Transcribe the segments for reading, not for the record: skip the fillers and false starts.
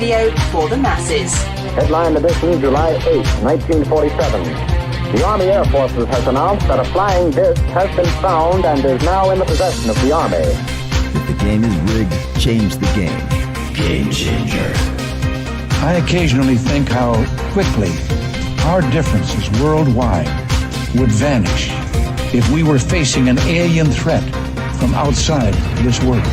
radio for the masses. Headline edition, July 8, 1947. The Army Air Forces has announced that a flying disc has been found and is now in the possession of the Army. If the game is rigged, change the game. Game changer. I occasionally think how quickly our differences worldwide would vanish if we were facing an alien threat from outside this world.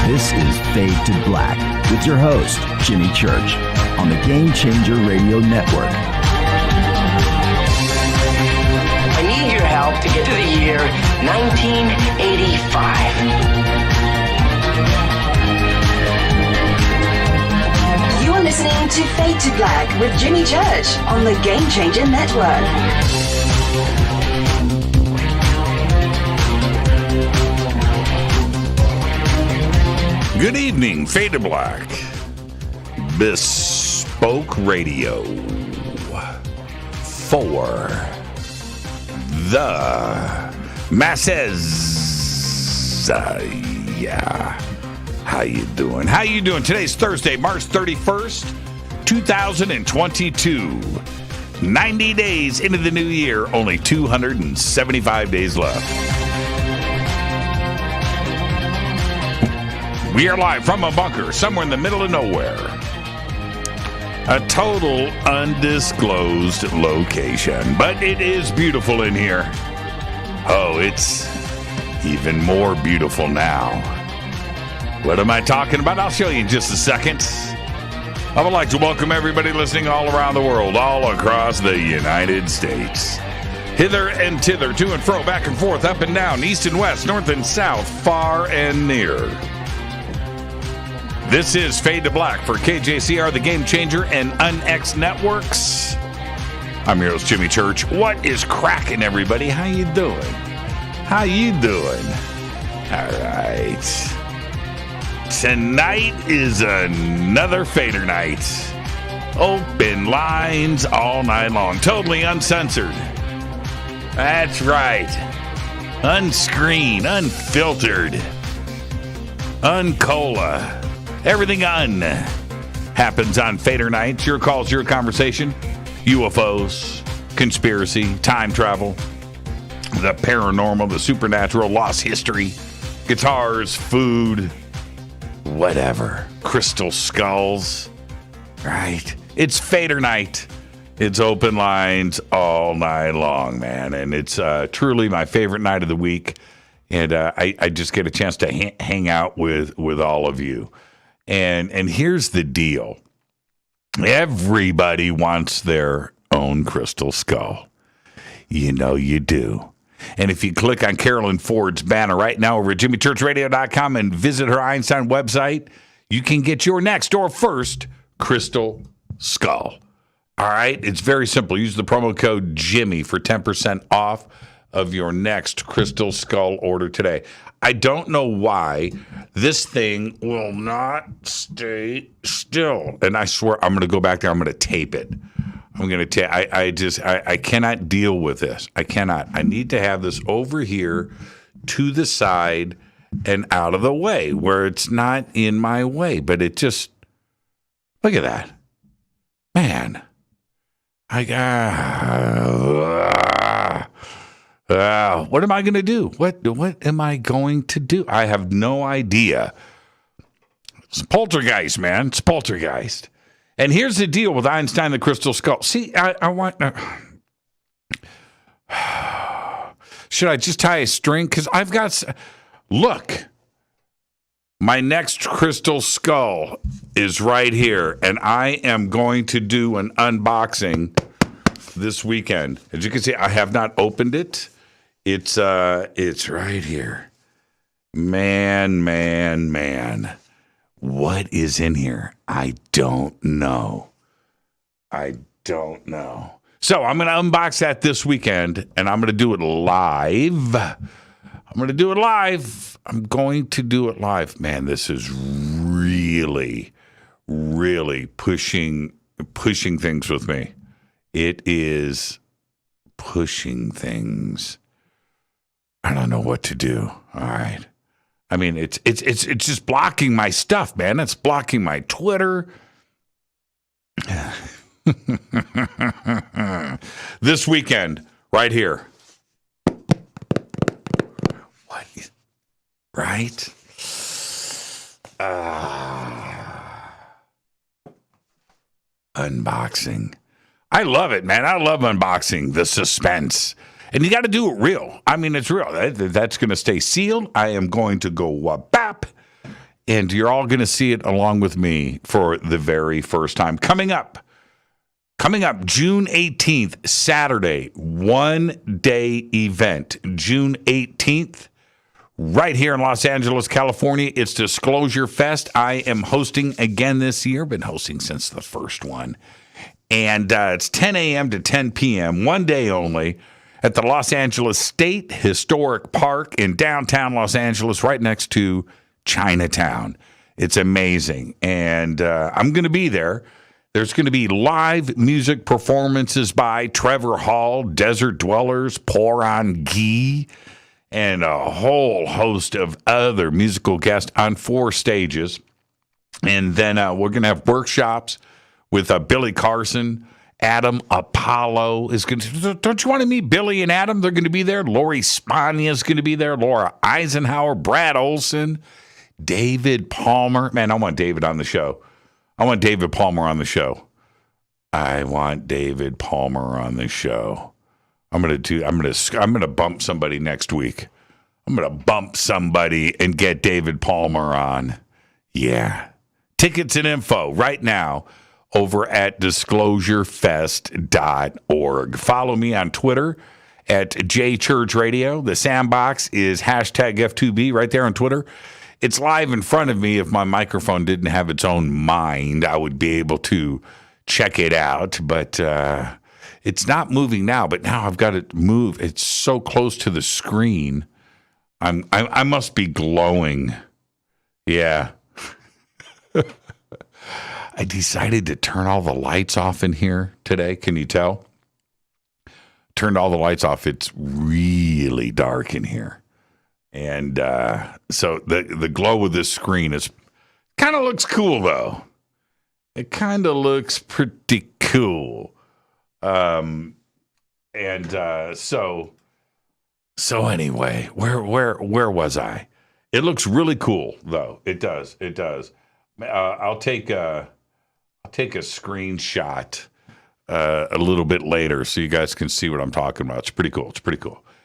This is Fade to Black with your host, Jimmy Church, on the Game Changer Radio Network. I need your help to get to the year 1985. You are listening to Fade to Black with Jimmy Church on the Game Changer Network. Good evening, Fade to Black. Bespoke radio for the masses. Yeah. How you doing? How you doing? Today's Thursday, March 31st, 2022. 90 days into the new year, only 275 days left. We are live from a bunker somewhere in the middle of nowhere. A total undisclosed location, but it is beautiful in here. Oh, it's even more beautiful now. What am I talking about? I'll show you in just a second. I would like to welcome everybody listening all around the world, all across the United States. Hither and thither, to and fro, back and forth, up and down, east and west, north and south, far and near. This is Fade to Black for KJCR, the Game Changer, and UnX Networks. I'm your host, Jimmy Church. What is cracking, everybody? How you doing? How you doing? All right. Tonight is another Fadernight. Open lines all night long. Totally uncensored. That's right. Unscreened, unfiltered, uncola. Everything happens on Fadernight. Your calls, your conversation. UFOs, conspiracy, time travel, the paranormal, the supernatural, lost history, guitars, food, whatever. Crystal skulls, right? It's Fadernight. It's open lines all night long, man. And it's truly my favorite night of the week. And I just get a chance to hang out with all of you. And here's the deal. Everybody wants their own crystal skull. You know you do. And if you click on Carolyn Ford's banner right now over at jimmychurchradio.com and visit her Einstein website, you can get your next or first crystal skull. All right? It's very simple. Use the promo code Jimmy for 10% off of your next crystal skull order today. I don't know why this thing will not stay still. And I swear I'm going to go back there. I'm going to tape it. I'm going to I cannot deal with this. I cannot. I need to have this over here to the side and out of the way where it's not in my way. But it just, look at that. Man. What am I going to do? What am I going to do? I have no idea. It's poltergeist, man. It's poltergeist. And here's the deal with Einstein the Crystal Skull. See, I want... should I just tie a string? Because I've got... Look. My next crystal skull is right here. And I am going to do an unboxing this weekend. As you can see, I have not opened it. It's right here. Man. What is in here? I don't know. So I'm going to unbox that this weekend, and I'm going to do it live. I'm going to do it live. Man, this is really, really pushing things with me. It is pushing things. I don't know what to do. All right. I mean, it's just blocking my stuff, man. It's blocking my Twitter. This weekend, right here. What? Right? Unboxing. I love it, man. I love unboxing, the suspense. And you got to do it real. I mean, it's real. That's going to stay sealed. I am going to go whap, and you're all going to see it along with me for the very first time. Coming up, June 18th, Saturday, one-day event. June 18th, right here in Los Angeles, California. It's Disclosure Fest. I am hosting again this year. Been hosting since the first one. And it's 10 a.m. to 10 p.m., one day only, at the Los Angeles State Historic Park in downtown Los Angeles, right next to Chinatown. It's amazing. And I'm going to be there. There's going to be live music performances by Trevor Hall, Desert Dwellers, Poron Gee, and a whole host of other musical guests on 4 stages. And then we're going to have workshops with Billy Carson. Adam Apollo is going to. Don't you want to meet Billy and Adam? They're going to be there. Lori Spagna is going to be there. Laura Eisenhower, Brad Olson, David Palmer. Man, I want David on the show. I want David Palmer on the show. I'm gonna bump somebody next week. I'm gonna bump somebody and get David Palmer on. Yeah. Tickets and info right now over at disclosurefest.org. Follow me on Twitter at jchurchradio. The sandbox is hashtag F2B right there on Twitter. It's live in front of me. If my microphone didn't have its own mind, I would be able to check it out. But it's not moving now. But now I've got it move. It's so close to the screen. I must be glowing. Yeah. I decided to turn all the lights off in here today. Can you tell? Turned all the lights off. It's really dark in here. And so the glow of this screen is kind of looks cool, though. It kind of looks pretty cool. So anyway, where was I? It looks really cool, though. It does. I'll take a screenshot a little bit later so you guys can see what I'm talking about. It's pretty cool.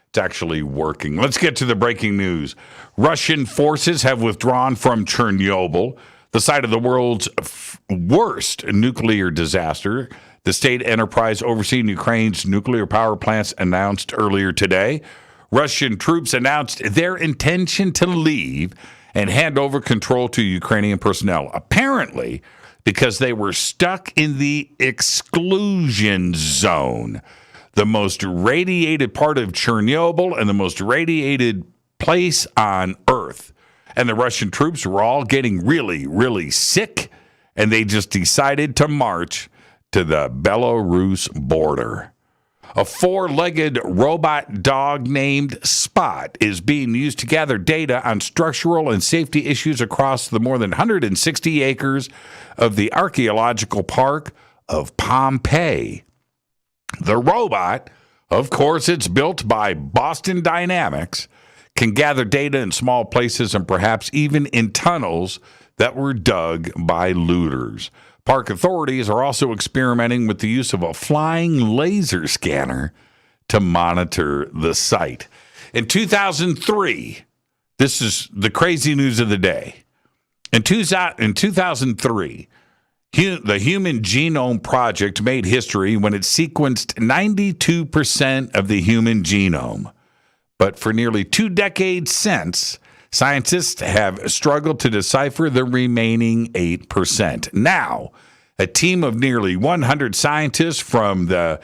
It's actually working. Let's get to the breaking news. Russian forces have withdrawn from Chernobyl, the site of the world's worst nuclear disaster. The state enterprise overseeing Ukraine's nuclear power plants announced earlier today. Russian troops announced their intention to leave and hand over control to Ukrainian personnel, apparently because they were stuck in the exclusion zone, the most radiated part of Chernobyl and the most radiated place on Earth. And the Russian troops were all getting really, really sick, and they just decided to march to the Belarus border. A 4-legged robot dog named Spot is being used to gather data on structural and safety issues across the more than 160 acres of the archaeological park of Pompeii. The robot, of course, it's built by Boston Dynamics, can gather data in small places and perhaps even in tunnels that were dug by looters. Park authorities are also experimenting with the use of a flying laser scanner to monitor the site. In 2003, this is the crazy news of the day. In 2003, the Human Genome Project made history when it sequenced 92% of the human genome. But for nearly 2 decades since, scientists have struggled to decipher the remaining 8%. Now, a team of nearly 100 scientists from the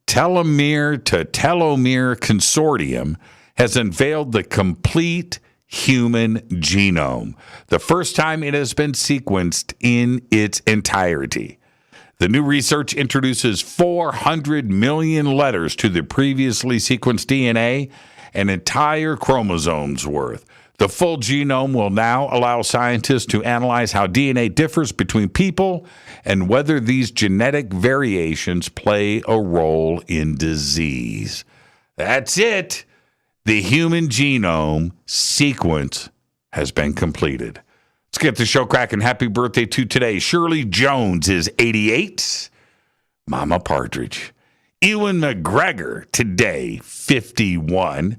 Telomere to Telomere Consortium has unveiled the complete human genome, the first time it has been sequenced in its entirety. The new research introduces 400 million letters to the previously sequenced DNA, an entire chromosome's worth. The full genome will now allow scientists to analyze how DNA differs between people and whether these genetic variations play a role in disease. That's it. The human genome sequence has been completed. Let's get the show cracking. Happy birthday to today. Shirley Jones is 88. Mama Partridge. Ewan McGregor today, 51.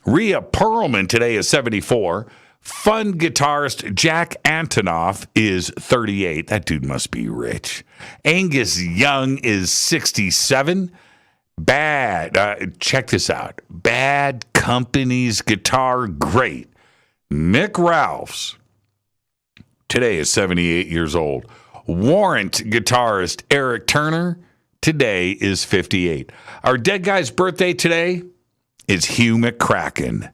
Rhea Perlman today is 74. Fun guitarist Jack Antonoff is 38. That dude must be rich. Angus Young is 67. Check this out. Bad Company's guitar great Mick Ralphs today is 78 years old. Warrant guitarist Eric Turner today is 58. Our dead guy's birthday today is Hugh McCracken,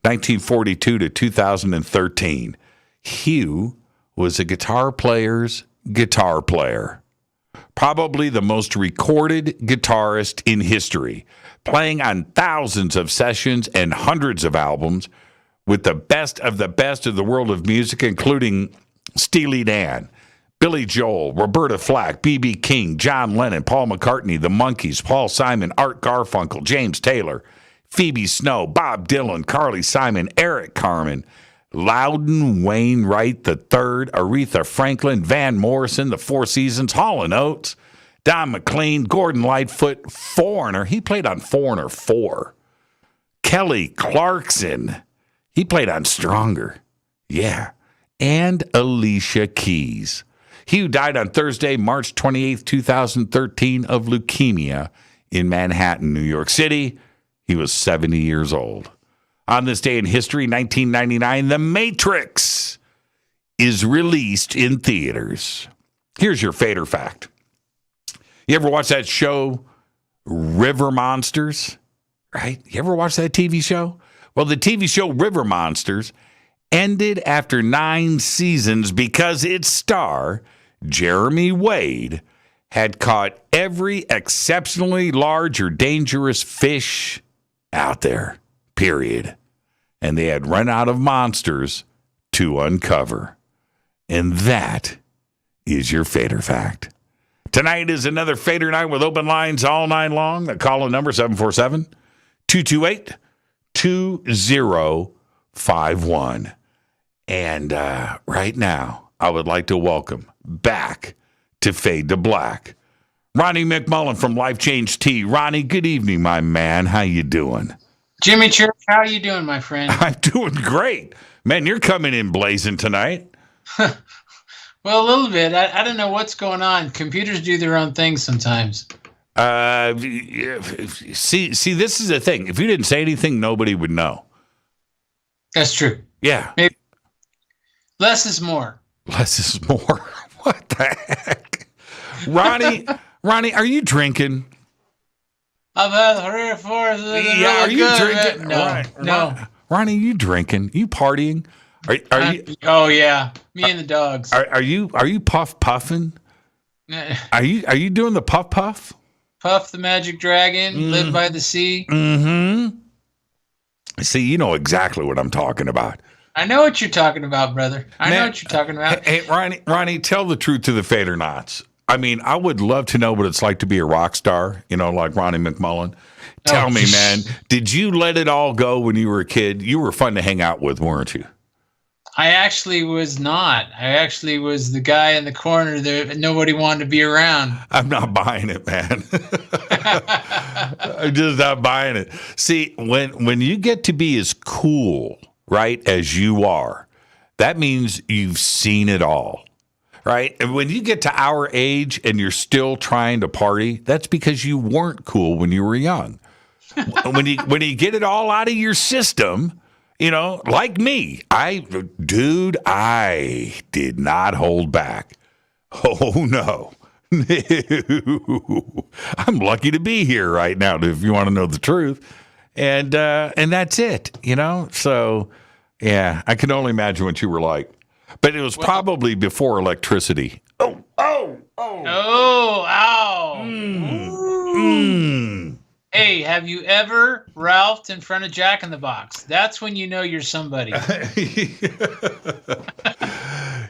1942 to 2013. Hugh was a guitar player's guitar player. Probably the most recorded guitarist in history, playing on thousands of sessions and hundreds of albums with the best of the world of music, including Steely Dan, Billy Joel, Roberta Flack, B.B. King, John Lennon, Paul McCartney, The Monkees, Paul Simon, Art Garfunkel, James Taylor, Phoebe Snow, Bob Dylan, Carly Simon, Eric Carmen, Loudon Wainwright III, Aretha Franklin, Van Morrison, The Four Seasons, Hall & Oates, Don McLean, Gordon Lightfoot, Foreigner. He played on Foreigner 4. Kelly Clarkson. He played on Stronger. Yeah. And Alicia Keys. He who died on Thursday, March 28th, 2013 of leukemia in Manhattan, New York City. He was 70 years old. On this day in history, 1999, The Matrix is released in theaters. Here's your Fader fact. You ever watch that show, River Monsters? Right? You ever watch that TV show? Well, the TV show River Monsters ended after 9 seasons because its star, Jeremy Wade, had caught every exceptionally large or dangerous fish out there, period. And they had run out of monsters to uncover. And that is your Fader fact. Tonight is another Fader night with open lines all night long. The call-in number 747-228-2051. And right now, I would like to welcome back to Fade to Black, Ronnie McMullen from Life Change Tea. Ronnie, good evening, my man. How you doing? Jimmy Church, how are you doing, my friend? I'm doing great. Man, you're coming in blazing tonight. Well, a little bit. I don't know what's going on. Computers do their own things sometimes. See, this is the thing. If you didn't say anything, nobody would know. That's true. Yeah. Maybe. Less is more. Less is more. What the heck? Ronnie, are you drinking? I've had 3 or 4. Yeah, are you drinking? No. Ronnie, you drinking? You partying? Are you? Oh yeah, me and the dogs. Are you puffing? Are you doing the puff? Puff the Magic Dragon, Live by the Sea. Mm-hmm. See, you know exactly what I'm talking about. I know what you're talking about, brother. I know what you're talking about. Hey, Ronnie, tell the truth to the Fader knots. I mean, I would love to know what it's like to be a rock star, like Ronnie McMullen. Tell me, man, did you let it all go when you were a kid? You were fun to hang out with, weren't you? I actually was not. I actually was the guy in the corner that nobody wanted to be around. I'm not buying it, man. I'm just not buying it. See, when you get to be as cool, right, as you are, that means you've seen it all, right? And when you get to our age and you're still trying to party, that's because you weren't cool when you were young. when you get it all out of your system, like me, I did not hold back. Oh, no. I'm lucky to be here right now, if you want to know the truth. And that's it, So, yeah, I can only imagine what you were like. But it was probably before electricity. Oh, ow. Hey, have you ever Ralphed in front of Jack in the Box? That's when you know you're somebody.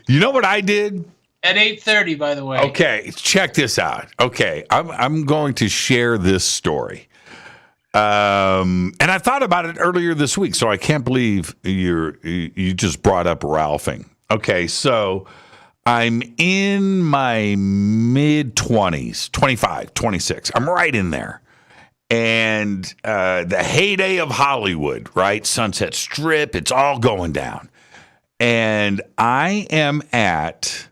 You know what I did? At 8:30, by the way. Okay, check this out. Okay, I'm going to share this story. And I thought about it earlier this week, so I can't believe you just brought up Ralphing. Okay, so I'm in my mid-20s, 25, 26. I'm right in there. And the heyday of Hollywood, right? Sunset Strip, it's all going down. And I am at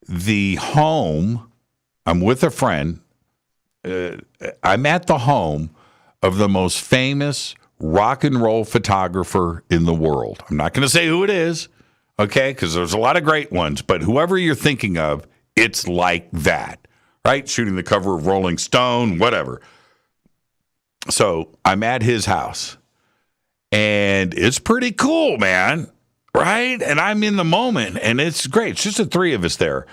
the home. I'm with a friend. I'm at the home of the most famous rock and roll photographer in the world. I'm not going to say who it is, okay, because there's a lot of great ones, but whoever you're thinking of, it's like that, right? Shooting the cover of Rolling Stone, whatever. So I'm at his house, and it's pretty cool, man, right? And I'm in the moment, and it's great. It's just the three of us there.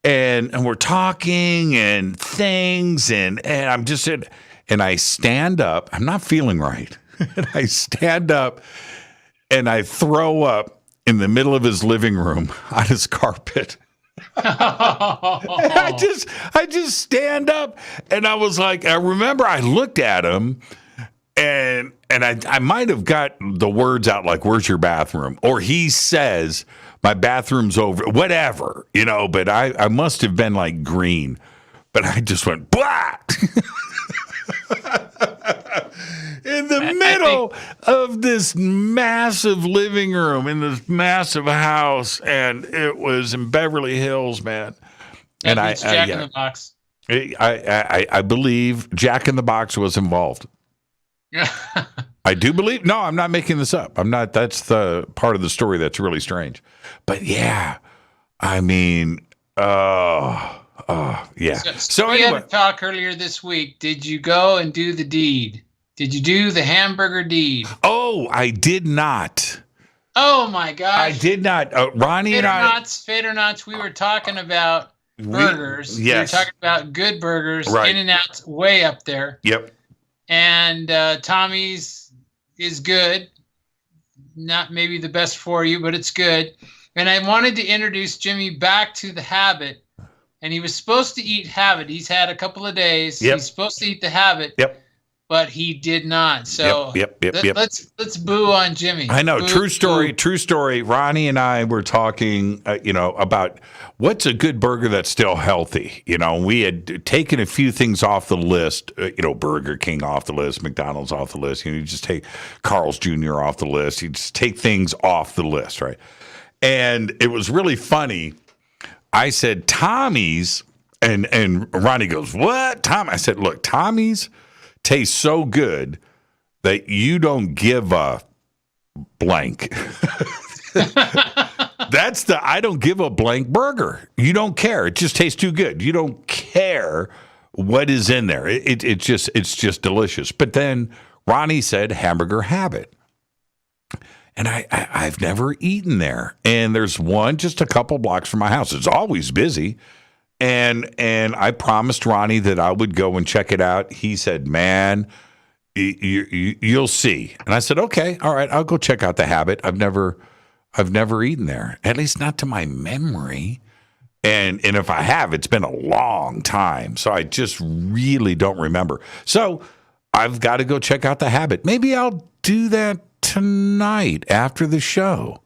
And we're talking and things, and I'm just in, and I stand up. I'm not feeling right. And I stand up, and I throw up in the middle of his living room on his carpet. I just stand up, and I was like, I remember I looked at him, and I might have got the words out like, "Where's your bathroom?" Or he says, "My bathroom's over," whatever, but I must have been like green, but I just went, blah! In the middle of this massive living room in this massive house, and it was in Beverly Hills, man. And Jack in the Box. I believe Jack in the Box was involved. I do believe. No, I'm not making this up. I'm not. That's the part of the story that's really strange. But yeah, I mean, yeah. So we anyway, had a talk earlier this week. Did you go and do the deed? Did you do the hamburger deed? Oh, I did not. Oh my gosh! I did not. Ronnie and I. Fadernights. We were talking about burgers. Yes. We were talking about good burgers. Right. In-N-Out's way up there. Yep. And Tommy's is good. Not maybe the best for you, but it's good. And I wanted to introduce Jimmy back to the Habit. And he was supposed to eat Habit. He's had a couple of days. Yep. He's supposed to eat the Habit. Yep. But he did not. So yep. Let's boo on Jimmy. I know. Boo, True story. boo. True story. Ronnie and I were talking, about what's a good burger that's still healthy. We had taken a few things off the list. Burger King off the list, McDonald's off the list. You just take Carl's Jr. off the list. You just take things off the list, right? And it was really funny. I said Tommy's, and Ronnie goes, "What, Tom?" I said, "Look, Tommy's tastes so good that you don't give a blank." That's the I don't give a blank burger. You don't care. It just tastes too good. You don't care what is in there. It's just delicious. But then Ronnie said Hamburger Habit. And I've never eaten there. And there's one just a couple blocks from my house. It's always busy. And I promised Ronnie that I would go and check it out. He said, "Man, you'll see." And I said, "Okay, all right, I'll go check out the Habit. I've never eaten there, at least not to my memory. And if I have, it's been a long time. So I just really don't remember. So I've got to go check out the Habit. Maybe I'll do that tonight after the show."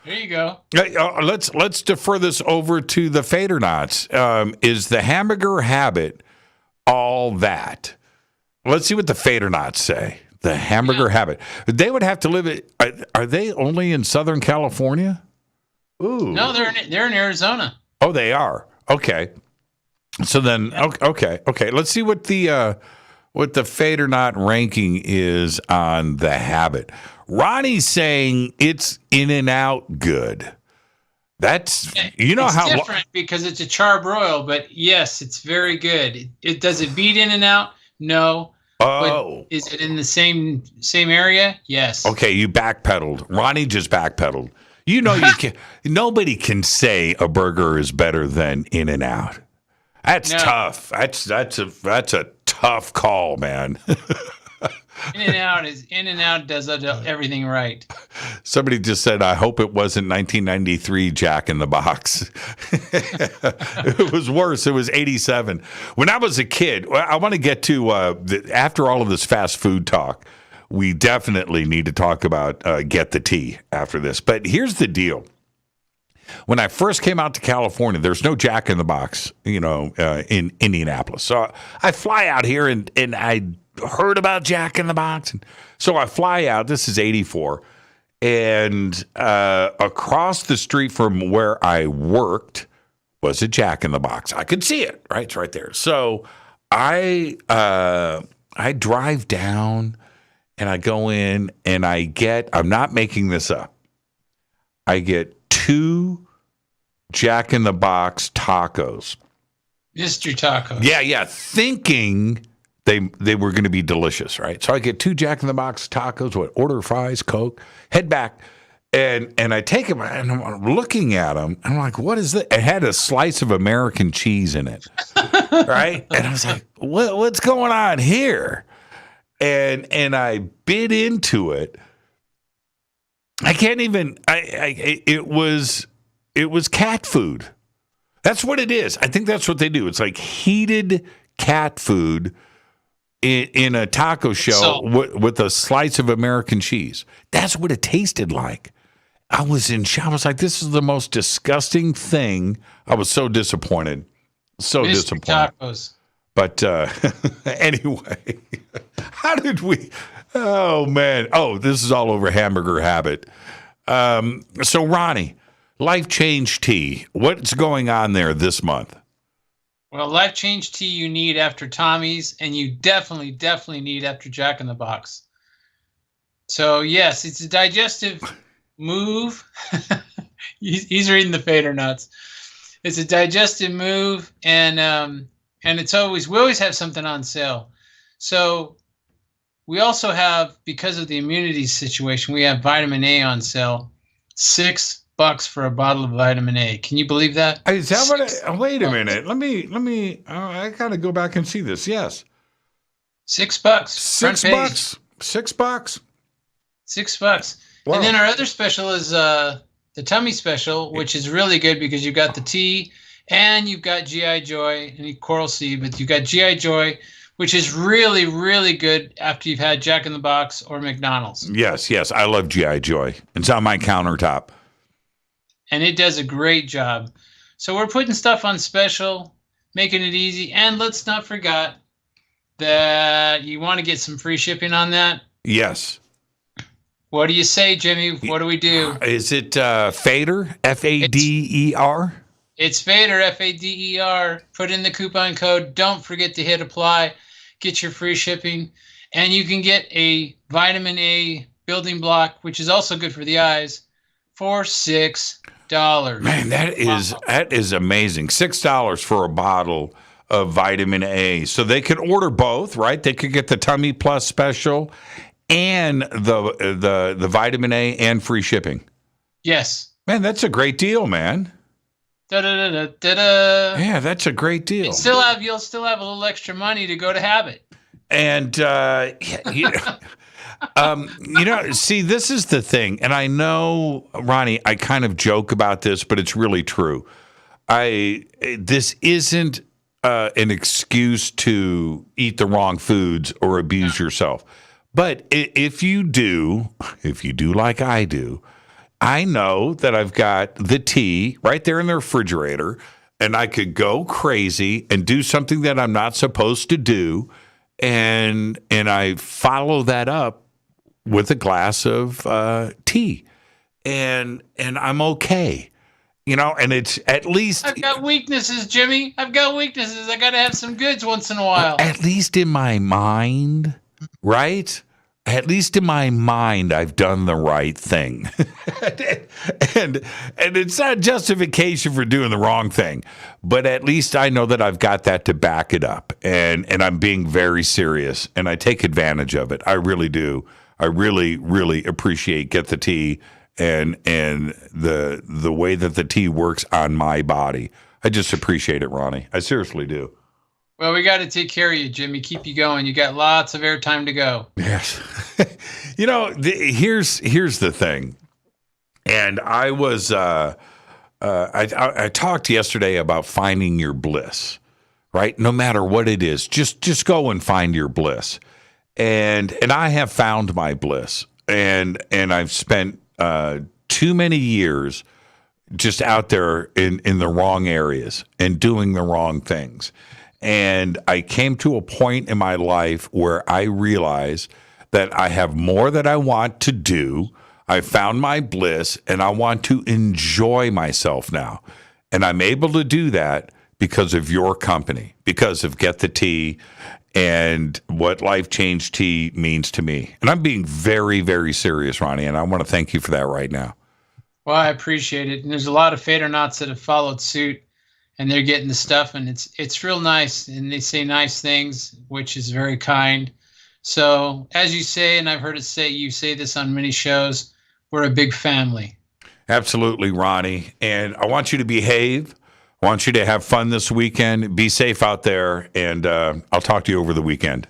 There you go. Let's defer this over to the Fadernauts. Is the Hamburger Habit all that? Let's see what the Fadernauts say. The Hamburger Habit. They would have to live. Are they only in Southern California? Ooh. No, they're in Arizona. Oh, they are. Okay. So then, okay. Let's see what the Fadernaut ranking is on the Habit. Ronnie's saying it's In-N-Out good. That's It's how different because it's a charbroil, but yes, it's very good. Does it beat In-N-Out? No. Oh, but is it in the same area? Yes. Okay, you backpedaled. Ronnie just backpedaled. You can. Nobody can say a burger is better than In-N-Out. That's tough. That's a tough tough call, man. In-N-Out does everything right. Somebody just said, I hope it wasn't 1993 Jack in the Box. It was worse. It was 87. When I was a kid, I want to get to, after all of this fast food talk, we definitely need to talk about Get the Tea after this. But here's the deal. When I first came out to California, there's no Jack in the Box, in Indianapolis. So I fly out here and I heard about Jack in the Box. And so I fly out. This is 84. And across the street from where I worked was a Jack in the Box. I could see it, right? It's right there. So I drive down and I go in and I'm not making this up, I get 2 Jack in the Box tacos. Mystery tacos. Yeah, thinking they were going to be delicious, right? So I get 2 Jack in the Box tacos, order fries, Coke, head back, and I take them, and I'm looking at them, and I'm like, what is that? It had a slice of American cheese in it, right? And I was like, what's going on here? And I bit into it. I can't even. It was cat food. That's what it is. I think that's what they do. It's like heated cat food in a taco shell with a slice of American cheese. That's what it tasted like. I was in shock. I was like, this is the most disgusting thing. I was so disappointed. So Mystery disappointed. Tacos. But anyway, how did we? Oh, man. Oh, this is all over Hamburger Habit. So, Ronnie, Life Change Tea. What's going on there this month? Well, Life Change Tea you need after Tommy's, and you definitely need after Jack in the Box. So, yes, it's a digestive move. He's reading the Fadernuts. It's a digestive move, and we always have something on sale. So we also have, because of the immunity situation, we have vitamin A on sale. $6 for a bottle of vitamin A. Can you believe that? Is that what? Wait a minute. Let me. I gotta go back and see this. Yes, $6. $6. $6. $6. Wow. And then our other special is the tummy special, which is really good because you've got the tea and you've got G.I. Joy and Coral Sea, but you've got G.I. Joy, which is really, really good after you've had Jack in the Box or McDonald's. Yes. I love G.I. Joy. It's on my countertop. And it does a great job. So we're putting stuff on special, making it easy. And let's not forget that you want to get some free shipping on that. Yes. What do you say, Jimmy? What do we do? Is it Fader? Fader? It's Fader, Fader. Put in the coupon code. Don't forget to hit apply. Get your free shipping. And you can get a vitamin A building block, which is also good for the eyes, for $6. Man, that is amazing. $6 for a bottle of vitamin A. So they could order both, right? They could get the Tummy Plus special and the vitamin A and free shipping. Yes. Man, that's a great deal, man. Da-da-da-da-da. Yeah, that's a great deal. You'll still have a little extra money to go to Habit. And see, this is the thing, and I know, Ronnie, I kind of joke about this, but it's really true. This isn't an excuse to eat the wrong foods or abuse yourself. But if you do like I do, I know that I've got the tea right there in the refrigerator, and I could go crazy and do something that I'm not supposed to do, and I follow that up with a glass of tea, and I'm okay, and it's at least. I've got weaknesses, Jimmy. I've got weaknesses. I got to have some goods once in a while. At least in my mind, right? At least in my mind, I've done the right thing. and it's not justification for doing the wrong thing, but at least I know that I've got that to back it up. And I'm being very serious, and I take advantage of it. I really do. I really, really appreciate Get the Tea and the way that the tea works on my body. I just appreciate it, Ronnie. I seriously do. Well, we got to take care of you, Jimmy. Keep you going. You got lots of airtime to go. Yes. Here's the thing. And I was, I talked yesterday about finding your bliss, right? No matter what it is, just go and find your bliss. And I have found my bliss, and I've spent too many years just out there in the wrong areas and doing the wrong things. And I came to a point in my life where I realized that I have more that I want to do. I found my bliss, and I want to enjoy myself now. And I'm able to do that because of your company, because of Get the Tea and what Life Change Tea means to me. And I'm being very, very serious, Ronnie, and I want to thank you for that right now. Well, I appreciate it. And there's a lot of Fadernauts that have followed suit, and they're getting the stuff, and it's real nice, and they say nice things, which is very kind. So, as you say, and I've heard you say this on many shows, we're a big family. Absolutely, Ronnie. And I want you to behave. I want you to have fun this weekend. Be safe out there, and I'll talk to you over the weekend.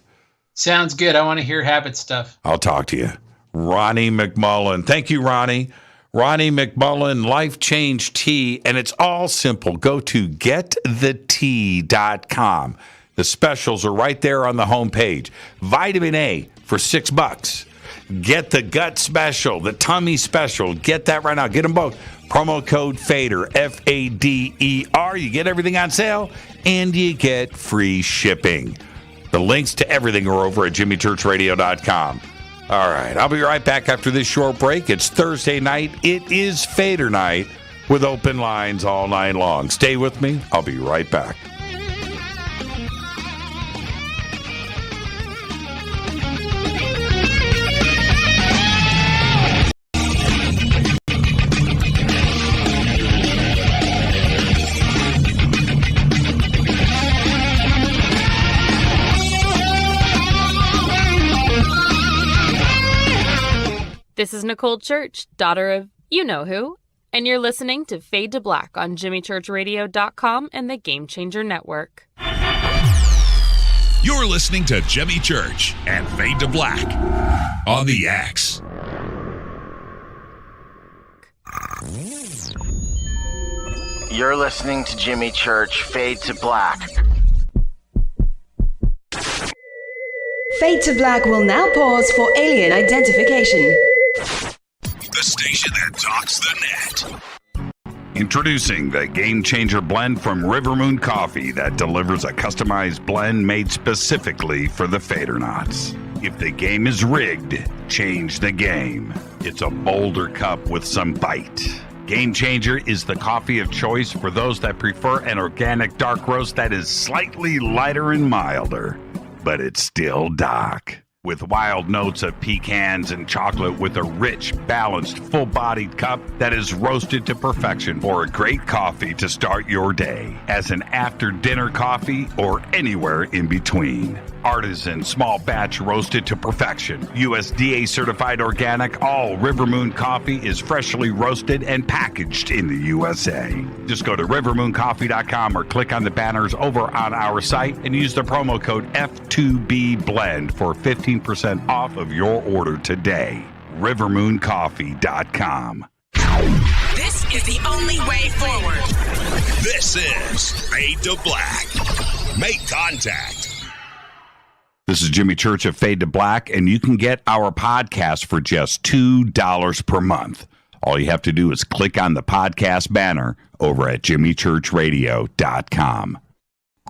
Sounds good. I want to hear habit stuff. I'll talk to you. Ronnie McMullen. Thank you, Ronnie. Ronnie McMullen, Life Change Tea, and it's all simple. Go to wtih.com. The specials are right there on the homepage. Vitamin A for $6. Get the gut special, the tummy special. Get that right now. Get them both. Promo code FADER, FADER. You get everything on sale, and you get free shipping. The links to everything are over at jimmychurchradio.com. All right, I'll be right back after this short break. It's Thursday night. It is Fader night with open lines all night long. Stay with me. I'll be right back. This is Nicole Church, daughter of you-know-who, and you're listening to Fade to Black on jimmychurchradio.com and the Game Changer Network. You're listening to Jimmy Church and Fade to Black on the X. You're listening to Jimmy Church, Fade to Black. Fade to Black will now pause for alien identification. The station that talks the net. Introducing the Game Changer blend from River Moon Coffee that delivers a customized blend made specifically for the Fadernauts. If the game is rigged, change the game. It's a bolder cup with some bite. Game Changer is the coffee of choice for those that prefer an organic dark roast that is slightly lighter and milder, but it's still dark. With wild notes of pecans and chocolate with a rich, balanced, full-bodied cup that is roasted to perfection for a great coffee to start your day, as an after-dinner coffee or anywhere in between. Artisan, small batch roasted to perfection. USDA certified organic, all River Moon coffee is freshly roasted and packaged in the USA. Just go to rivermooncoffee.com or click on the banners over on our site and use the promo code F2BBLEND for 15% off of your order today. rivermooncoffee.com. This is the only way forward. This is Fade to Black. Make contact. This is Jimmy Church of Fade to Black, and you can get our podcast for just $2 per month. All you have to do is click on the podcast banner over at jimmychurchradio.com.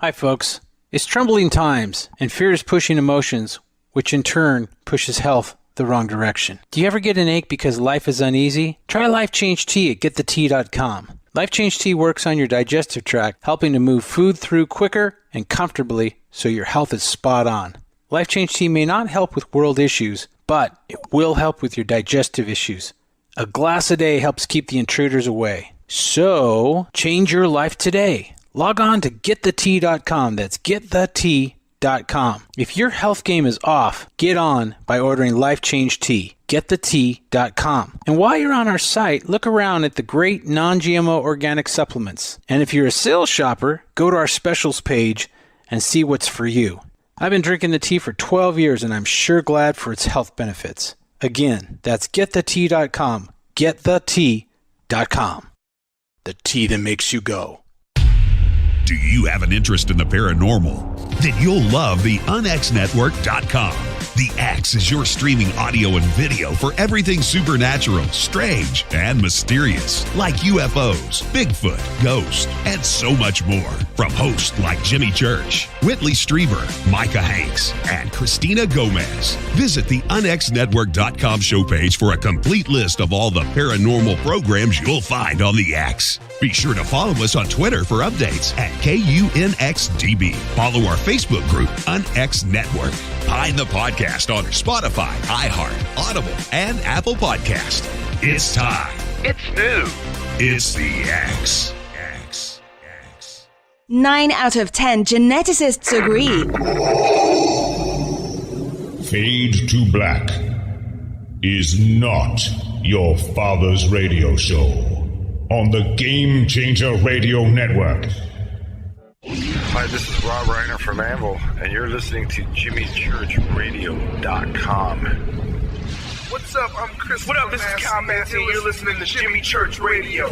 Hi, folks. It's troubling times, and fear is pushing emotions, which in turn pushes health the wrong direction. Do you ever get an ache because life is uneasy? Try Life Change Tea at wtih.com. Life Change Tea works on your digestive tract, helping to move food through quicker and comfortably so your health is spot on. Life Change Tea may not help with world issues, but it will help with your digestive issues. A glass a day helps keep the intruders away. So, change your life today. Log on to getthetea.com. That's getthetea.com. If your health game is off, get on by ordering Life Change Tea. Getthetea.com. And while you're on our site, look around at the great non-GMO organic supplements. And if you're a sales shopper, go to our specials page and see what's for you. I've been drinking the tea for 12 years, and I'm sure glad for its health benefits. Again, that's getthetea.com. Getthetea.com. The tea that makes you go. Do you have an interest in the paranormal? Then you'll love the unxnetwork.com. The X is your streaming audio and video for everything supernatural, strange, and mysterious, like UFOs, Bigfoot, ghosts, and so much more. From hosts like Jimmy Church, Whitley Strieber, Micah Hanks, and Christina Gomez. Visit the unxnetwork.com show page for a complete list of all the paranormal programs you'll find on the X. Be sure to follow us on Twitter for updates at KUNXDB. Follow our Facebook group, UnX Network. Find the podcast on Spotify, iHeart, Audible, and Apple Podcast. It's time. It's new. It's the X. 9 out of 10 geneticists agree. Fade to Black is not your father's radio show on the Game Changer Radio Network. Hi, this is Rob Reiner from Anvil, and you're listening to JimmyChurchRadio.com. What's up? I'm Chris. What up? This is Kyle Massey, and you're listening to Jimmy Church Radio.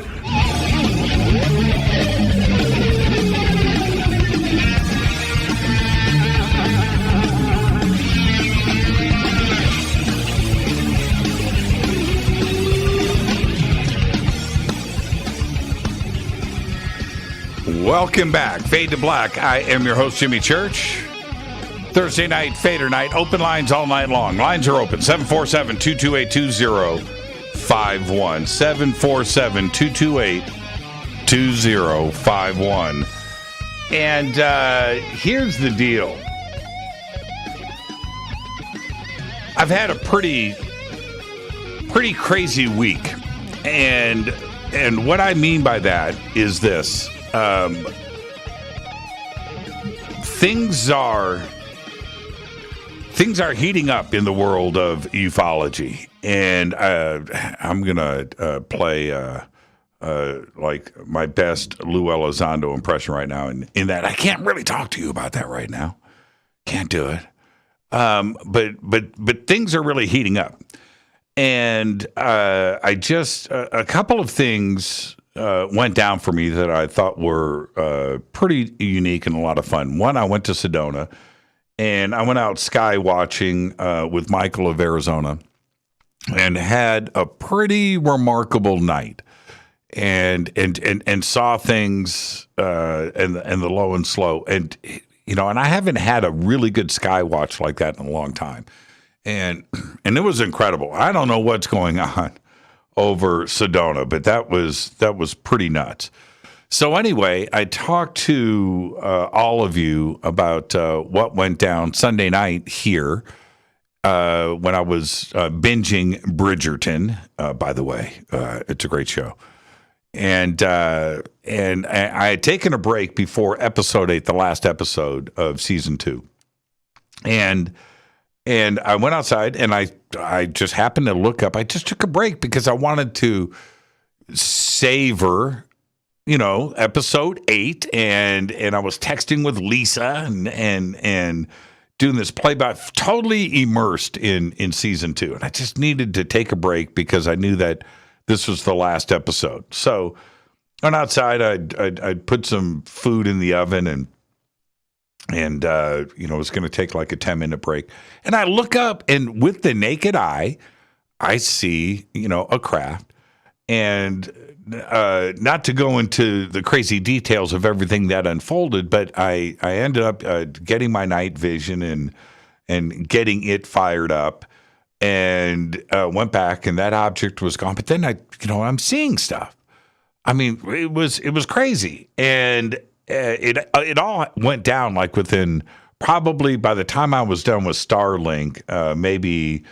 Welcome back. Fade to Black. I am your host, Jimmy Church. Thursday night, Fadernight. Open lines all night long. Lines are open. 747-228-2051. 747-228-2051. And here's the deal. I've had a pretty crazy week. And what I mean by that is this. Things are heating up in the world of ufology, and I'm gonna play like my best Lou Elizondo impression right now. In that, I can't really talk to you about that right now. Can't do it. But things are really heating up, and I just a couple of things. Went down for me that I thought were pretty unique and a lot of fun. One, I went to Sedona, and I went out sky watching with Michael of Arizona, and had a pretty remarkable night, and saw things and the low and slow, and and I haven't had a really good sky watch like that in a long time, and it was incredible. I don't know what's going on over Sedona, but that was pretty nuts. So anyway, I talked to all of you about what went down Sunday night here when I was binging Bridgerton. By the way, it's a great show, and I had taken a break before episode 8, the last episode of season 2, and I went outside, and I just happened to look up. I just took a break because I wanted to savor, episode 8, and I was texting with Lisa and doing this play-by, totally immersed in season 2. And I just needed to take a break because I knew that this was the last episode. So I went outside. I'd put some food in the oven and it was going to take like a 10-minute break. And I look up, and with the naked eye, I see, a craft. And not to go into the crazy details of everything that unfolded, but I ended up getting my night vision and getting it fired up, and went back, and that object was gone. But then I'm seeing stuff. I mean, it was crazy. And it all went down like within probably, by the time I was done with Starlink, maybe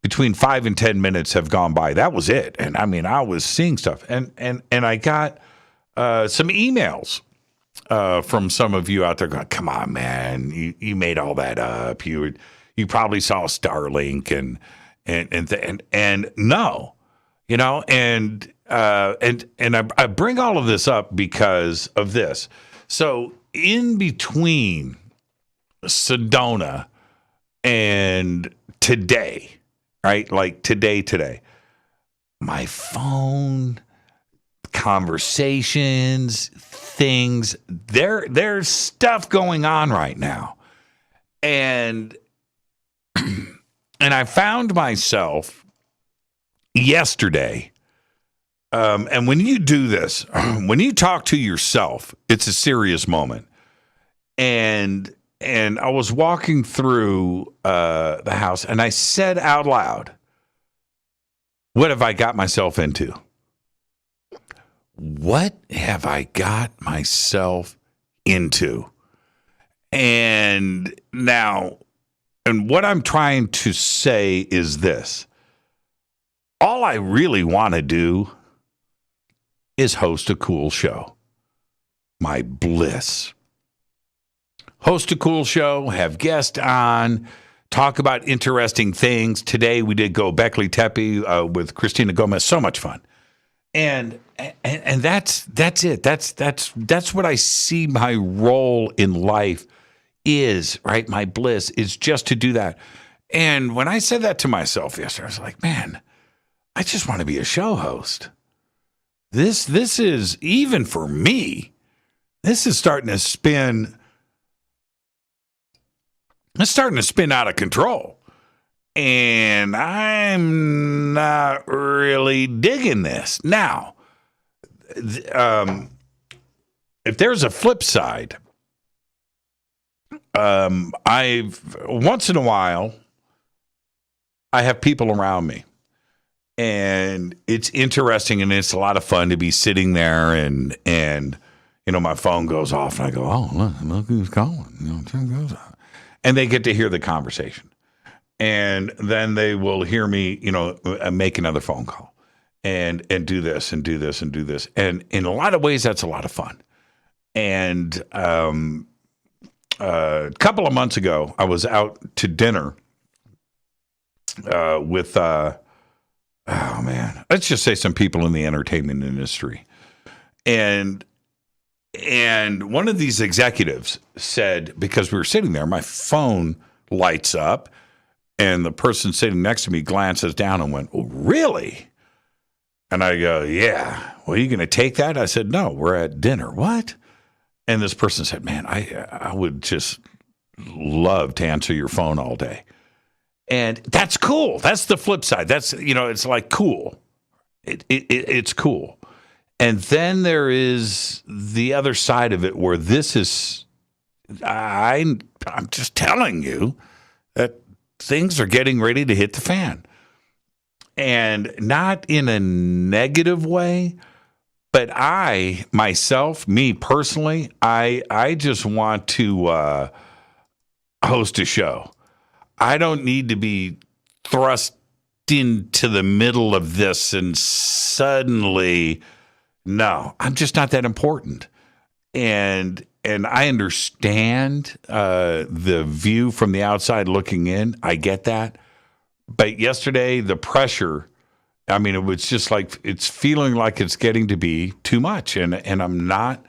between 5 and 10 minutes have gone by. That was it. And I mean, I was seeing stuff, and I got some emails from some of you out there going, "Come on, man, you made all that up. You probably saw Starlink and no, and I bring all of this up because of this. So in between Sedona and today, right? Like today, my phone, conversations, things, there's stuff going on right now. And I found myself yesterday, and when you do this, when you talk to yourself, it's a serious moment. And I was walking through the house, and I said out loud, what have I got myself into? What have I got myself into? And now, and what I'm trying to say is this. All I really want to do is host a cool show. My bliss. Host a cool show, have guests on, talk about interesting things. Today we did go Beckley Tepe with Christina Gomez. So much fun. And that's it. That's what I see my role in life is, right? My bliss is just to do that. And when I said that to myself yesterday, I was like, man, I just want to be a show host. This is, even for me, this is starting to spin. It's starting to spin out of control. And I'm not really digging this. Now, if there's a flip side, once in a while, I have people around me. And it's interesting and it's a lot of fun to be sitting there and you know, my phone goes off and I go, oh, look who's calling. You know, turn goes off. And they get to hear the conversation. And then they will hear me, you know, make another phone call and do this and do this and do this. And in a lot of ways, that's a lot of fun. And a couple of months ago, I was out to dinner with, oh man, let's just say some people in the entertainment industry. And one of these executives said, because we were sitting there, my phone lights up and the person sitting next to me glances down and went, oh, really? And I go, yeah. Well, are you going to take that? I said, no, we're at dinner. What? And this person said, man, I would just love to answer your phone all day. And that's cool. That's the flip side. That's, you know, it's like cool. It's cool. And then there is the other side of it where this is, I'm just telling you that things are getting ready to hit the fan. And not in a negative way, but me personally, I just want to host a show. I don't need to be thrust into the middle of this and suddenly, no, I'm just not that important. And I understand the view from the outside looking in. I get that. But yesterday, the pressure, I mean, it was just like, it's feeling like it's getting to be too much. And I'm not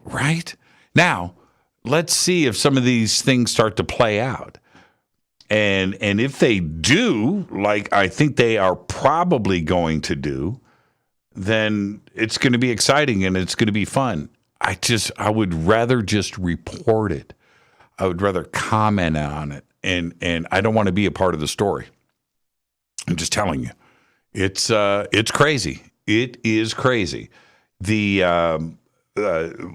right? Now, let's see if some of these things start to play out. And if they do, like I think they are probably going to do, then it's going to be exciting and it's going to be fun. I would rather just report it. I would rather comment on it. And I don't want to be a part of the story. I'm just telling you. It's crazy. It is crazy. The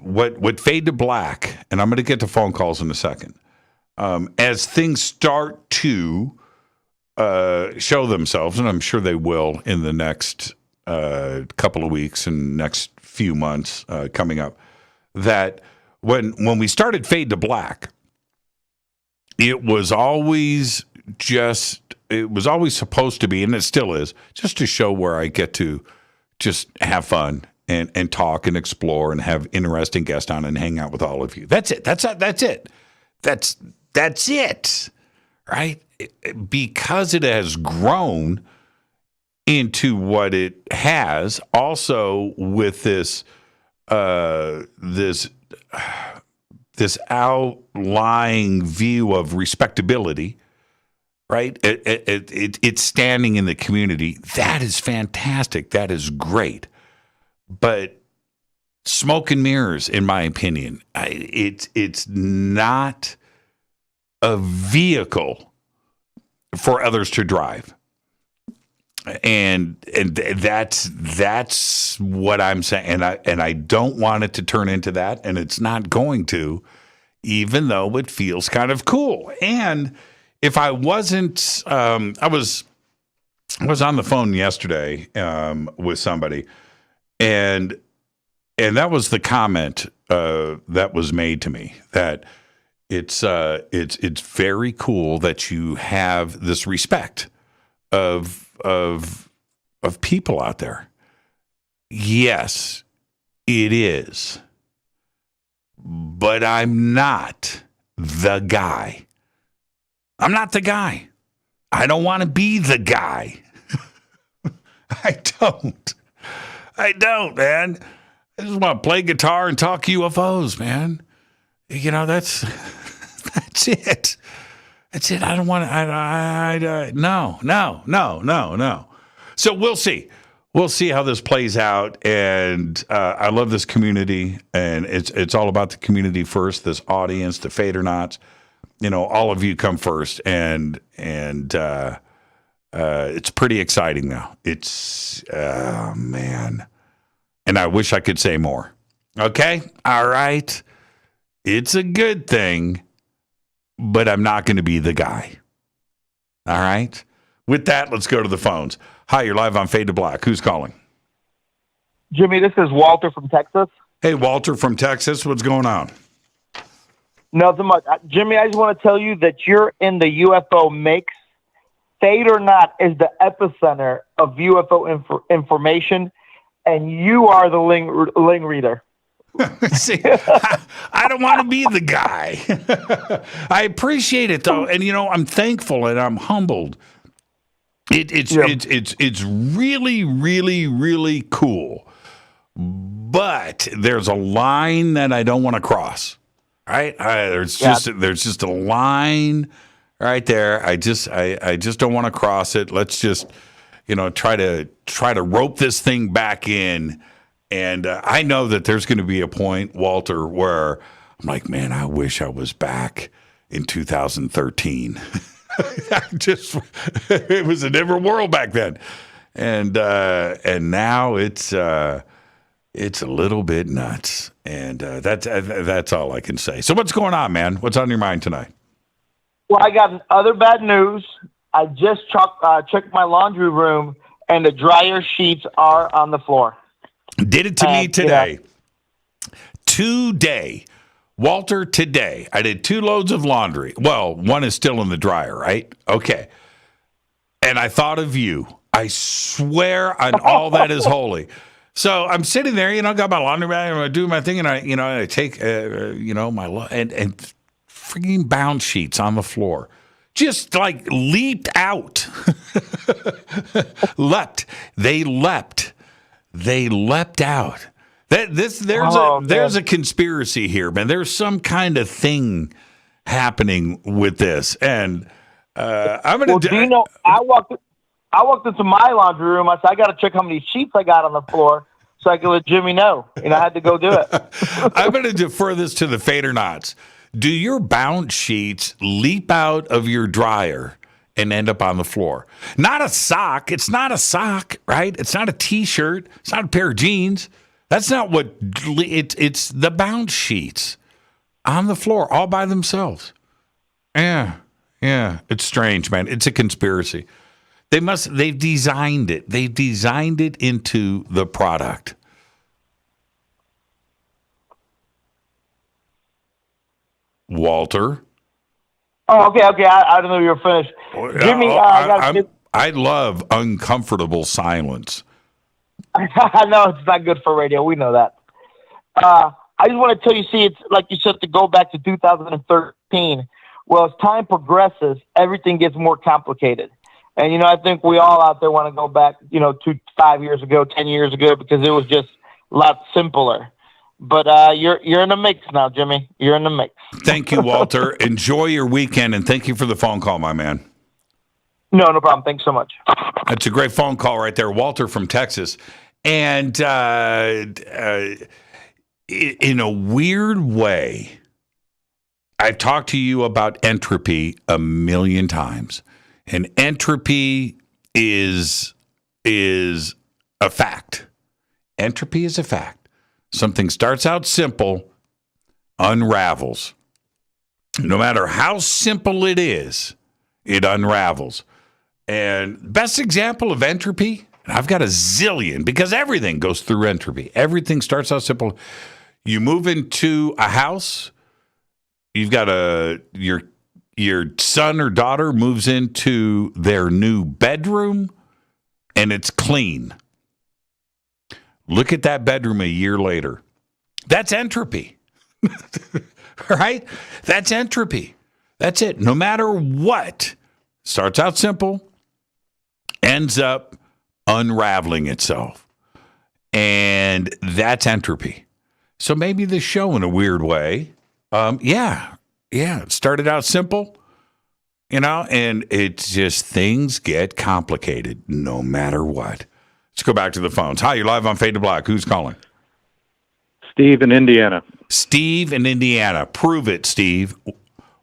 what Fade to Black, and I'm going to get to phone calls in a second. As things start to show themselves, and I'm sure they will in the next couple of weeks and next few months coming up, that when we started Fade to Black, it was always supposed to be, and it still is, just a show where I get to just have fun and talk and explore and have interesting guests on and hang out with all of you. That's it. That's it. That's it. Right? Because it has grown into what it has, also with this outlying view of respectability, right? It's standing in the community. That is fantastic. That is great. But smoke and mirrors, in my opinion, it's not a vehicle for others to drive. And that's what I'm saying. And I don't want it to turn into that, and it's not going to, even though it feels kind of cool. And if I wasn't, I was on the phone yesterday with somebody, and that was the comment that was made to me, that it's very cool that you have this respect of people out there. Yes, it is. But I'm not the guy. I'm not the guy. I don't want to be the guy. I don't, man. I just want to play guitar and talk UFOs, man. You know, that's it. That's it. I don't want to. No. So we'll see. We'll see how this plays out. And I love this community, and it's all about the community first. This audience, the Fadernauts, you know, all of you come first, and it's pretty exciting now. It's man, and I wish I could say more. Okay, all right. It's a good thing, but I'm not going to be the guy. All right? With that, let's go to the phones. Hi, you're live on Fade to Black. Who's calling? Jimmy, this is Walter from Texas. Hey, Walter from Texas. What's going on? Nothing much. Jimmy, I just want to tell you that you're in the UFO mix. Fade or not is the epicenter of UFO information, and you are the ling reader. See, I don't want to be the guy. I appreciate it though, and you know, I'm thankful and I'm humbled. It's really, really, really cool. But there's a line that I don't want to cross. Right? There's just a line right there. I just don't want to cross it. Let's just, you know, try to rope this thing back in. And I know that there's going to be a point, Walter, where I'm like, man, I wish I was back in 2013. It was a different world back then, and now it's a little bit nuts, and that's all I can say. So what's going on, man? What's on your mind tonight? Well, I got other bad news. I just checked my laundry room, and the dryer sheets are on the floor. Did it to me today. Today. Walter, today. I did 2 loads of laundry. Well, one is still in the dryer, right? Okay. And I thought of you. I swear on all that is holy. So I'm sitting there, you know, got my laundry bag, and I do my thing, and I take, my and freaking bound sheets on the floor. Just like leaped out. They leapt out. There's a conspiracy here, man. There's some kind of thing happening with this, and I'm gonna. Well, do you know? I walked into my laundry room. I said, I got to check how many sheets I got on the floor so I could let Jimmy know. And I had to go do it. I'm going to defer this to the Fadernauts. Do your bound sheets leap out of your dryer and end up on the floor? Not a sock. It's not a sock, right? It's not a T-shirt. It's not a pair of jeans. That's not what it's the bound sheets on the floor all by themselves. Yeah. It's strange, man. It's a conspiracy. They've designed it. They've designed it into the product. Walter. Oh, okay. I don't know if you're finished. Jimmy, I love uncomfortable silence. I know it's not good for radio. We know that. I just want to tell you, see, it's like you said, to go back to 2013. Well, as time progresses, everything gets more complicated. And, I think we all out there want to go back, 5 years ago, 10 years ago, because it was just a lot simpler. But you're in the mix now, Jimmy. You're in the mix. Thank you, Walter. Enjoy your weekend, and thank you for the phone call, my man. No problem. Thanks so much. That's a great phone call right there. Walter from Texas. And in a weird way, I've talked to you about entropy a million times. And entropy is a fact. Entropy is a fact. Something starts out simple, unravels. No matter how simple it is, it unravels. And best example of entropy, and I've got a zillion, because everything goes through entropy. Everything starts out simple. You move into a house, you've got your son or daughter moves into their new bedroom, and it's clean. Look at that bedroom a year later. That's entropy. Right? That's entropy. That's it. No matter what, starts out simple, ends up unraveling itself. And that's entropy. So maybe the show, in a weird way, it started out simple, and it's just things get complicated no matter what. Let's go back to the phones. Hi, you're live on Fade to Black. Who's calling? Steve in Indiana. Steve in Indiana. Prove it, Steve.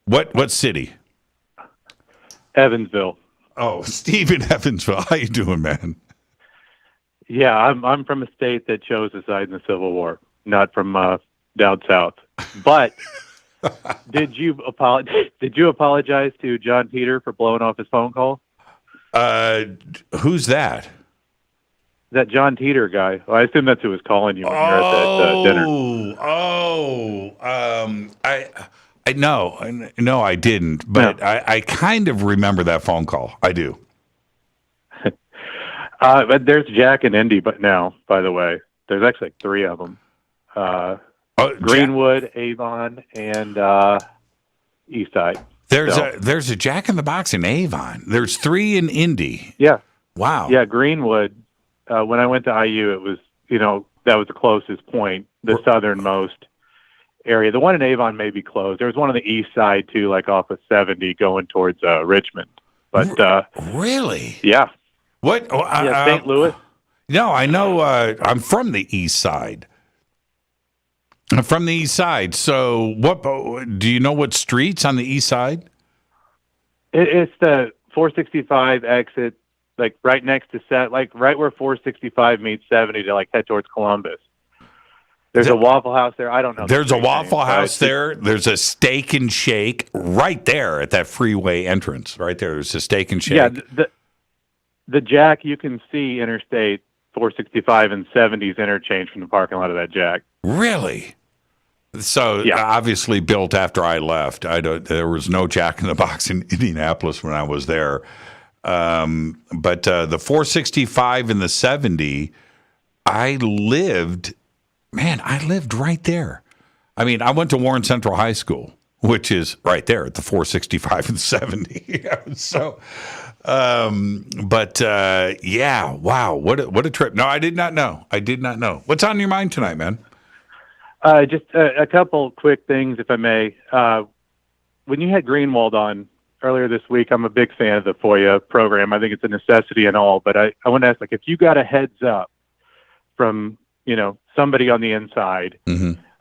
What city? Evansville. Oh, Steve in Evansville. How you doing, man? Yeah, I'm from a state that chose a side in the Civil War, not from down south. But did you apologize to John Peter for blowing off his phone call? Who's that? That John Teeter guy. Well, I assume that's who was calling you when you were at that dinner. No, I didn't. But no. I kind of remember that phone call. I do. But there's Jack and Indy, but now, by the way, there's actually like three of them. Greenwood, Avon, and Eastside. There's a Jack in the Box in Avon. There's three in Indy. Yeah. Wow. Yeah, Greenwood. When I went to IU, it was, that was the closest point, the southernmost area. The one in Avon may be closed. There was one on the east side, too, like off of 70 going towards Richmond. But really? Yeah. What? St. Louis? No, I know. I'm from the east side. I'm from the east side. So what do you know what streets on the east side? It's the 465 exit. Like right next to right where 465 meets 70 to head towards Columbus. There's a Waffle House there. I don't know. There's a Waffle House there. There's a Steak and Shake right there at that freeway entrance. Right there. There's a Steak and Shake. Yeah, the Jack, you can see Interstate 465 and 70's interchange from the parking lot of that Jack. Really? So obviously built after I left. There was no Jack in the Box in Indianapolis when I was there. But the 465 and the 70, I lived right there. I mean, I went to Warren Central High School, which is right there at the 465 and 70. So, wow, what a trip. No, I did not know. What's on your mind tonight, man? Just a couple quick things, if I may. When you had Greenwald on earlier this week, I'm a big fan of the FOIA program. I think it's a necessity and all, but I want to ask, if you got a heads up from, somebody on the inside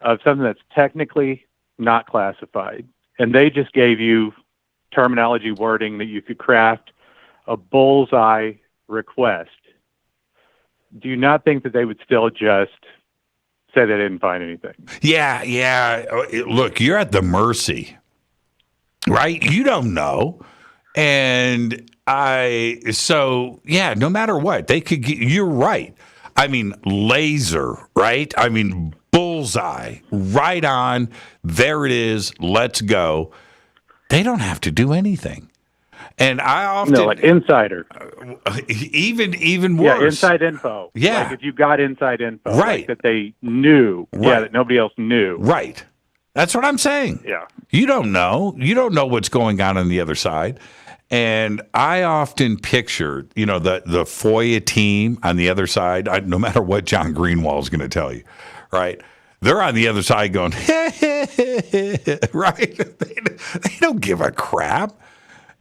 of something that's technically not classified, and they just gave you terminology wording that you could craft a bullseye request, do you not think that they would still just say they didn't find anything? Yeah. Look, you're at the mercy. Right? You don't know. And no matter what, they could get, you're right. I mean, laser, right? I mean, bullseye, right on. There it is. Let's go. They don't have to do anything. And I often. No, like insider. Even worse. Yeah, inside info. Yeah. Like if you got inside info. Right. That they knew. Right. Yeah, that nobody else knew. Right. That's what I'm saying. Yeah. You don't know. You don't know what's going on the other side. And I often picture, the FOIA team on the other side, no matter what John Greenwald is going to tell you, right? they're on the other side going, right? They don't give a crap.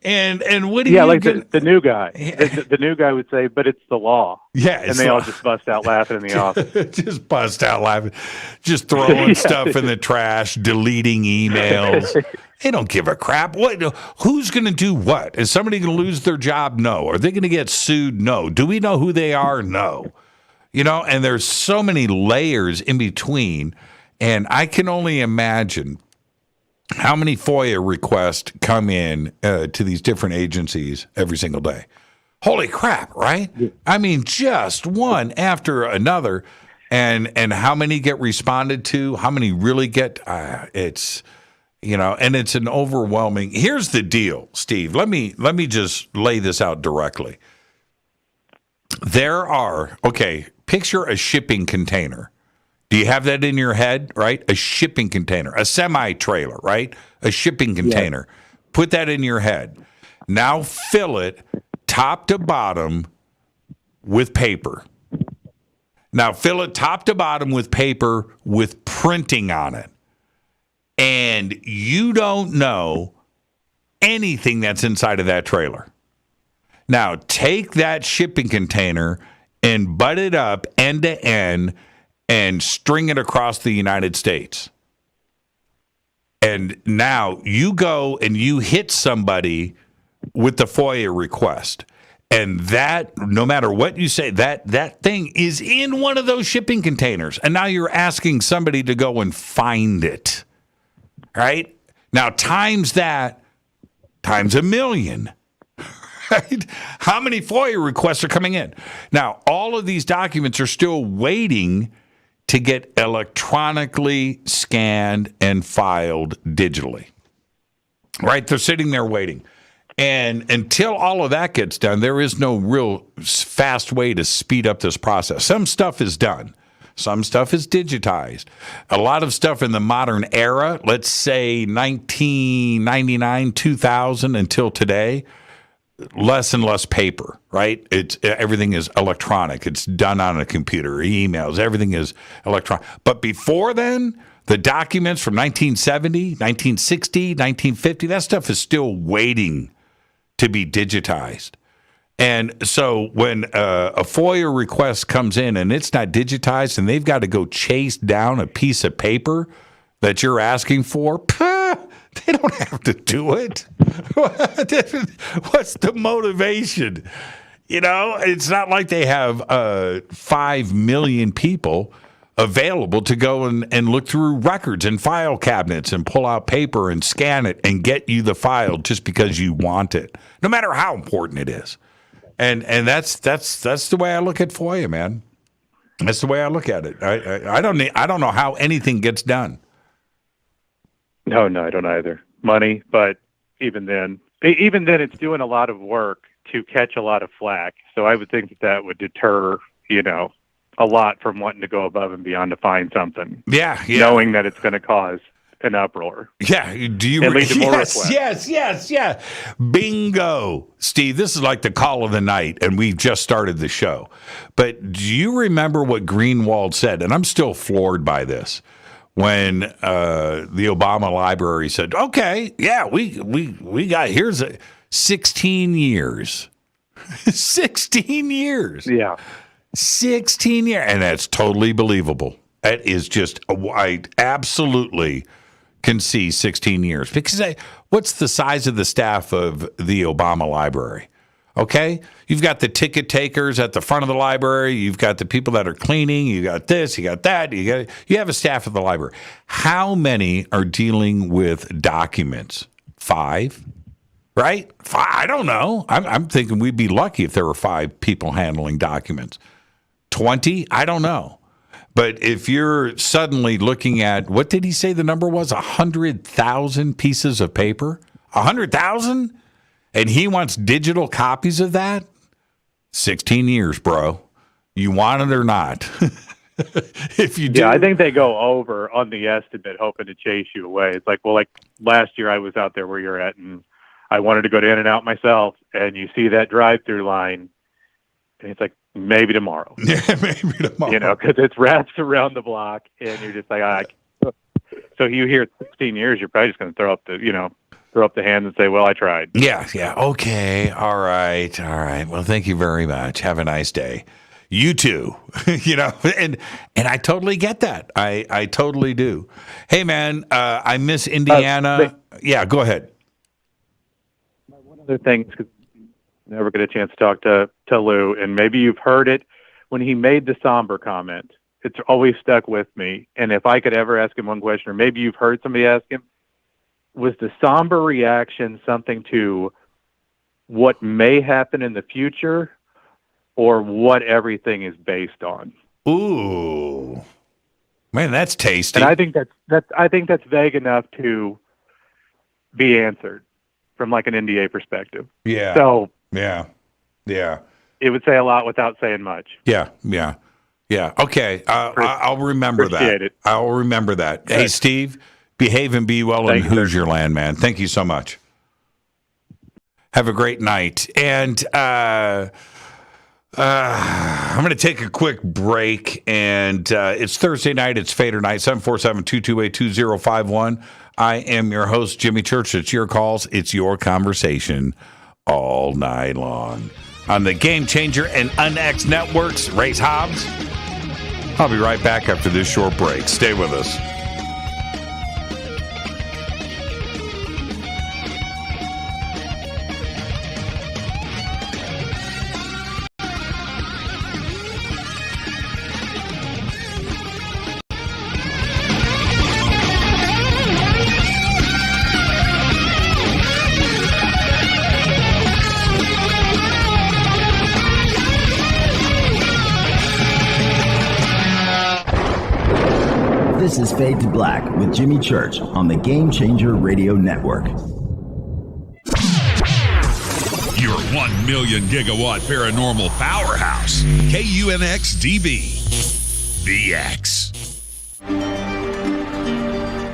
And what do you like the new guy. The new guy would say, but it's the law. Yeah. And they all just bust out laughing in the office. Just bust out laughing. Just throwing stuff in the trash, deleting emails. They don't give a crap. Who's going to do what? Is somebody going to lose their job? No. Are they going to get sued? No. Do we know who they are? No. And there's so many layers in between. And I can only imagine how many FOIA requests come in to these different agencies every single day. Holy crap, right? Yeah. I mean, just one after another. And how many get responded to? How many really get, it's, and it's an overwhelming. Here's the deal, Steve. Let me just lay this out directly. Picture a shipping container. Do you have that in your head, right? A shipping container, a semi-trailer, right? A shipping container. Yeah. Put that in your head. Now fill it top to bottom with paper. Now fill it top to bottom with paper with printing on it. And you don't know anything that's inside of that trailer. Now take that shipping container and butt it up end to end and string it across the United States. And now you go and you hit somebody with the FOIA request. And that, no matter what you say, that thing is in one of those shipping containers. And now you're asking somebody to go and find it. Right? Now times that, times 1 million. Right? How many FOIA requests are coming in? Now, all of these documents are still waiting to get electronically scanned and filed digitally. Right? They're sitting there waiting. And until all of that gets done, there is no real fast way to speed up this process. Some stuff is done. Some stuff is digitized. A lot of stuff in the modern era, let's say 1999, 2000 until today, less and less paper, right? Everything is electronic. It's done on a computer, emails, everything is electronic. But before then, the documents from 1970, 1960, 1950, that stuff is still waiting to be digitized. And so when a FOIA request comes in and it's not digitized and they've got to go chase down a piece of paper that you're asking for, they don't have to do it. What's the motivation? It's not like they have 5 million people available to go and look through records and file cabinets and pull out paper and scan it and get you the file just because you want it, no matter how important it is. And that's the way I look at FOIA, man. That's the way I look at it. I don't know how anything gets done. No, I don't either. Money, but even then it's doing a lot of work to catch a lot of flack. So I would think that would deter, a lot from wanting to go above and beyond to find something. Yeah. Knowing that it's going to cause an uproar. Yeah. Do you lead to more requests? Yes. Bingo. Steve, this is like the call of the night, and we've just started the show. But do you remember what Greenwald said? And I'm still floored by this. When the Obama library said, okay, yeah, we got, here's 16 years. 16 years. Yeah. 16 years. And that's totally believable. That is just, I absolutely can see 16 years. Because what's the size of the staff of the Obama library? Okay? You've got the ticket takers at the front of the library. You've got the people that are cleaning. You got this, you got that. You have a staff at the library. How many are dealing with documents? 5? Right? 5, I don't know. I'm thinking we'd be lucky if there were 5 people handling documents. 20? I don't know. But if you're suddenly looking at, what did he say the number was? 100,000 pieces of paper? 100,000? And he wants digital copies of that? 16 years, bro. You want it or not? If you do. Yeah, I think they go over on the estimate, hoping to chase you away. It's like, last year I was out there where you're at, and I wanted to go to In-N-Out myself, and you see that drive-through line, and it's like, maybe tomorrow. Yeah, maybe tomorrow. You know, because it's wraps around the block, and you're just like, so you hear 16 years, you're probably just going to throw up the hands and say, well, I tried. Yeah. Okay. All right. Well, thank you very much. Have a nice day. You too. You know, and I totally get that. I totally do. Hey, man, I miss Indiana. Yeah, go ahead. One other thing, because never get a chance to talk to Lou, and maybe you've heard it when he made the somber comment. It's always stuck with me. And if I could ever ask him one question, or maybe you've heard somebody ask him, was the somber reaction something to what may happen in the future or what everything is based on? Ooh, man, that's tasty. And I think that's vague enough to be answered from like an NDA perspective. Yeah. So yeah. It would say a lot without saying much. Yeah. Okay. I'll remember that. It. I'll remember that. Good. Hey, Steve, behave and be well in Hoosier Land, man. Thank you so much. Have a great night. And I'm going to take a quick break. And it's Thursday night. It's Fadernight, 747-228-2051. I am your host, Jimmy Church. It's your calls. It's your conversation all night long. On the Game Changer and UnX networks, Race Hobbs. I'll be right back after this short break. Stay with us. This is Fade to Black with Jimmy Church on the Game Changer Radio Network. Your 1 million gigawatt paranormal powerhouse, KUNX-DB, The X.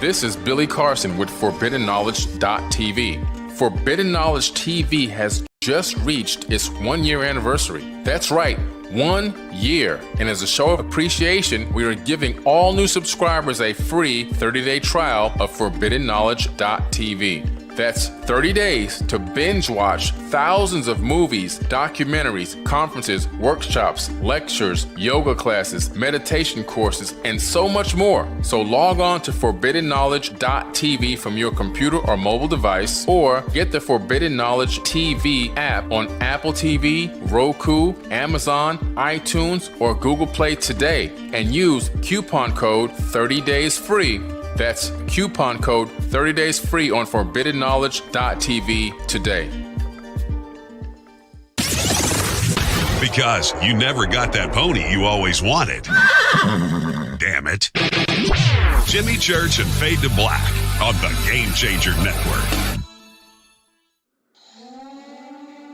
This is Billy Carson with ForbiddenKnowledge.tv. Forbidden Knowledge TV has just reached its 1-year anniversary. That's right, 1 year. And as a show of appreciation, we are giving all new subscribers a free 30-day trial of ForbiddenKnowledge.tv. That's 30 days to binge watch thousands of movies, documentaries, conferences, workshops, lectures, yoga classes, meditation courses, and so much more. So log on to ForbiddenKnowledge.tv from your computer or mobile device, or get the Forbidden Knowledge TV app on Apple TV, Roku, Amazon, iTunes, or Google Play today, and use coupon code 30daysfree. That's coupon code 30 days free on ForbiddenKnowledge.tv today. Because you never got that pony you always wanted. Damn it. Jimmy Church and Fade to Black on the Game Changer Network.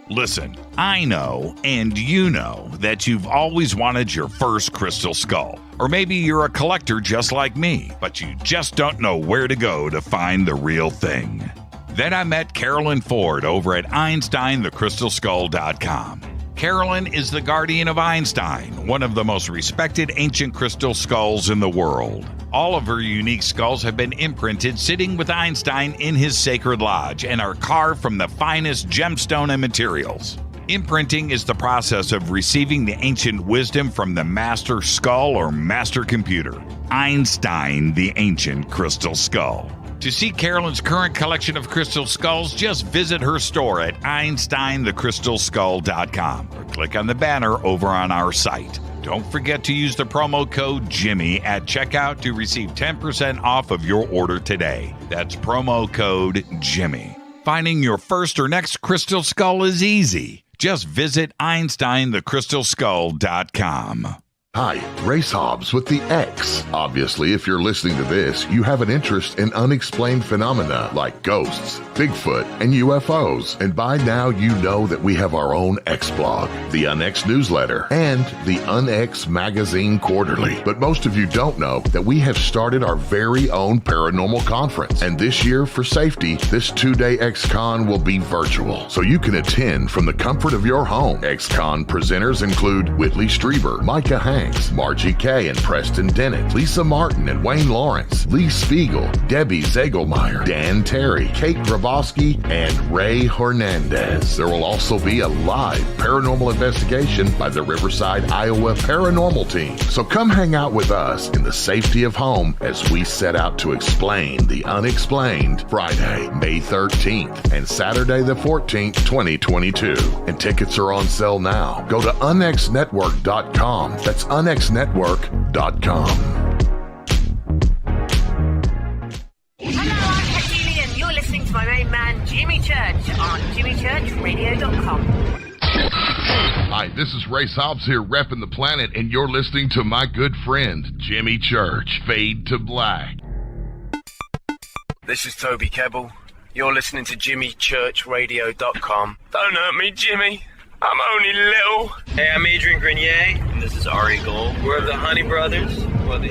Listen, I know, and you know, that you've always wanted your first crystal skull. Or maybe you're a collector just like me, but you just don't know where to go to find the real thing. Then I met Carolyn Ford over at EinsteinTheCrystalSkull.com. Carolyn is the guardian of Einstein, one of the most respected ancient crystal skulls in the world. All of her unique skulls have been imprinted sitting with Einstein in his sacred lodge and are carved from the finest gemstone and materials. Imprinting is the process of receiving the ancient wisdom from the master skull or master computer, Einstein, the ancient crystal skull. To see Carolyn's current collection of crystal skulls, just visit her store at EinsteinTheCrystalSkull.com or click on the banner over on our site. Don't forget to use the promo code Jimmy at checkout to receive 10% off of your order today. That's promo code Jimmy. Finding your first or next crystal skull is easy. Just visit EinsteinTheCrystalSkull.com. Hi, Race Hobbs with the X. Obviously, if you're listening to this, you have an interest in unexplained phenomena like ghosts, Bigfoot, and UFOs. And by now, you know that we have our own X blog, the Un-X newsletter, and the Un-X magazine quarterly. But most of you don't know that we have started our very own paranormal conference. And this year, for safety, this 2-day X-Con will be virtual, so you can attend from the comfort of your home. X-Con presenters include Whitley Strieber, Micah Hanks, Margie Kay and Preston Dennett, Lisa Martin and Wayne Lawrence, Lee Spiegel, Debbie Zagelmeyer, Dan Terry, Kate Grabowski, and Ray Hernandez. There will also be a live paranormal investigation by the Riverside, Iowa Paranormal Team. So come hang out with us in the safety of home as we set out to explain the unexplained Friday, May 13th and Saturday the 14th, 2022. And tickets are on sale now. Go to unxnetwork.com. That's unxnetwork.com. Hello, I'm Katie, and you're listening to my main man, Jimmy Church, on jimmychurchradio.com. Hi, this is Race Hobbs here, repping the planet, and you're listening to my good friend, Jimmy Church, Fade to Black. This is Toby Kebbell. You're listening to jimmychurchradio.com. Don't hurt me, Jimmy. I'm only little. Hey, I'm Adrian Grenier. And this is Ari Gold. We're the Honey Brothers. We're of the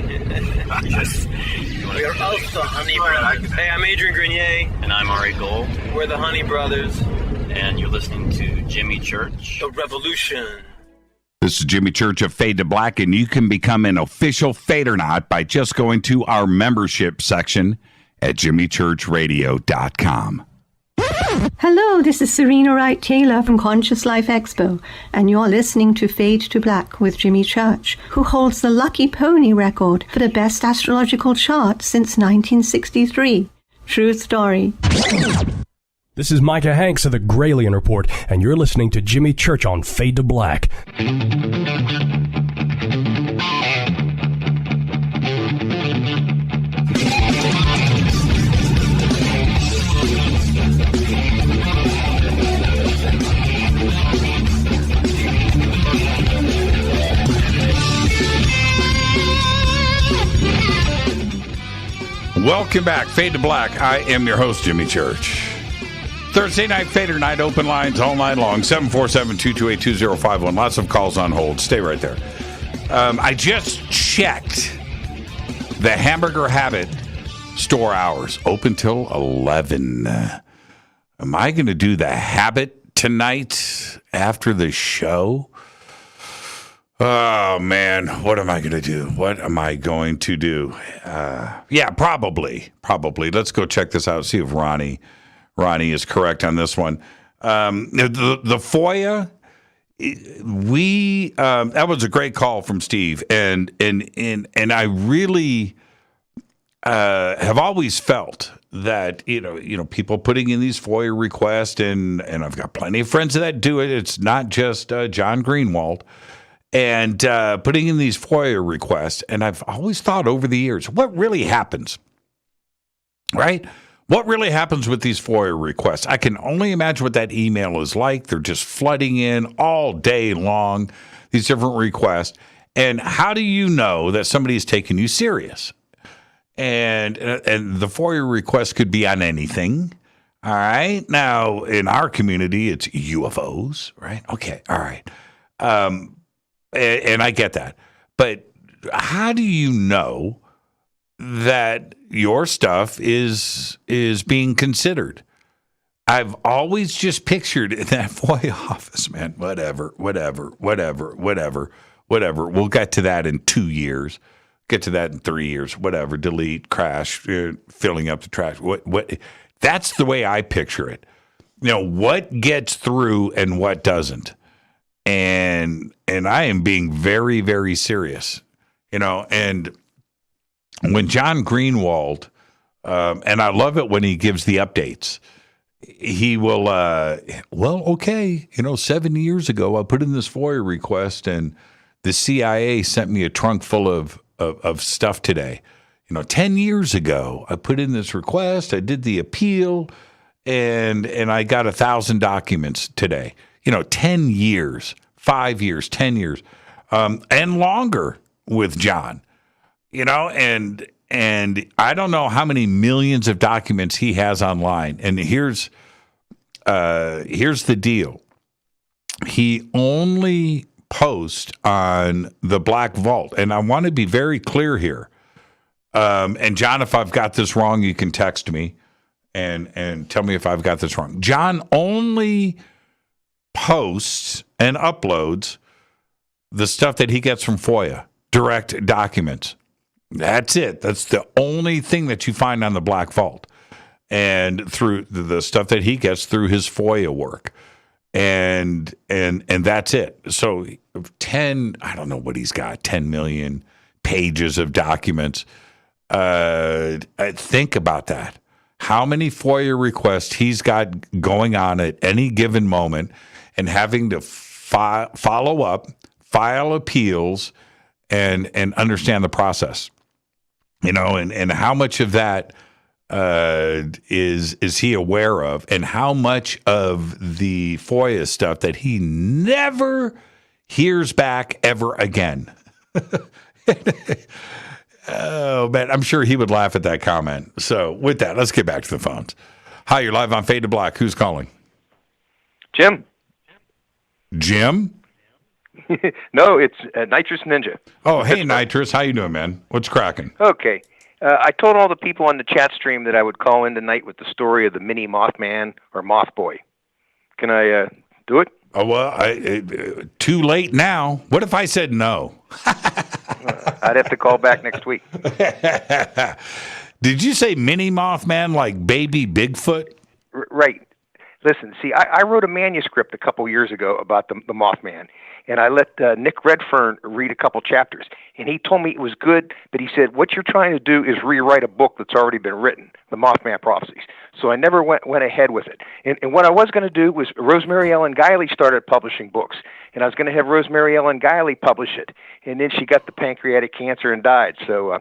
Honey Brothers. Hey, I'm Adrian Grenier. And I'm Ari Gold. We're the Honey Brothers. And you're listening to Jimmy Church. The Revolution. This is Jimmy Church of Fade to Black, and you can become an official Fadernight by just going to our membership section at jimmychurchradio.com. Hello, this is Serena Wright Taylor from Conscious Life Expo, and you're listening to Fade to Black with Jimmy Church, who holds the Lucky Pony record for the best astrological chart since 1963. True story. This is Micah Hanks of the Gralien Report, and you're listening to Jimmy Church on Fade to Black. Welcome back, Fade to Black. I am your host, Jimmy Church. Thursday night, Fader night, open lines all night long, 747-228-2051. Lots of calls on hold. Stay right there. I just checked the Hamburger Habit store hours, open till 11. Am I going to do the Habit tonight after the show? Oh, man, what am I going to do? What am I going to do? Yeah, probably. Let's go check this out, see if Ronnie is correct on this one. The FOIA, that was a great call from Steve, and I really have always felt that people putting in these FOIA requests, and I've got plenty of friends that do it. It's not just John Greenwald. And putting in these FOIA requests, and I've always thought over the years, what really happens, right? What really happens with these FOIA requests? I can only imagine what that email is like. They're just flooding in all day long, these different requests. And how do you know that somebody is taking you serious? And the FOIA request could be on anything, all right? Now, in our community, it's UFOs, right? Okay, all right. And I get that. But how do you know that your stuff is being considered? I've always just pictured in that FOIA office, man, whatever. We'll get to that in 2 years. Get to that in 3 years, whatever. Delete, crash, filling up the trash. What? That's the way I picture it. What gets through and what doesn't. And I am being very, very serious, and when John Greenwald, and I love it when he gives the updates, he will, 7 years ago, I put in this FOIA request and the CIA sent me a trunk full of stuff today. 10 years ago, I put in this request, I did the appeal, and I got 1,000 documents today. 10 years, 5 years, 10 years. and longer with John. And I don't know how many millions of documents he has online. And here's the deal. He only posts on the Black Vault. And I want to be very clear here. And John, if I've got this wrong, you can text me and tell me if I've got this wrong. John only posts and uploads the stuff that he gets from FOIA, direct documents. That's it. That's the only thing that you find on the Black Vault, and through the stuff that he gets through his FOIA work, and that's it. So I don't know what he's got, 10 million pages of documents. Think about that. How many FOIA requests he's got going on at any given moment, and having to follow up, file appeals, and understand the process. And how much of that is he aware of, and how much of the FOIA stuff that he never hears back ever again. Oh, man, I'm sure he would laugh at that comment. So with that, let's get back to the phones. Hi, you're live on Fade to Black. Who's calling? Jim? No, it's Nitrous Ninja. Oh, hey, Nitrous. How you doing, man? What's cracking? Okay. I told all the people on the chat stream that I would call in tonight with the story of the mini Mothman or Moth Boy. Can I do it? Oh, well, too late now. What if I said no? I'd have to call back next week. Did you say mini Mothman like baby Bigfoot? Right. Listen, see, I wrote a manuscript a couple years ago about the Mothman, and I let Nick Redfern read a couple chapters, and he told me it was good, but he said, what you're trying to do is rewrite a book that's already been written, the Mothman Prophecies. So I never went ahead with it. And what I was going to do was Rosemary Ellen Guiley started publishing books, and I was going to have Rosemary Ellen Guiley publish it, and then she got the pancreatic cancer and died. So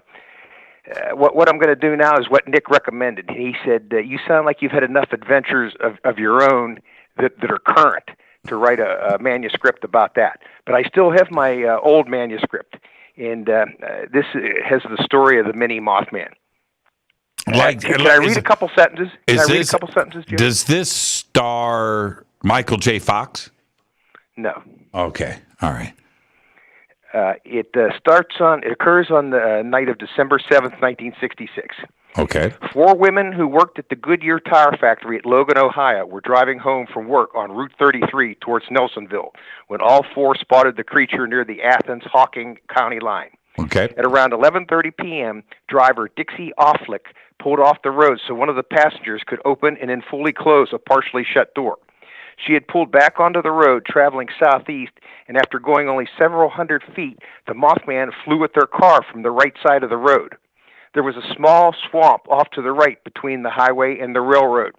what I'm going to do now is what Nick recommended. He said, you sound like you've had enough adventures of your own that are current to write a manuscript about that. But I still have my old manuscript, and this has the story of the mini Mothman. Can I read a couple sentences? Jim? Does this star Michael J. Fox? No. Okay. All right. It occurs on the night of December 7th, 1966. Okay. 4 women who worked at the Goodyear Tire Factory at Logan, Ohio, were driving home from work on Route 33 towards Nelsonville when all 4 spotted the creature near the Athens-Hocking County line. Okay. At around 11:30 p.m., driver Dixie Offlick pulled off the road so one of the passengers could open and then fully close a partially shut door. She had pulled back onto the road, traveling southeast, and after going only several hundred feet, the Mothman flew at their car from the right side of the road. There was a small swamp off to the right between the highway and the railroad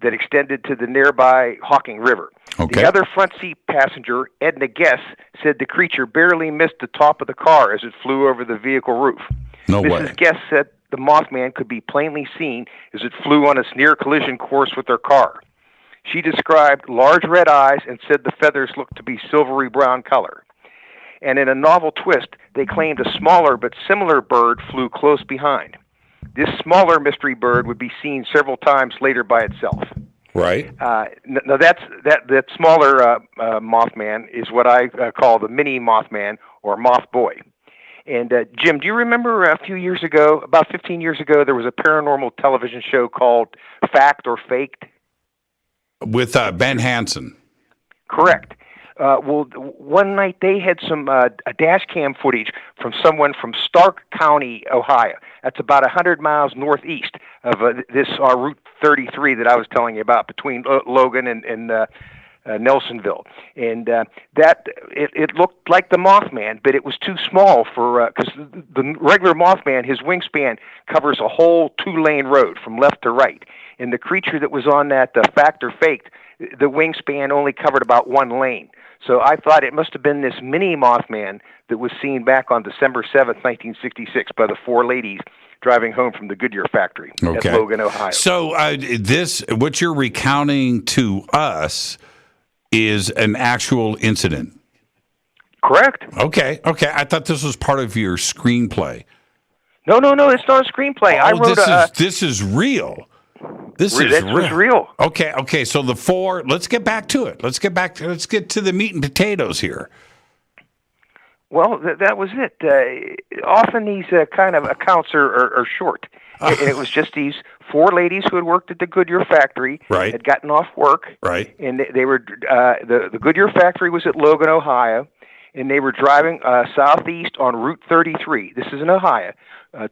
that extended to the nearby Hocking River. Okay. The other front seat passenger, Edna Guess, said the creature barely missed the top of the car as it flew over the vehicle roof. No way. Mrs. Guess said the Mothman could be plainly seen as it flew on its near collision course with their car. She described large red eyes and said the feathers looked to be silvery brown color. And in a novel twist, they claimed a smaller but similar bird flew close behind. This smaller mystery bird would be seen several times later by itself. Right. Now that smaller Mothman is what I call the mini Mothman or Moth Boy. And Jim, do you remember a few years ago, about 15 years ago, there was a paranormal television show called Fact or Faked? With Ben Hansen. Correct. Well, one night they had some a dash cam footage from someone from Stark County, Ohio. That's about 100 miles northeast of this Route 33 that I was telling you about between Logan and Nelsonville. And it looked like the Mothman, but it was too small for because the regular Mothman, his wingspan covers a whole 2-lane road from left to right. And the creature that was on that Fact or Faked, the wingspan only covered about 1 lane. So I thought it must have been this mini Mothman that was seen back on December 7th, 1966 by the 4 ladies driving home from the Goodyear factory at Logan, Ohio. So what you're recounting to us is an actual incident. Correct. Okay. I thought this was part of your screenplay. No, it's not a screenplay. I wrote this is real. This was real. Okay. So the 4. Let's get back to it. Let's get to the meat and potatoes here. Well, that was it. Often these kind of accounts are short. And it was just these 4 ladies who had worked at the Goodyear factory, right. had gotten off work, right, and they were the Goodyear factory was at Logan, Ohio, and they were driving southeast on Route 33. This is in Ohio,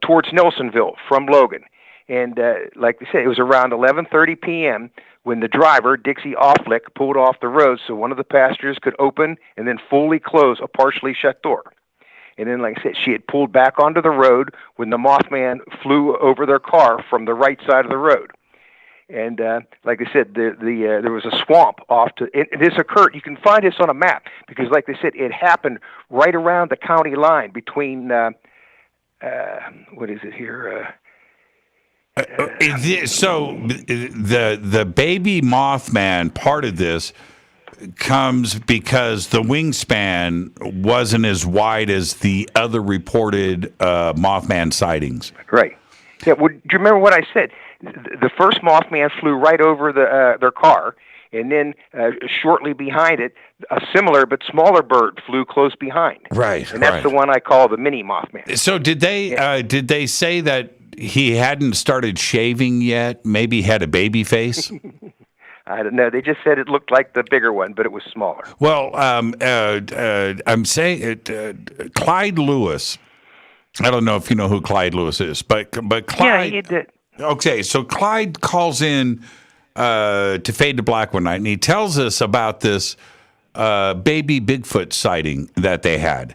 towards Nelsonville from Logan. And like they said, it was around 11:30 p.m. when the driver, Dixie Offlick, pulled off the road so one of the passengers could open and then fully close a partially shut door. And then, like I said, she had pulled back onto the road when the Mothman flew over their car from the right side of the road. And like I said, there was a swamp off to. This occurred. You can find this on a map because, like they said, it happened right around the county line between. What is it here? So the baby Mothman part of this comes because the wingspan wasn't as wide as the other reported Mothman sightings. Right. Yeah. Well, do you remember what I said? The first Mothman flew right over their car, and then shortly behind it, a similar but smaller bird flew close behind. Right. And that's the one I call the mini Mothman. So did they say that he hadn't started shaving yet? Maybe had a baby face? I don't know. They just said it looked like the bigger one, but it was smaller. Well, I'm saying Clyde Lewis. I don't know if you know who Clyde Lewis is, but Clyde. Yeah, he did. Okay, so Clyde calls in to Fade to Black one night, and he tells us about this baby Bigfoot sighting that they had.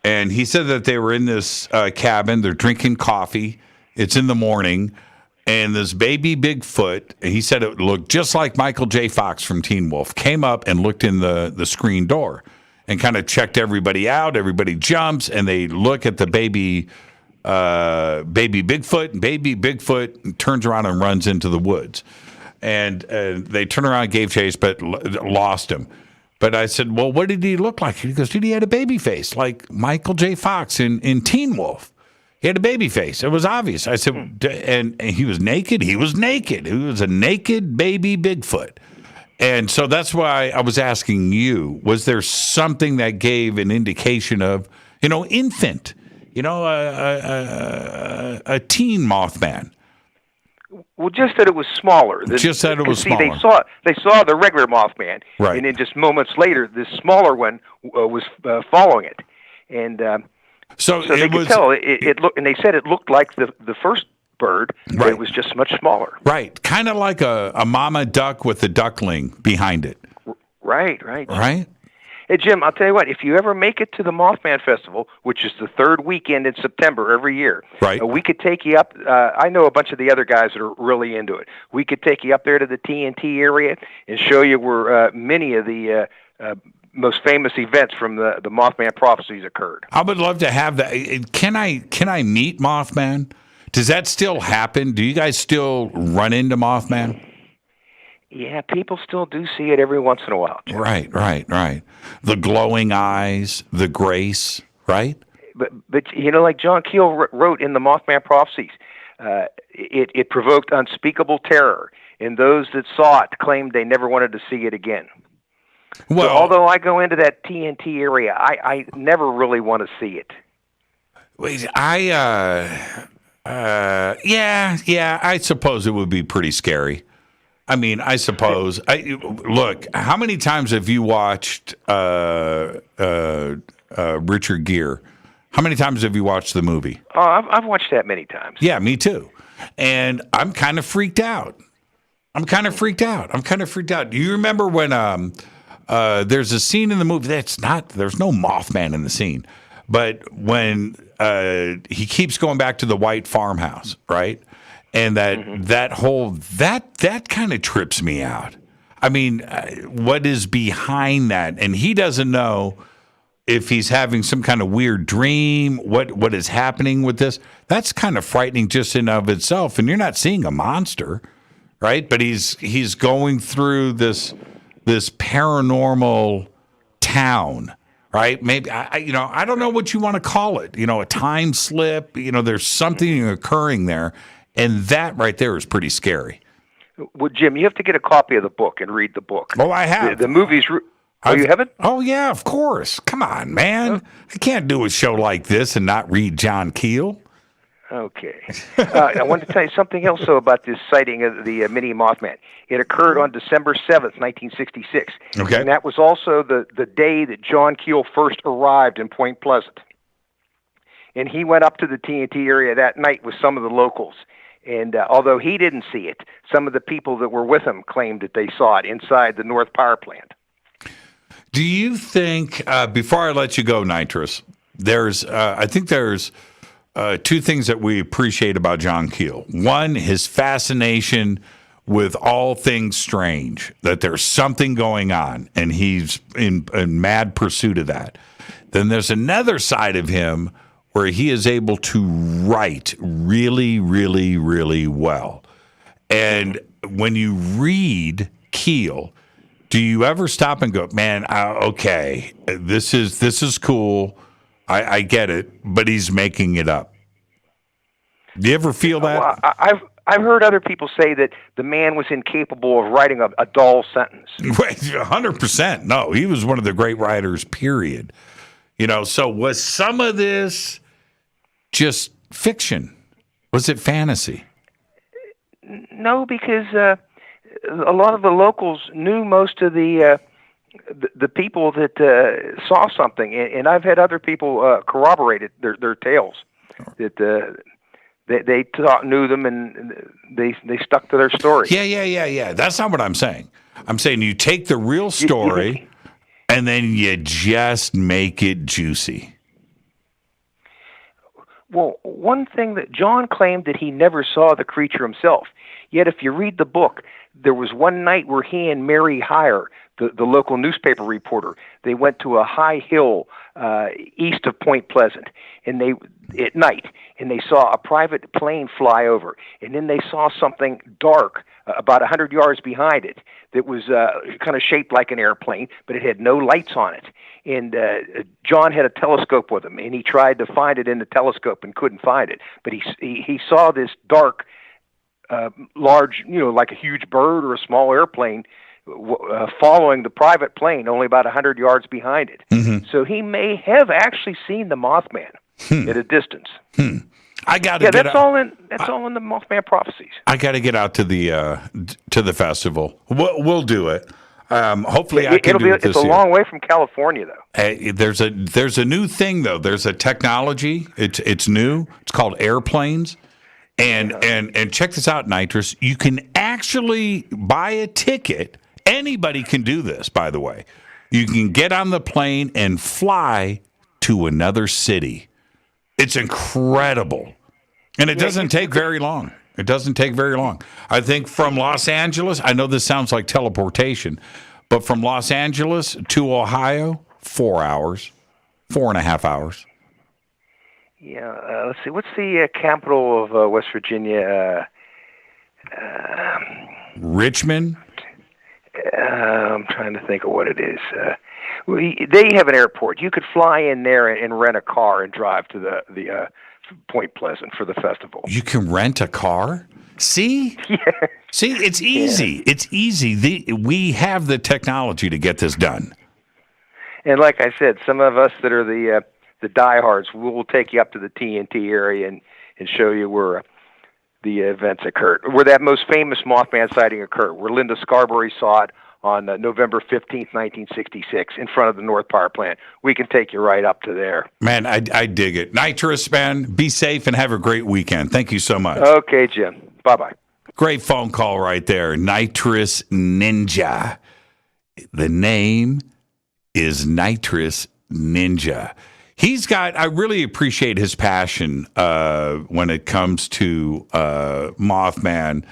And he said that they were in this cabin. They're drinking coffee. It's in the morning. And this baby Bigfoot, he said it looked just like Michael J. Fox from Teen Wolf, came up and looked in the screen door and kind of checked everybody out. Everybody jumps, and they look at the baby Bigfoot, and baby Bigfoot turns around and runs into the woods. And they turned around and gave chase, but lost him. But I said, well, what did he look like? He goes, dude, he had a baby face like Michael J. Fox in Teen Wolf. He had a baby face. It was obvious. I said, and he was naked? He was naked. He was a naked baby Bigfoot. And so that's why I was asking you, was there something that gave an indication of, infant, a teen Mothman? Well, just that it was smaller. Just that it was smaller. They saw the regular Mothman, right. And then just moments later, this smaller one was following it, and so they could tell it looked. And they said it looked like the first bird, but right. It was just much smaller. Right, kind of like a mama duck with a duckling behind it. Right. Right. Hey, Jim, I'll tell you what, if you ever make it to the Mothman Festival, which is the third weekend in September every year, right. We could take you up. I know a bunch of the other guys that are really into it. We could take you up there to the TNT area and show you where many of the most famous events from the Mothman prophecies occurred. I would love to have that. Can I meet Mothman? Does that still happen? Do you guys still run into Mothman? Yeah, people still do see it every once in a while. Jim. Right. The glowing eyes, the grace, right? But like John Keel wrote in the Mothman prophecies, it provoked unspeakable terror, and those that saw it claimed they never wanted to see it again. Well, so although I go into that TNT area, I never really want to see it. I suppose it would be pretty scary. I mean, I suppose. Look, how many times have you watched Richard Gere? How many times have you watched the movie? Oh, I've watched that many times. Yeah, me too. And I'm kind of freaked out. Do you remember when there's a scene in the movie there's no Mothman in the scene, but when he keeps going back to the white farmhouse, right? And that kind of trips me out. I mean, what is behind that? And he doesn't know if he's having some kind of weird dream, what is happening with this. That's kind of frightening just in of itself. And you're not seeing a monster, right? But he's going through this paranormal town, right? Maybe, I don't know what you want to call it. A time slip. There's something occurring there. And that right there is pretty scary. Well, Jim, you have to get a copy of the book and read the book. Oh, I have. The movie's... you haven't? Oh, yeah, of course. Come on, man. I can't do a show like this and not read John Keel. Okay. I wanted to tell you something else, though, about this sighting of the mini Mothman. It occurred on December 7th, 1966. Okay. And that was also the day that John Keel first arrived in Point Pleasant. And he went up to the TNT area that night with some of the locals. And although he didn't see it, some of the people that were with him claimed that they saw it inside the North Power Plant. Do you think, before I let you go, Nitrous, I think there's two things that we appreciate about John Keel. One, his fascination with all things strange, that there's something going on, and he's in mad pursuit of that. Then there's another side of him where he is able to write really, really, really well. And when you read Keel, do you ever stop and go, man, okay, this is cool. I get it, but he's making it up. Do you ever feel that? Well, I've heard other people say that the man was incapable of writing a dull sentence. 100%. No, he was one of the great writers, period. So was some of this just fiction? Was it fantasy? No, because a lot of the locals knew most of the people that saw something, and I've had other people corroborate their tales that they knew them and they stuck to their story. Yeah. That's not what I'm saying. I'm saying you take the real story and then you just make it juicy. Well, one thing that John claimed that he never saw the creature himself. Yet if you read the book, there was one night where he and Mary Heyer, the local newspaper reporter, they went to a high hill east of Point Pleasant, and at night, and they saw a private plane fly over, and then they saw something dark about 100 yards behind it that was kind of shaped like an airplane, but it had no lights on it. And John had a telescope with him, and he tried to find it in the telescope and couldn't find it. But he saw this dark, large, like a huge bird or a small airplane following the private plane only about 100 yards behind it. Mm-hmm. So he may have actually seen the Mothman at a distance. I got to get that's all in the Mothman prophecies. I got to get out to the festival. We'll do it. Hopefully, I can do it this year. It's a long way from California, though. There's a new thing though. There's a technology. It's new. It's called airplanes. And check this out, Nitrous. You can actually buy a ticket. Anybody can do this, by the way. You can get on the plane and fly to another city. It's incredible. And it doesn't take very long. It doesn't take very long. I think from Los Angeles, I know this sounds like teleportation, but from Los Angeles to Ohio, 4 hours, 4.5 hours. Yeah, let's see. What's the capital of West Virginia? Richmond? I'm trying to think of what it is. They have an airport. You could fly in there and rent a car and drive to the Point Pleasant for the festival. You can rent a car? See? Yeah. See, it's easy. Yeah. It's easy. We have the technology to get this done. And like I said, some of us that are the diehards, we'll take you up to the TNT area and show you where the events occurred, where that most famous Mothman sighting occurred, where Linda Scarberry saw it on November 15th, 1966, in front of the North Power Plant. We can take you right up to there. Man, I dig it. Nitrous, man, be safe and have a great weekend. Thank you so much. Okay, Jim. Bye-bye. Great phone call right there. Nitrous Ninja. The name is Nitrous Ninja. I really appreciate his passion when it comes to Mothman.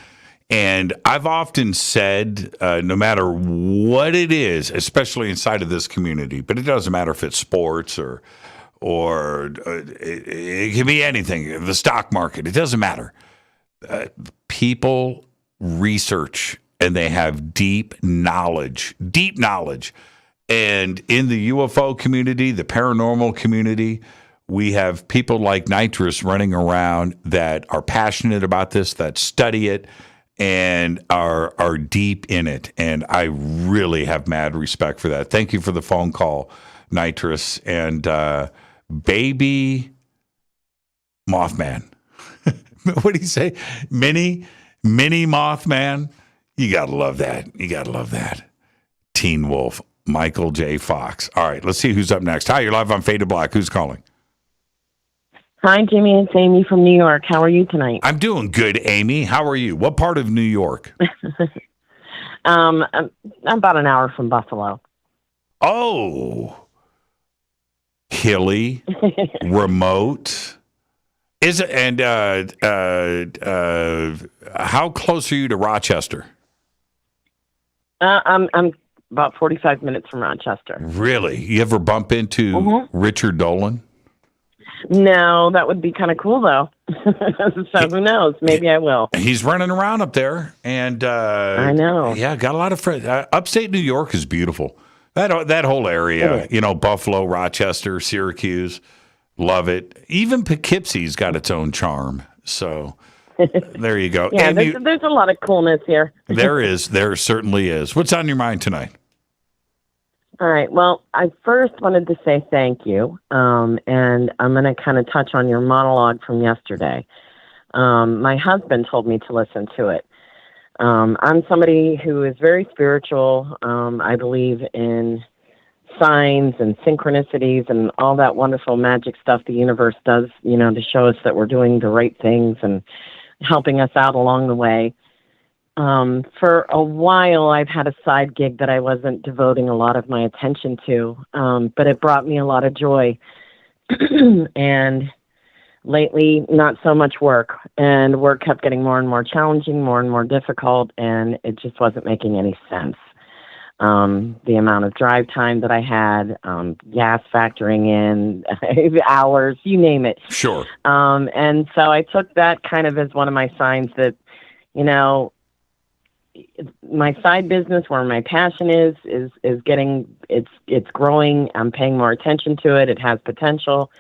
And I've often said, no matter what it is, especially inside of this community, but it doesn't matter if it's sports or it can be anything, the stock market, it doesn't matter. People research and they have deep knowledge. And in the UFO community, the paranormal community, we have people like Nitrous running around that are passionate about this, that study it, and are deep in it. And I really have mad respect for that. Thank you for the phone call, Nitrous. And Baby Mothman. What do you say? Mini Mothman? You got to love that. You got to love that. Teen Wolf, Michael J. Fox. All right, let's see who's up next. Hi, you're live on Fade to Black. Who's calling? Hi, Jimmy. It's Amy from New York. How are you tonight? I'm doing good, Amy. How are you? What part of New York? I'm about an hour from Buffalo. Oh. Hilly, remote. Is it? And how close are you to Rochester? I'm about 45 minutes from Rochester. Really? You ever bump into Richard Dolan? No, that would be kind of cool, though. So who knows? Maybe I will. He's running around up there, and I know. Yeah, got a lot of friends. Upstate New York is beautiful. That whole area, Buffalo, Rochester, Syracuse, love it. Even Poughkeepsie's got its own charm. So there you go. Yeah, there's a lot of coolness here. There certainly is. What's on your mind tonight? All right. Well, I first wanted to say thank you, and I'm going to kind of touch on your monologue from yesterday. My husband told me to listen to it. I'm somebody who is very spiritual. I believe in signs and synchronicities and all that wonderful magic stuff the universe does, to show us that we're doing the right things and helping us out along the way. For a while, I've had a side gig that I wasn't devoting a lot of my attention to, but it brought me a lot of joy. And lately, not so much work. And work kept getting more and more challenging, more and more difficult, and it just wasn't making any sense. The amount of drive time that I had, gas factoring in, hours, you name it. Sure. And so I took that kind of as one of my signs that, my side business, where my passion is getting, it's growing. I'm paying more attention to it. It has potential.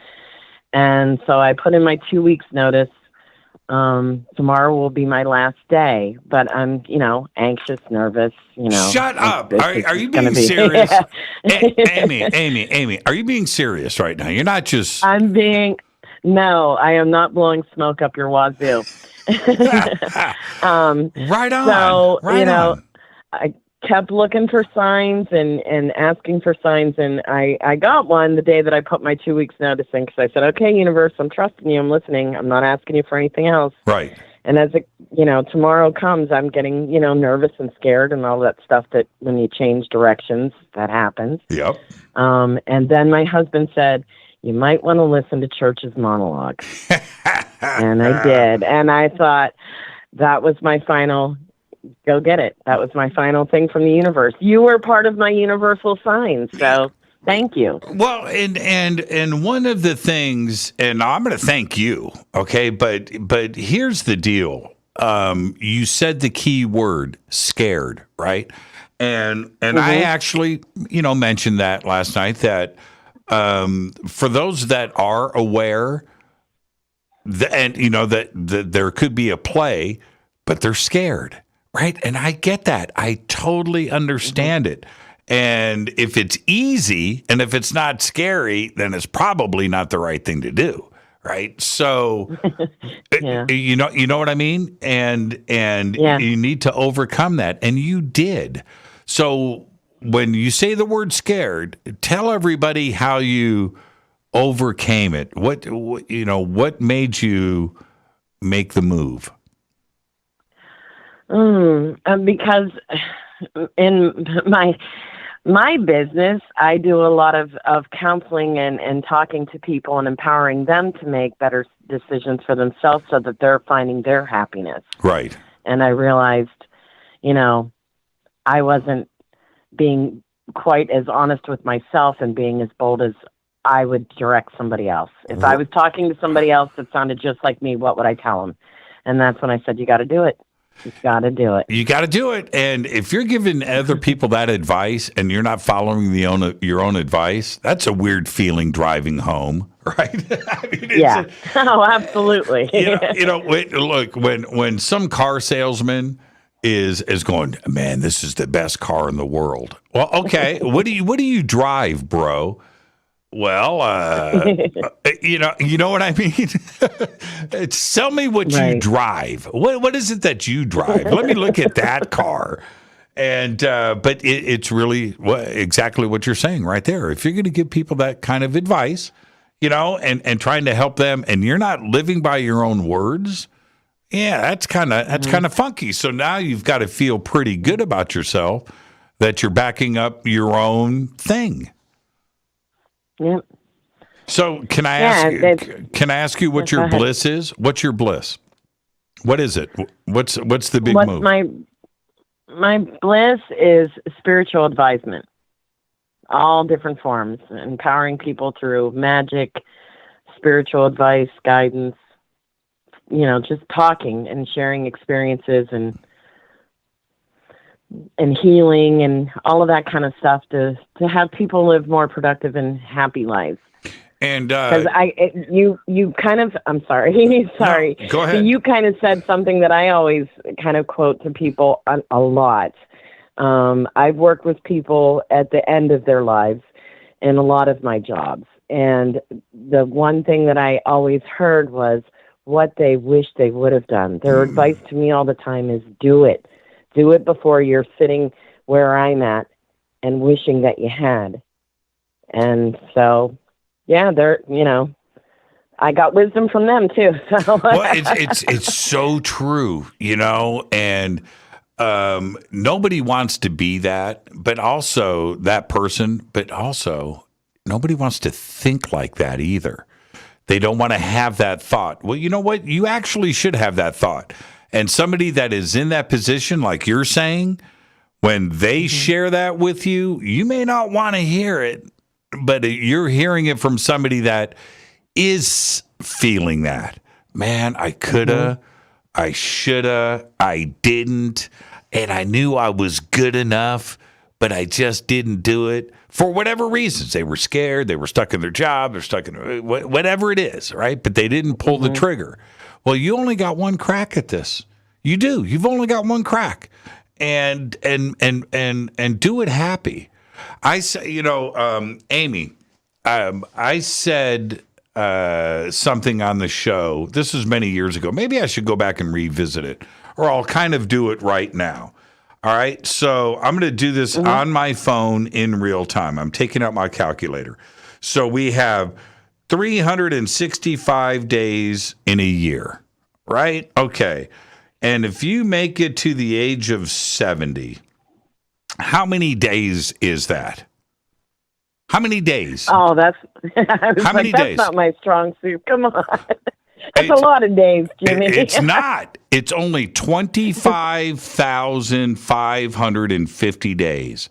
And so I put in my 2 weeks notice. Tomorrow will be my last day, but I'm, anxious, nervous, Shut up. Are you being serious? Amy, are you being serious right now? You're not just... No, I am not blowing smoke up your wazoo. Right on. So, on. I kept looking for signs and asking for signs, and I got one the day that I put my 2 weeks notice in, because I said, okay, universe, I'm trusting you, I'm listening, I'm not asking you for anything else. Right. And as tomorrow comes, I'm getting, nervous and scared and all that stuff that when you change directions, that happens. Yep. And then my husband said, you might want to listen to Church's monologue. And I did. And I thought that was my final, go get it. That was my final thing from the universe. You were part of my universal signs. So thank you. Well, and one of the things, and I'm going to thank you. Okay. But here's the deal. You said the key word, scared, right? And I actually, mentioned that last night, that for those that are aware, that there could be a play, but they're scared, right? And I get that. I totally understand it. And if it's easy and if it's not scary, then it's probably not the right thing to do, right? So, you know what I mean? And you need to overcome that, and you did. So when you say the word scared, tell everybody how you overcame it. What made you make the move? Because in my business, I do a lot of counseling and talking to people and empowering them to make better decisions for themselves so that they're finding their happiness. Right. And I realized, I wasn't being quite as honest with myself and being as bold as I would direct somebody else. If I was talking to somebody else that sounded just like me, what would I tell them? And that's when I said, you got to do it. You got to do it. You got to do it. And if you're giving other people that advice and you're not following your own advice, that's a weird feeling driving home, right? I mean, yeah. Oh, absolutely. Look, when some car salesman is going, man, this is the best car in the world. Well, okay, what do you drive, bro? Well, you know what I mean? Tell me what you drive. What is it that you drive? Let me look at that car. And but it's really exactly what you're saying right there. If you're going to give people that kind of advice, and trying to help them, and you're not living by your own words, that's kind of funky. So now you've got to feel pretty good about yourself that you're backing up your own thing. Yep. So can I ask you what your bliss is? What's your bliss? What is it? What's the big move? My bliss is spiritual advisement. All different forms, empowering people through magic, spiritual advice, guidance, just talking and sharing experiences and healing and all of that kind of stuff to have people live more productive and happy lives. And because you kind of, I'm sorry, sorry. No, go ahead. You kind of said something that I always kind of quote to people a lot. I've worked with people at the end of their lives in a lot of my jobs. And the one thing that I always heard was what they wish they would have done. Their advice to me all the time is do it. Do it before you're sitting where I'm at and wishing that you had. And so, I got wisdom from them too. So. Well, it's so true, and nobody wants to be that, but also that person, but also nobody wants to think like that either. They don't want to have that thought. Well, you know what? You actually should have that thought. And somebody that is in that position, like you're saying, when they share that with you, you may not want to hear it, but you're hearing it from somebody that is feeling that. Man, I coulda, I shoulda, I didn't, and I knew I was good enough, but I just didn't do it for whatever reasons. They were scared, they were stuck in their job, they're stuck in whatever it is, right? But they didn't pull the trigger. Well, you only got one crack at this. You do. You've only got one crack, and do it happy. I say, Amy, I said something on the show. This was many years ago. Maybe I should go back and revisit it, or I'll kind of do it right now. All right. So I'm going to do this on my phone in real time. I'm taking out my calculator. So we have 365 days in a year, right? Okay. And if you make it to the age of 70, how many days is that? How many days? Oh, that's how many days? That's not my strong suit. Come on. That's a lot of days, Jimmy. It's not. It's only 25,550 days.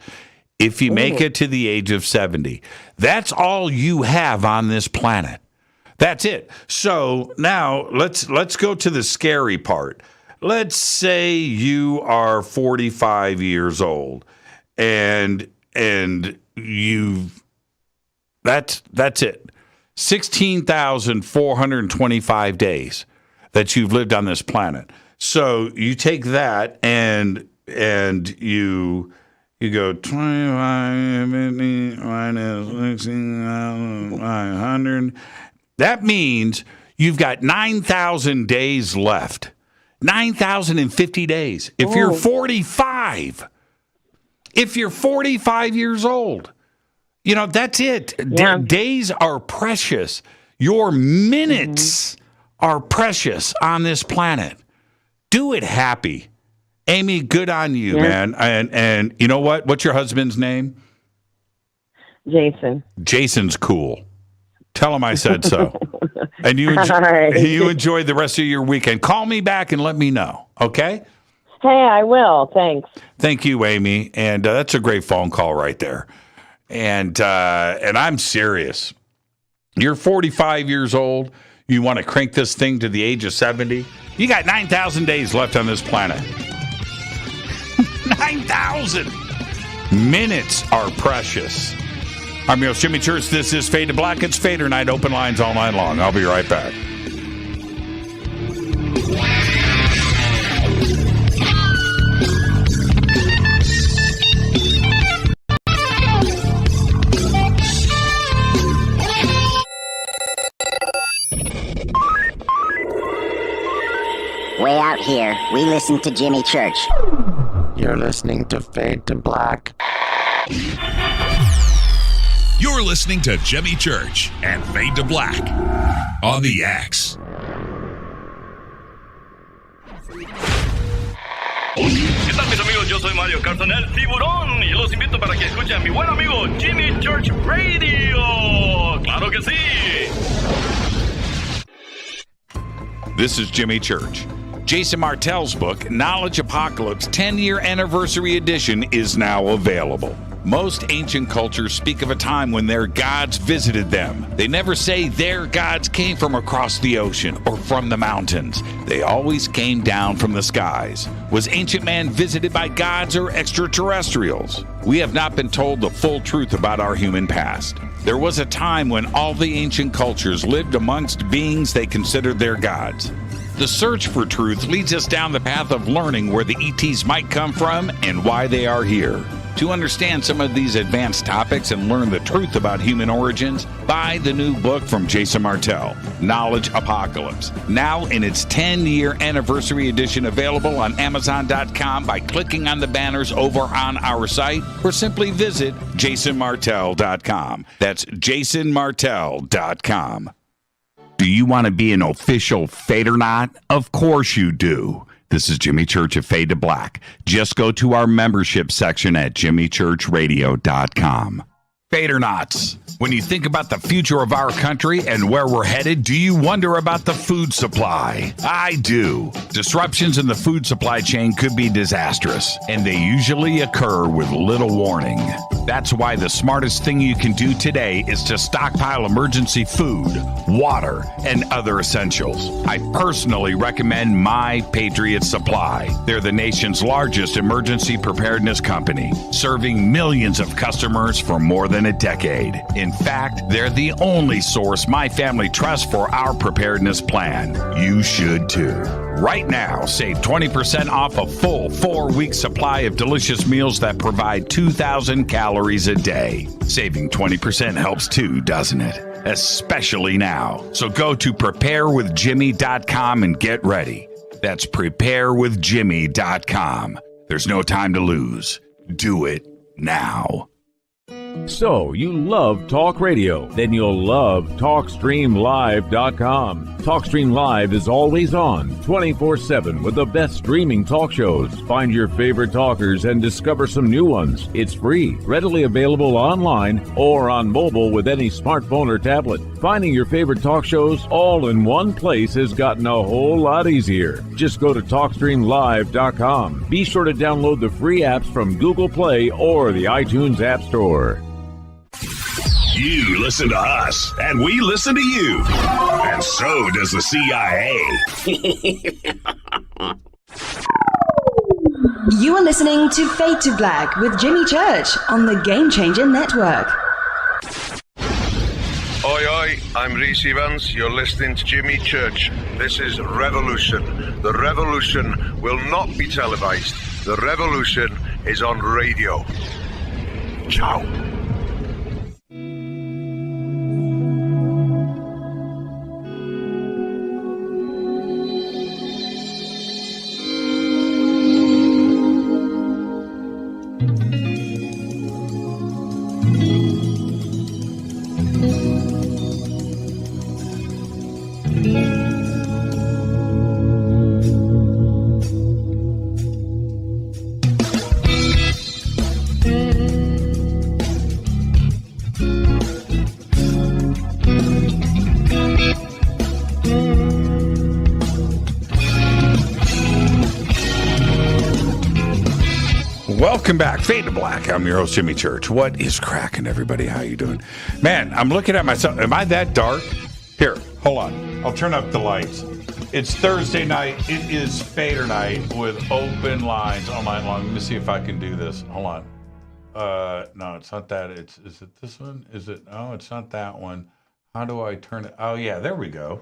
If you make it to the age of 70, that's all you have on this planet. That's it. So now let's go to the scary part. Let's say you are 45 years old and that's it. 16,425 days that you've lived on this planet. So you take that and you go 25 minus 16,500. That means you've got 9,000 days left. 9,050 days. If you're 45, if you're 45 years old, that's it. Yeah. Days are precious. Your minutes are precious on this planet. Do it happy. Amy, good on you, man. And you know what? What's your husband's name? Jason. Jason's cool. Tell him I said so. And you enjoy the rest of your weekend. Call me back and let me know, okay? Hey, I will. Thanks. Thank you, Amy. And that's a great phone call right there. And I'm serious. You're 45 years old. You want to crank this thing to the age of 70? You got 9,000 days left on this planet. 9,000! Minutes are precious. I'm your host, Jimmy Church. This is Fade to Black. It's Fadernight. Open lines all night long. I'll be right back. Way out here, we listen to Jimmy Church. You're listening to Fade to Black. You're listening to Jimmy Church and Fade to Black on the X. ¿Qué tal, mis amigos? Yo soy Mario Carson, el tiburón, y los invito para que escuchen a mi buen amigo Jimmy Church Radio. ¡Claro que sí! This is Jimmy Church. Jason Martell's book, Knowledge Apocalypse 10-Year Anniversary Edition, is now available. Most ancient cultures speak of a time when their gods visited them. They never say their gods came from across the ocean or from the mountains. They always came down from the skies. Was ancient man visited by gods or extraterrestrials? We have not been told the full truth about our human past. There was a time when all the ancient cultures lived amongst beings they considered their gods. The search for truth leads us down the path of learning where the ETs might come from and why they are here. To understand some of these advanced topics and learn the truth about human origins, buy the new book from Jason Martell, Knowledge Apocalypse, now in its 10-year anniversary edition, available on Amazon.com by clicking on the banners over on our site, or simply visit jasonmartell.com. That's jasonmartell.com. Do you want to be an official Fadernaut? Of course you do. This is Jimmy Church of Fade to Black. Just go to our membership section at jimmychurchradio.com. Fadernauts, when you think about the future of our country and where we're headed, do you wonder about the food supply? I do. Disruptions in the food supply chain could be disastrous, and they usually occur with little warning. That's why the smartest thing you can do today is to stockpile emergency food, water, and other essentials. I personally recommend My Patriot Supply. They're the nation's largest emergency preparedness company, serving millions of customers for more than a decade. In fact, they're the only source my family trusts for our preparedness plan. You should too. Right now, save 20% off a full 4-week supply of delicious meals that provide 2,000 calories a day. Saving 20% helps too, doesn't it? Especially now. So go to preparewithjimmy.com and get ready. That's preparewithjimmy.com. There's no time to lose. Do it now. So, you love talk radio? Then you'll love TalkStreamLive.com. TalkStream Live is always on, 24/7, with the best streaming talk shows. Find your favorite talkers and discover some new ones. It's free, readily available online or on mobile with any smartphone or tablet. Finding your favorite talk shows all in one place has gotten a whole lot easier. Just go to TalkStreamLive.com. Be sure to download the free apps from Google Play or the iTunes App Store. You listen to us, and we listen to you. And so does the CIA. You are listening to Fade to Black with Jimmy Church on the Game Changer Network. Oi, oi, I'm Reese Evans. You're listening to Jimmy Church. This is Revolution. The revolution will not be televised. The revolution is on radio. Ciao. Welcome back. Fade to Black. I'm your host, Jimmy Church. What is cracking, everybody? How you doing? Man, I'm looking at myself. Am I that dark? Here, hold on. I'll turn up the lights. It's Thursday night. It is Fadernight with open lines all night long. Let me see if I can do this. Hold on. No, it's not that. Is it this one? Is it? Oh, it's not that one. How do I turn it? Oh, yeah, there we go.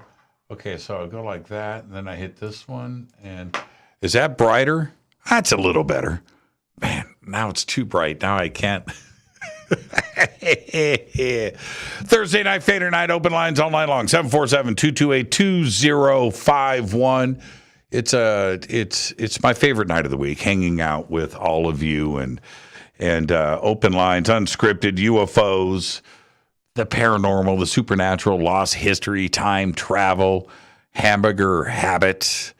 Okay, so I'll go like that, and then I hit this one. And is that brighter? That's a little better. Man, now it's too bright. Now I can't. Thursday night, Fader night, open lines all night long. 747-228-2051. It's my favorite night of the week, hanging out with all of you and open lines, unscripted, UFOs, the paranormal, the supernatural, lost history, time travel, hamburger habits,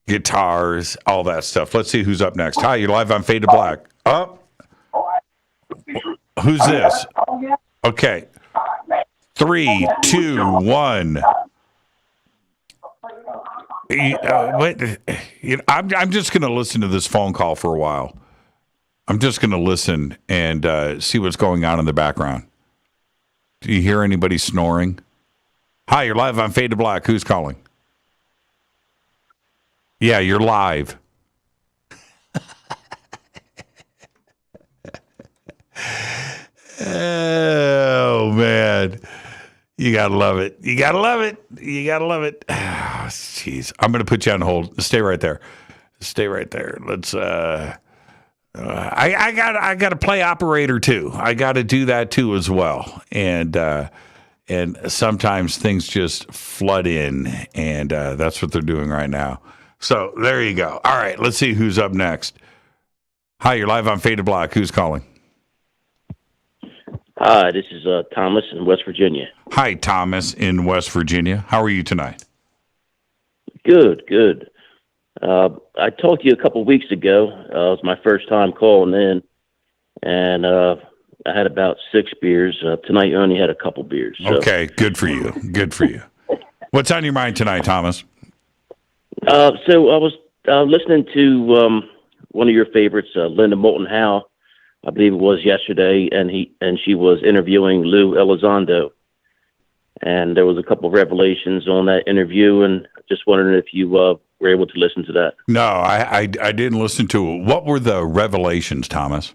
guitars, all that stuff. Let's see who's up next. Hi, you're live on Fade to Black. Oh. Who's this? Okay. 3, 2, 1. I'm just going to listen to this phone call for a while. I'm just going to listen and see what's going on in the background. Do you hear anybody snoring? Hi, you're live on Fade to Black. Who's calling? Yeah, you're live. Oh, man. You got to love it. You got to love it. You got to love it. Oh, jeez. I'm going to put you on hold. Stay right there. Stay right there. Let's, I got to play operator too. I got to do that too as well. And sometimes things just flood in, and that's what they're doing right now. So there you go. All right, let's see who's up next. Hi, you're live on Fade to Black. Who's calling? Hi, this is Thomas in West Virginia. Hi, Thomas in West Virginia. How are you tonight? Good, good. I talked to you a couple of weeks ago. It was my first time calling in, and I had about 6 beers. Tonight, you only had a couple beers. So. Okay, good for you. Good for you. What's on your mind tonight, Thomas? So I was listening to one of your favorites, Linda Moulton Howe, I believe it was yesterday, and she was interviewing Lou Elizondo, and there was a couple of revelations on that interview, and just wondering if you were able to listen to that. No, I didn't listen to it. What were the revelations, Thomas?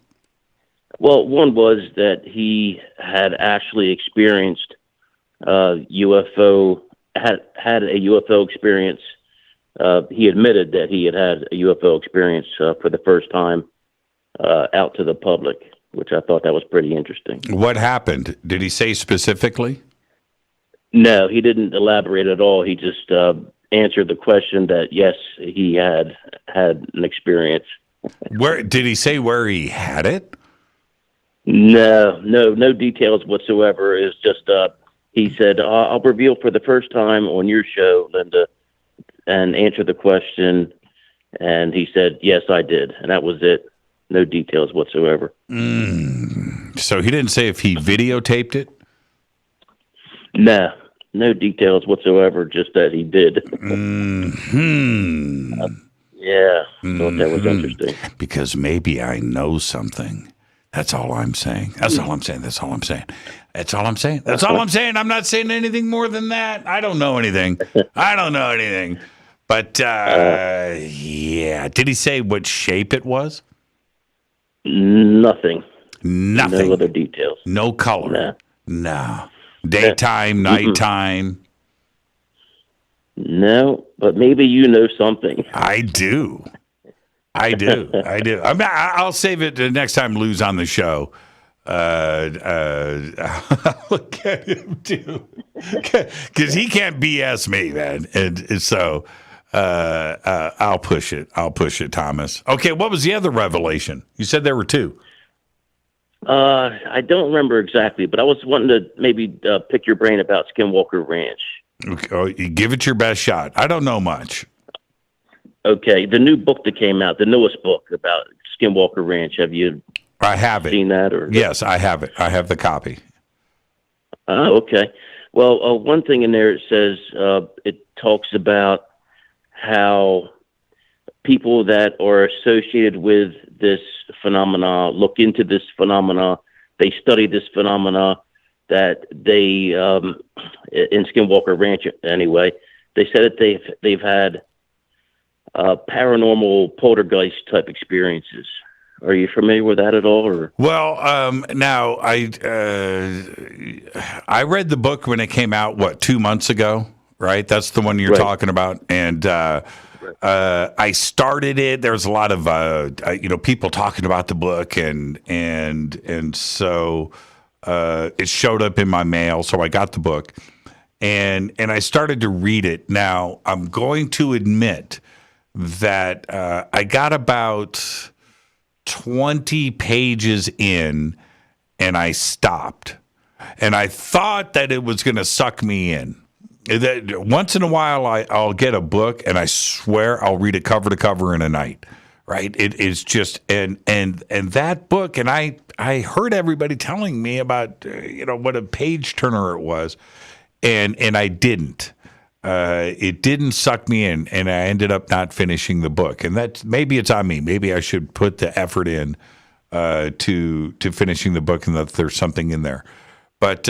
Well, one was that he had actually experienced UFO, had a UFO experience. He admitted that he had a UFO experience for the first time out to the public, which I thought that was pretty interesting. What happened? Did he say specifically? No, he didn't elaborate at all. He just answered the question that, yes, he had an experience. Where did he say where he had it? No details whatsoever. It's just he said, I'll reveal for the first time on your show, Linda, and answer the question. And he said, yes, I did. And that was it. No details whatsoever. So he didn't say if he videotaped it? No details whatsoever, just that he did. Yeah, thought that was interesting. Because maybe I know something. That's all I'm saying. That's all I'm saying. That's all I'm saying. That's all I'm saying. That's all I'm saying. I'm not saying anything more than that. I don't know anything. I don't know anything. But, yeah. Did he say what shape it was? Nothing. Nothing. No other details. No color. No. Daytime, nighttime. No, but maybe you know something. I do. I'll save it the next time Lou's on the show. Look at him too, because he can't BS me, man. And so I'll push it. Thomas. Okay, what was the other revelation? You said there were 2. I don't remember exactly, but I was wanting to maybe pick your brain about Skinwalker Ranch. Okay, you give it your best shot. I don't know much. Okay, the new book that came out, the newest book about Skinwalker Ranch. Have you? I have it. Seen that? Or yes, I have it. I have the copy. Oh, okay. Well, one thing in there, it says it talks about how people that are associated with this phenomena look into this phenomena. They study this phenomena. That they in Skinwalker Ranch anyway. they said that they've had paranormal poltergeist type experiences. Are you familiar with that at all? Or Well, now I read the book when it came out. 2 months ago, right? That's the one you're talking about, and I started it. There's a lot of people talking about the book, and so it showed up in my mail. So I got the book, and I started to read it. Now I'm going to admit that I got about 20 pages in and I stopped, and I thought that it was going to suck me in. That once in a while I'll get a book and I swear I'll read it cover to cover in a night, right? It is just and that book, and I heard everybody telling me about what a page turner it was, and I didn't. It didn't suck me in, and I ended up not finishing the book. And that maybe it's on me. Maybe I should put the effort in to finishing the book, and that there's something in there. But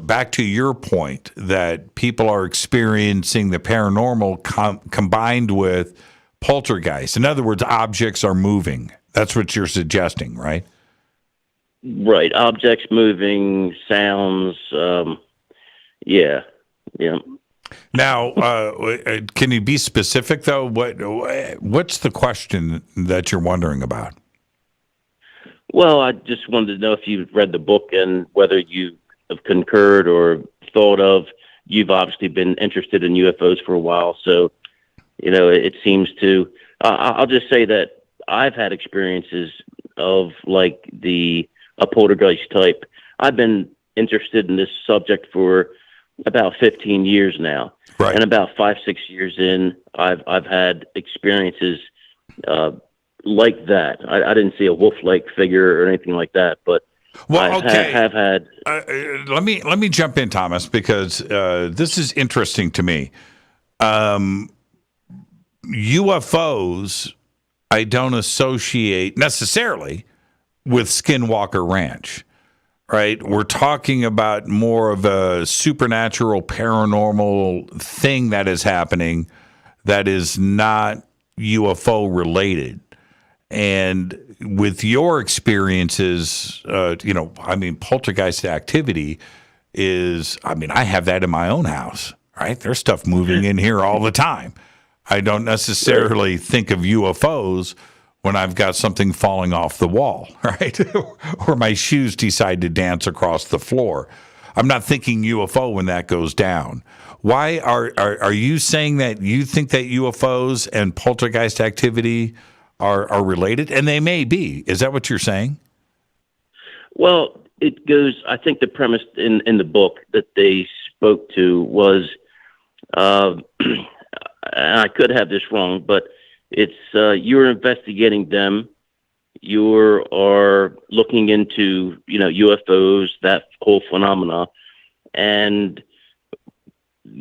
back to your point that people are experiencing the paranormal combined with poltergeist. In other words, objects are moving. That's what you're suggesting, right? Right. Objects moving, sounds. Yeah. Now, can you be specific, though? What's the question that you're wondering about? Well, I just wanted to know if you've read the book and whether you have concurred or thought of. You've obviously been interested in UFOs for a while, so it seems to. I'll just say that I've had experiences of like a poltergeist type. I've been interested in this subject for about 15 years now, right. And about 5-6 years in, I've had experiences like that. I didn't see a wolf-like figure or anything like that, but have had. Let me jump in, Thomas, because this is interesting to me. UFOs, I don't associate necessarily with Skinwalker Ranch. Right, we're talking about more of a supernatural, paranormal thing that is happening that is not UFO related. And with your experiences, poltergeist activity is, I have that in my own house, right? There's stuff moving in here all the time. I don't necessarily think of UFOs when I've got something falling off the wall, right? Or my shoes decide to dance across the floor. I'm not thinking UFO when that goes down. Why are you saying that you think that UFOs and poltergeist activity are related? And they may be. Is that what you're saying? Well, it goes, I think the premise in the book that they spoke to was, and I could have this wrong, but it's you're investigating them. You are looking into UFOs, that whole phenomena, and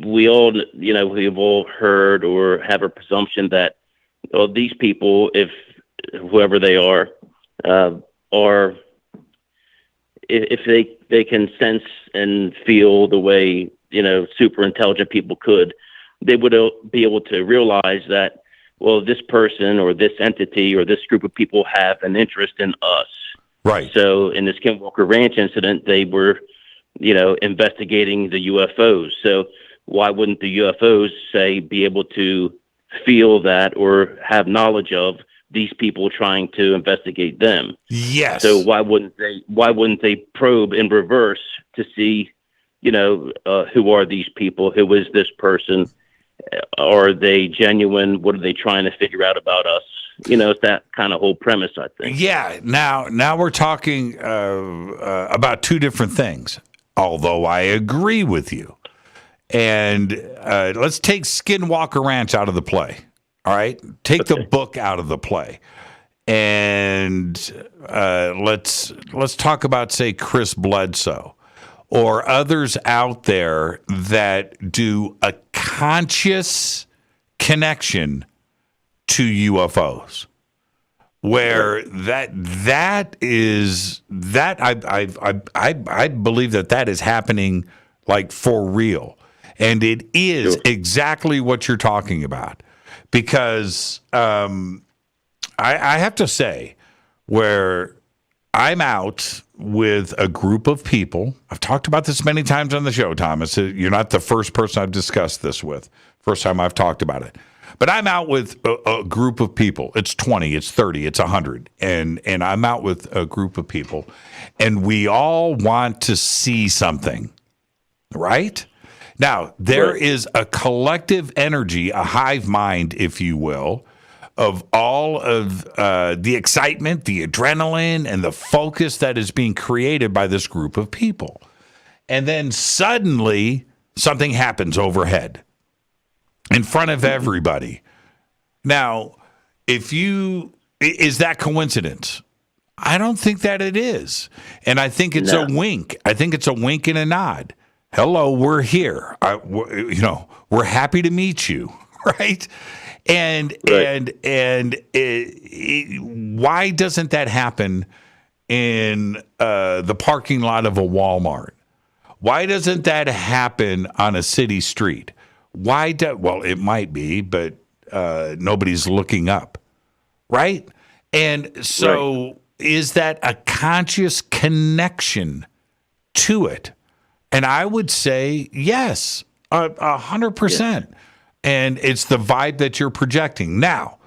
we all we've all heard or have a presumption that these people, if whoever they are if they can sense and feel the way super intelligent people could, they would be able to realize that. Well, this person or this entity or this group of people have an interest in us. Right. So in the Skinwalker Ranch incident, they were, investigating the UFOs. So why wouldn't the UFOs, be able to feel that or have knowledge of these people trying to investigate them? Yes. So why wouldn't they probe in reverse to see, who are these people? Who is this person? Are they genuine? What are they trying to figure out about us? It's that kind of whole premise, I think. Yeah. Now we're talking about two different things, although I agree with you. And let's take Skinwalker Ranch out of the play. All right? Take the book out of the play. And let's talk about, say, Chris Bledsoe or others out there that do a conscious connection to UFOs, where that is I believe that is happening like for real. And it is exactly what you're talking about. Because I have to say, where I'm out with a group of people, I've talked about this many times on the show, Thomas. You're not the first person I've discussed this with. First time I've talked about it. But I'm out with a group of people. It's 20, it's 30, it's 100. And I'm out with a group of people. And we all want to see something, right? Now, there is a collective energy, a hive mind, if you will, of all of the excitement, the adrenaline, and the focus that is being created by this group of people. And then suddenly, something happens overhead in front of everybody. Now, is that coincidence? I don't think that it is. And I think it's a wink. I think it's a wink and a nod. Hello, we're here. We're happy to meet you, right? And why doesn't that happen in the parking lot of a Walmart? Why doesn't that happen on a city street? Well, it might be, but nobody's looking up, right? And so is that a conscious connection to it? And I would say yes, 100%. Yeah. And it's the vibe that you're projecting now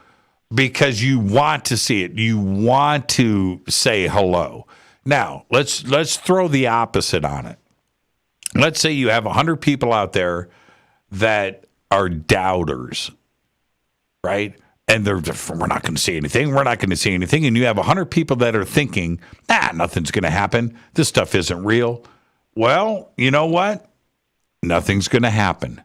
because you want to see it. You want to say hello. Now, let's throw the opposite on it. Let's say you have 100 people out there that are doubters, right? And we're not going to see anything. We're not going to see anything. And you have 100 people that are thinking, nothing's going to happen. This stuff isn't real. Well, you know what? Nothing's going to happen.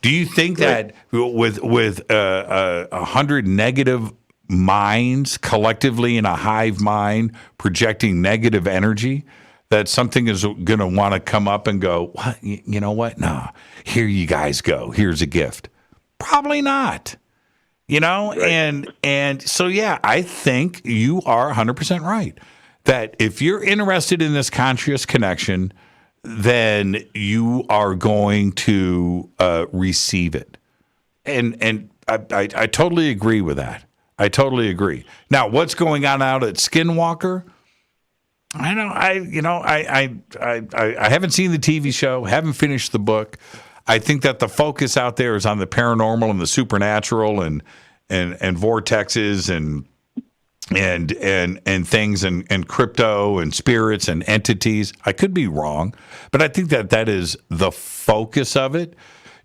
Do you think that with 100 negative minds collectively in a hive mind projecting negative energy, that something is going to want to come up and go, what? You know what? No, here you guys go. Here's a gift. Probably not. And so, yeah, I think you are 100% right. That if you're interested in this conscious connection, then you are going to receive it. And I totally agree with that. I totally agree. Now, what's going on out at Skinwalker? I haven't seen the TV show, haven't finished the book. I think that the focus out there is on the paranormal and the supernatural and vortexes and things and crypto and spirits and entities. I could be wrong, but I think that is the focus of it.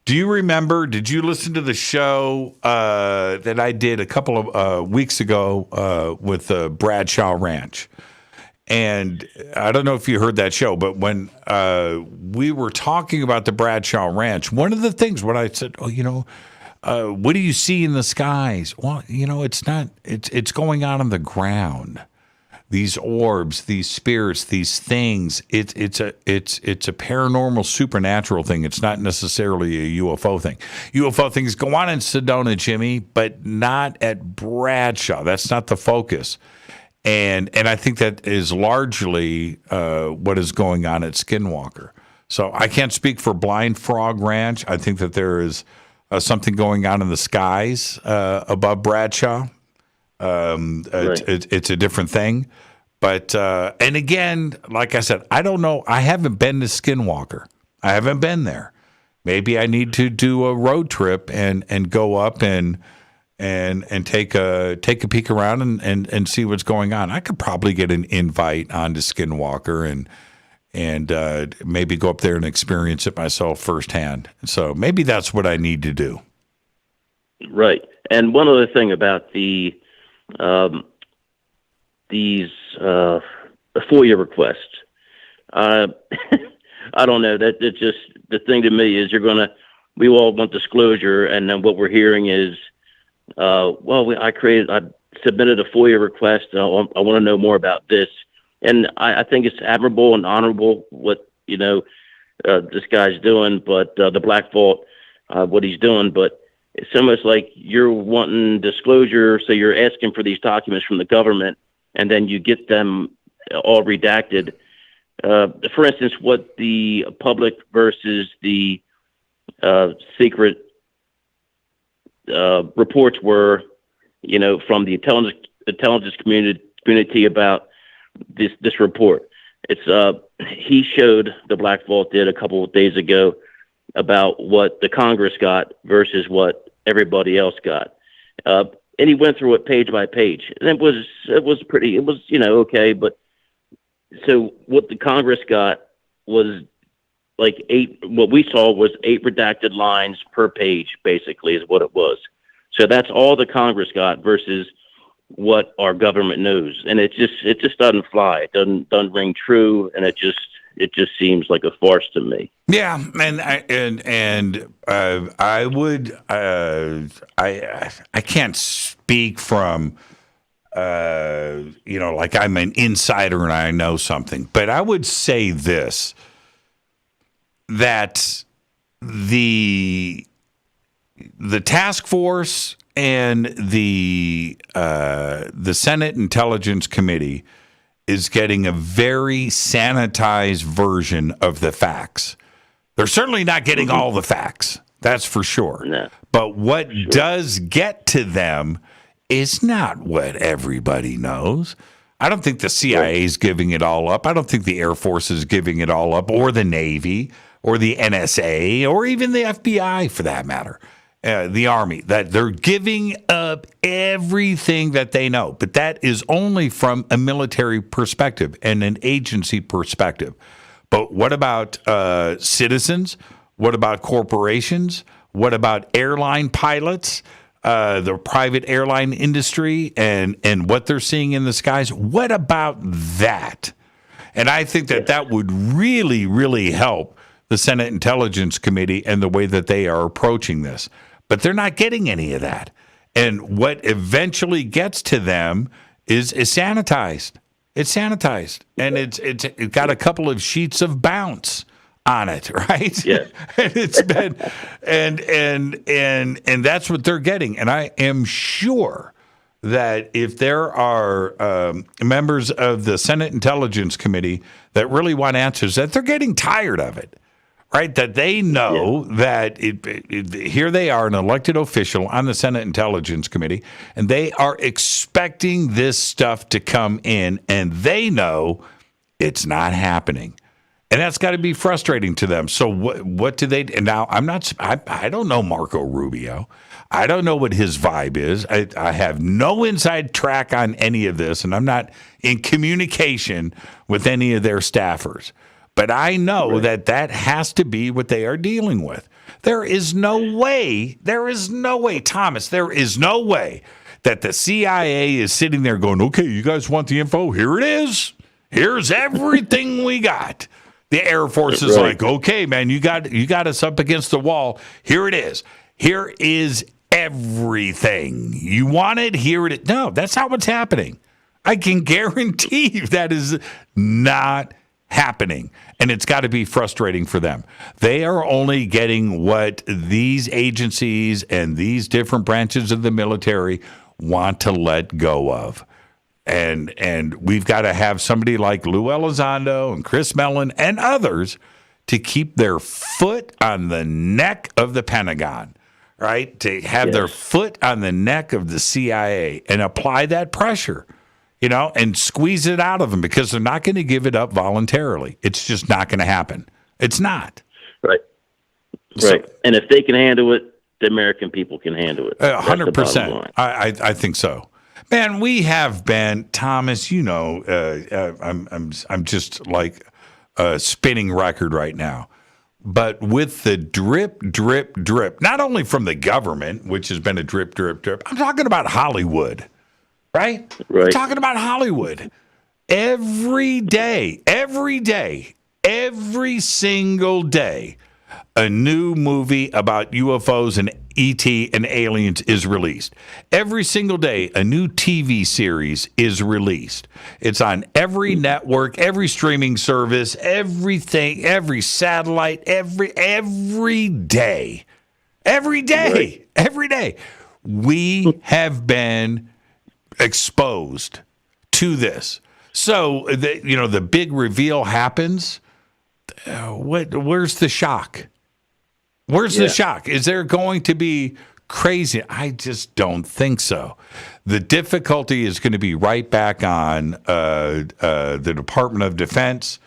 Do you remember, did you listen to the show that I did a couple of weeks ago with Bradshaw Ranch? And I don't know if you heard that show, but when we were talking about the Bradshaw Ranch, one of the things when I said, what do you see in the skies? Well, it's not. It's going on the ground. These orbs, these spirits, these things. It's a paranormal, supernatural thing. It's not necessarily a UFO thing. UFO things go on in Sedona, Jimmy, but not at Bradshaw. That's not the focus. And I think that is largely what is going on at Skinwalker. So I can't speak for Blind Frog Ranch. I think that there is something going on in the skies above Bradshaw. It's a different thing. But, and again, like I said, I don't know. I haven't been to Skinwalker. I haven't been there. Maybe I need to do a road trip and go up and take a peek around and see what's going on. I could probably get an invite onto Skinwalker and maybe go up there and experience it myself firsthand. So maybe that's what I need to do. Right. And one other thing about these FOIA requests, I don't know. That it's just the thing to me is we all want disclosure, and then what we're hearing is, I submitted a FOIA request. I want to know more about this. And I think it's admirable and honorable what, this guy's doing, but the Black Vault, what he's doing. But it's almost like you're wanting disclosure, so you're asking for these documents from the government, and then you get them all redacted. For instance, what the public versus the secret reports were, from the intelligence community about this report. It's he showed, the Black Vault did a couple of days ago, about what the Congress got versus what everybody else got. And he went through it page by page. And it was okay. But so what the Congress got was like 8, what we saw was 8 redacted lines per page, basically, is what it was. So that's all the Congress got versus what our government knows. And it just doesn't fly. It doesn't ring true. And it just seems like a farce to me. Yeah, and I would I can't speak from like I'm an insider and I know something, but I would say this, that the task force and the Senate Intelligence Committee is getting a very sanitized version of the facts. They're certainly not getting all the facts, that's for sure. No. But what does get to them is not what everybody knows. I don't think the CIA is giving it all up. I don't think the Air Force is giving it all up, or the Navy, or the NSA, or even the FBI, for that matter. The Army, that they're giving up everything that they know. But that is only from a military perspective and an agency perspective. But what about citizens? What about corporations? What about airline pilots, the private airline industry, and what they're seeing in the skies? What about that? And I think that would really, really help the Senate Intelligence Committee and the way that they are approaching this. But they're not getting any of that. And what eventually gets to them is sanitized. It's sanitized. And it's got a couple of sheets of bounce on it, right? Yeah. And it's been and that's what they're getting. And I am sure that if there are members of the Senate Intelligence Committee that really want answers, that they're getting tired of it. Right, that they know that here they are, an elected official on the Senate Intelligence Committee, and they are expecting this stuff to come in, and they know it's not happening, and that's got to be frustrating to them. So what do they? And now I don't know Marco Rubio. I don't know what his vibe is. I have no inside track on any of this, and I'm not in communication with any of their staffers. But I know that has to be what they are dealing with. There is no way, Thomas, there is no way that the CIA is sitting there going, okay, you guys want the info? Here it is. Here's everything we got. The Air Force is like, okay, man, you got us up against the wall. Here it is. Here is everything. You want it? Here it is. No, that's not what's happening. I can guarantee that is not happening, and it's got to be frustrating for them. They are only getting what these agencies and these different branches of the military want to let go of. And we've got to have somebody like Lou Elizondo and Chris Mellon and others to keep their foot on the neck of the Pentagon, right? To have their foot on the neck of the CIA and apply that pressure, and squeeze it out of them, because they're not going to give it up voluntarily. It's just not going to happen. It's not. Right. And if they can handle it, the American people can handle it. 100%. I think so. Man, we have been, Thomas, I'm just like a spinning record right now. But with the drip, drip, drip, not only from the government, which has been a drip, drip, drip, I'm talking about Hollywood. Right? We're talking about Hollywood. Every day, every single day, a new movie about UFOs and ET and aliens is released. Every single day, a new TV series is released. It's on every network, every streaming service, everything, every satellite, every day. Every day. We have been exposed to this. So the big reveal happens. Where's the shock? Where's the shock? Is there going to be crazy? I just don't think so. The difficulty is going to be right back on the Department of Defense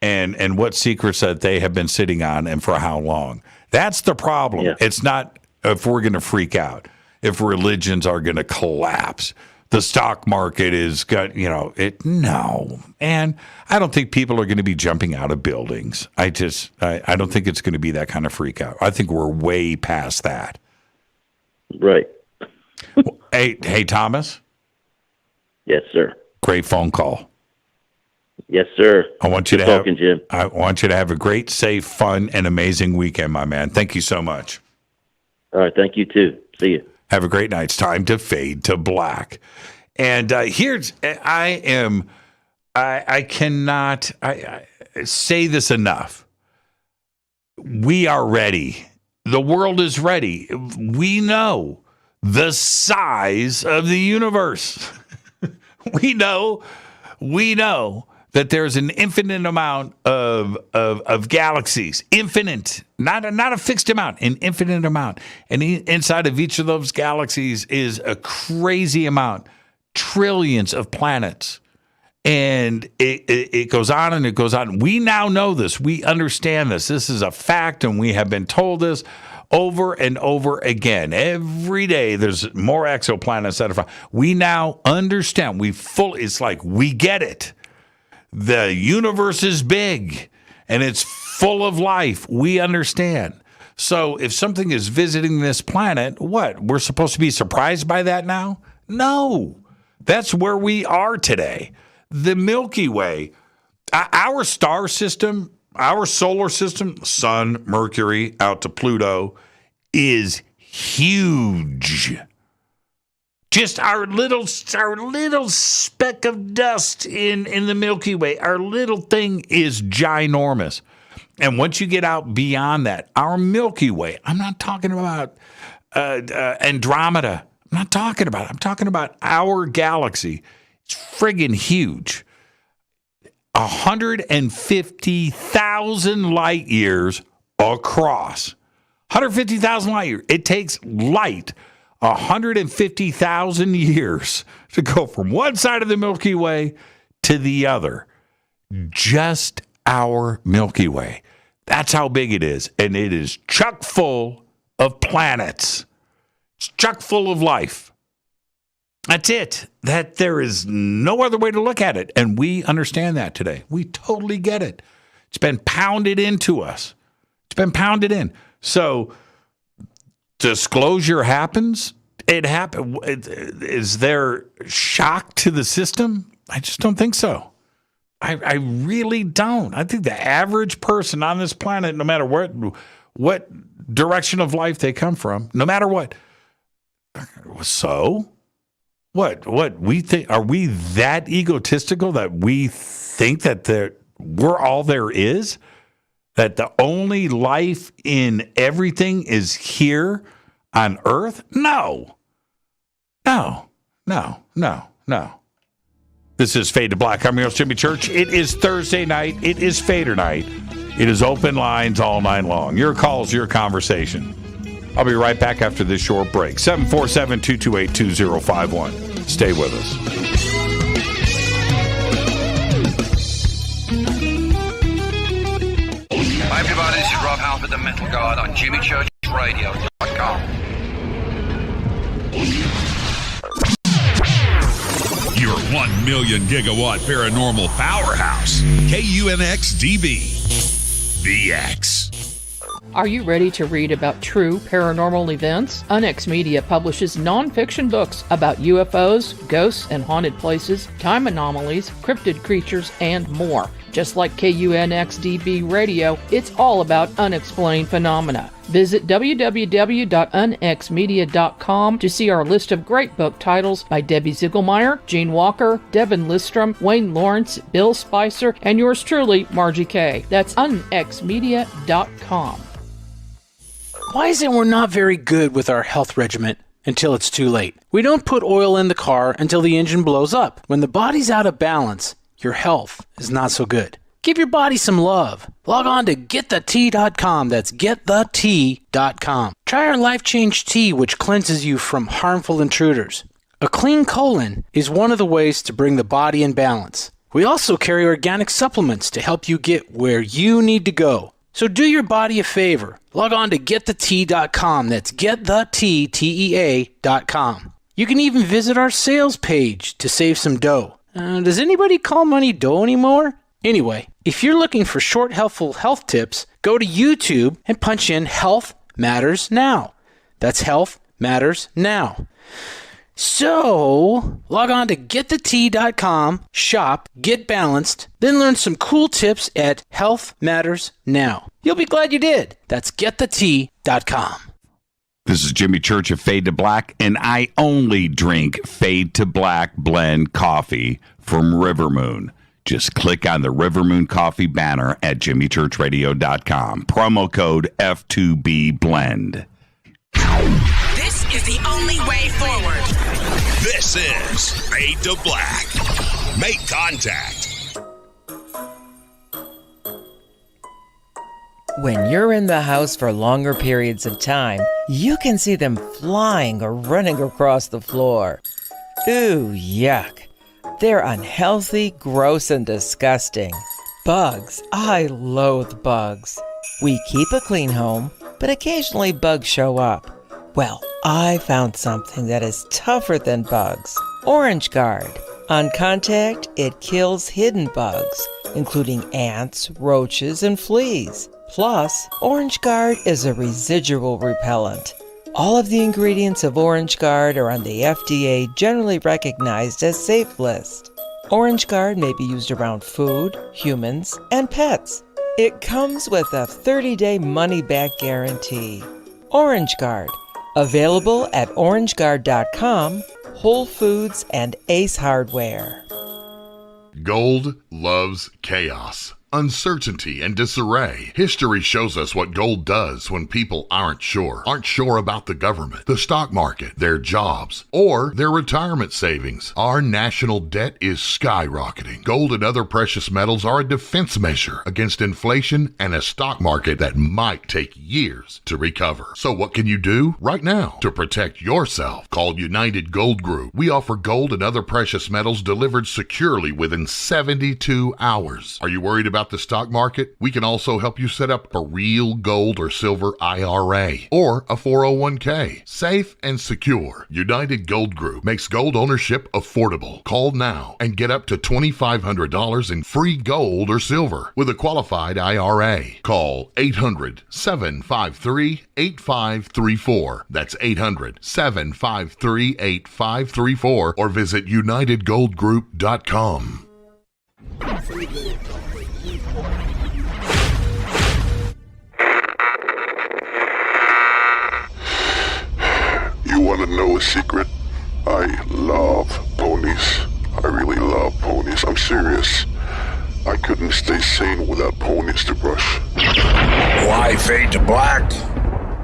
and what secrets that they have been sitting on and for how long. That's the problem. Yeah. It's not if we're going to freak out, if religions are going to collapse. The stock market is got, no. And I don't think people are going to be jumping out of buildings. I don't think it's going to be that kind of freak out. I think we're way past that. Right. Hey, Thomas? Yes, sir. Great phone call. Yes, sir. I want you Good to talking, Jim. I want you to have a great, safe, fun, and amazing weekend, my man. Thank you so much. All right, thank you too. See you. Have a great night. It's time to fade to black. And I cannot say this enough. We are ready. The world is ready. We know the size of the universe. We know that there's an infinite amount of galaxies. Infinite. Not a fixed amount, an infinite amount. And inside of each of those galaxies is a crazy amount, trillions of planets. And it goes on and it goes on. We now know this. We understand this. This is a fact, and we have been told this over and over again. Every day there's more exoplanets that are found. We now understand. It's like we get it. The universe is big, and it's full of life. We understand. So if something is visiting this planet, what? We're supposed to be surprised by that now? No. That's where we are today. The Milky Way, our star system, our solar system, Sun, Mercury, out to Pluto, is huge. Just our little speck of dust in the Milky Way, our little thing is ginormous. And once you get out beyond that, our Milky Way, I'm not talking about Andromeda. I'm talking about our galaxy. It's friggin' huge. 150,000 light years across. 150,000 light years. It takes light 150,000 years to go from one side of the Milky Way to the other. Just our Milky Way. That's how big it is. And it is chock full of planets. It's chock full of life. That's it. That there is no other way to look at it. And we understand that today. We totally get it. It's been pounded into us. It's been pounded in. So disclosure happens. It happened. Is there shock to the system? I just don't think so. I really don't. I think the average person on this planet, no matter what direction of life they come from, no matter what. So what we think? Are we that egotistical that we think that we're all there is? That the only life in everything is here on Earth? No. This is Fade to Black. I'm your host, Jimmy Church. It is Thursday night. It is Fadernight. It is open lines all night long. Your calls, your conversation. I'll be right back after this short break. 747-228-2051. Stay with us. Hi, everybody. This is Rob Halford, the Metal Guard on JimmyChurchRadio.com. Your 1 million gigawatt paranormal powerhouse, KUNX-DB, The X. Are you ready to read about true paranormal events? Un-X Media publishes nonfiction books about UFOs, ghosts and haunted places, time anomalies, cryptid creatures, and more. Just like KUNX-DB Radio, it's all about unexplained phenomena. Visit www.unxmedia.com to see our list of great book titles by Debbie Ziegelmeyer, Gene Walker, Devin Listrom, Wayne Lawrence, Bill Spicer, and yours truly, Margie Kay. That's unxmedia.com. Why is it we're not very good with our health regimen until it's too late? We don't put oil in the car until the engine blows up. When the body's out of balance, your health is not so good. Give your body some love. Log on to getthetea.com. That's getthetea.com. Try our Life Change Tea, which cleanses you from harmful intruders. A clean colon is one of the ways to bring the body in balance. We also carry organic supplements to help you get where you need to go. So do your body a favor. Log on to getthetea.com. That's getthetea.com. You can even visit our sales page to save some dough. Does anybody call money dough anymore? Anyway, if you're looking for short, helpful health tips, go to YouTube and punch in Health Matters Now. That's Health Matters Now. So, log on to getthetea.com, shop, get balanced, then learn some cool tips at Health Matters Now. You'll be glad you did. That's getthetea.com. This is Jimmy Church of Fade to Black, and I only drink Fade to Black blend coffee from Rivermoon. Just click on the Rivermoon Coffee banner at jimmychurchradio.com. Promo code F2B Blend. This is the only way forward. This is Fade to Black. Make contact. When you're in the house for longer periods of time, you can see them flying or running across the floor. Ooh, yuck. They're unhealthy, gross, and disgusting. Bugs. I loathe bugs. We keep a clean home, but occasionally bugs show up. Well, I found something that is tougher than bugs. Orange Guard. On contact, it kills hidden bugs, including ants, roaches, and fleas. Plus, Orange Guard is a residual repellent. All of the ingredients of Orange Guard are on the FDA generally recognized as safe list. Orange Guard may be used around food, humans, and pets. It comes with a 30-day money-back guarantee. Orange Guard. Available at orangeguard.com, Whole Foods, and Ace Hardware. Gold loves chaos, uncertainty, and disarray. History shows us what gold does when people aren't sure about the government, the stock market, their jobs, or their retirement savings. Our national debt is skyrocketing. Gold and other precious metals are a defense measure against inflation and a stock market that might take years to recover. So what can you do right now to protect yourself? Call United Gold Group. We offer gold and other precious metals delivered securely within 72 hours. Are you worried about the stock market? We can also help you set up a real gold or silver IRA or a 401k. Safe and secure. United Gold Group makes gold ownership affordable. Call now and get up to $2,500 in free gold or silver with a qualified IRA. Call 800-753-8534. That's 800-753-8534 or visit unitedgoldgroup.com. You want to know a secret? I love ponies. I really love ponies. I'm serious. I couldn't stay sane without ponies to brush. Why Fade to Black?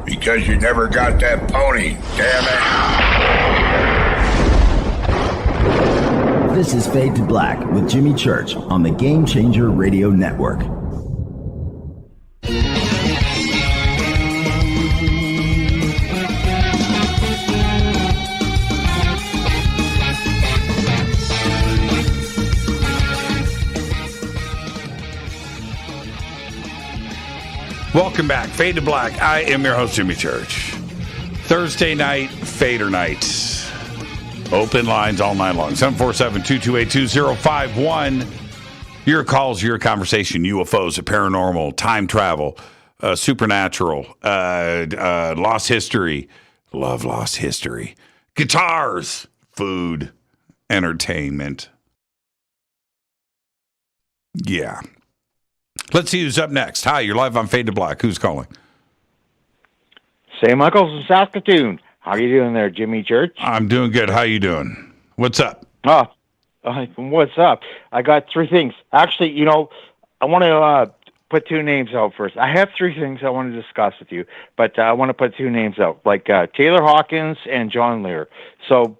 Because you never got that pony, damn it. This is Fade to Black with Jimmy Church on the Game Changer Radio Network. Welcome back. Fade to Black. I am your host, Jimmy Church. Thursday night, Fadernight. Open lines all night long. 747-228-2051. Your calls, your conversation, UFOs, paranormal, time travel, supernatural, lost history. Love lost history. Guitars, food, entertainment. Yeah. Let's see who's up next. Hi, you're live on Fade to Black. Who's calling? St. Michael's in Saskatoon. How are you doing there, Jimmy Church? I'm doing good. How you doing? What's up? What's up? I got three things. Actually, I want to put two names out first. I have three things I want to discuss with you, but I want to put two names out, like Taylor Hawkins and John Lear. So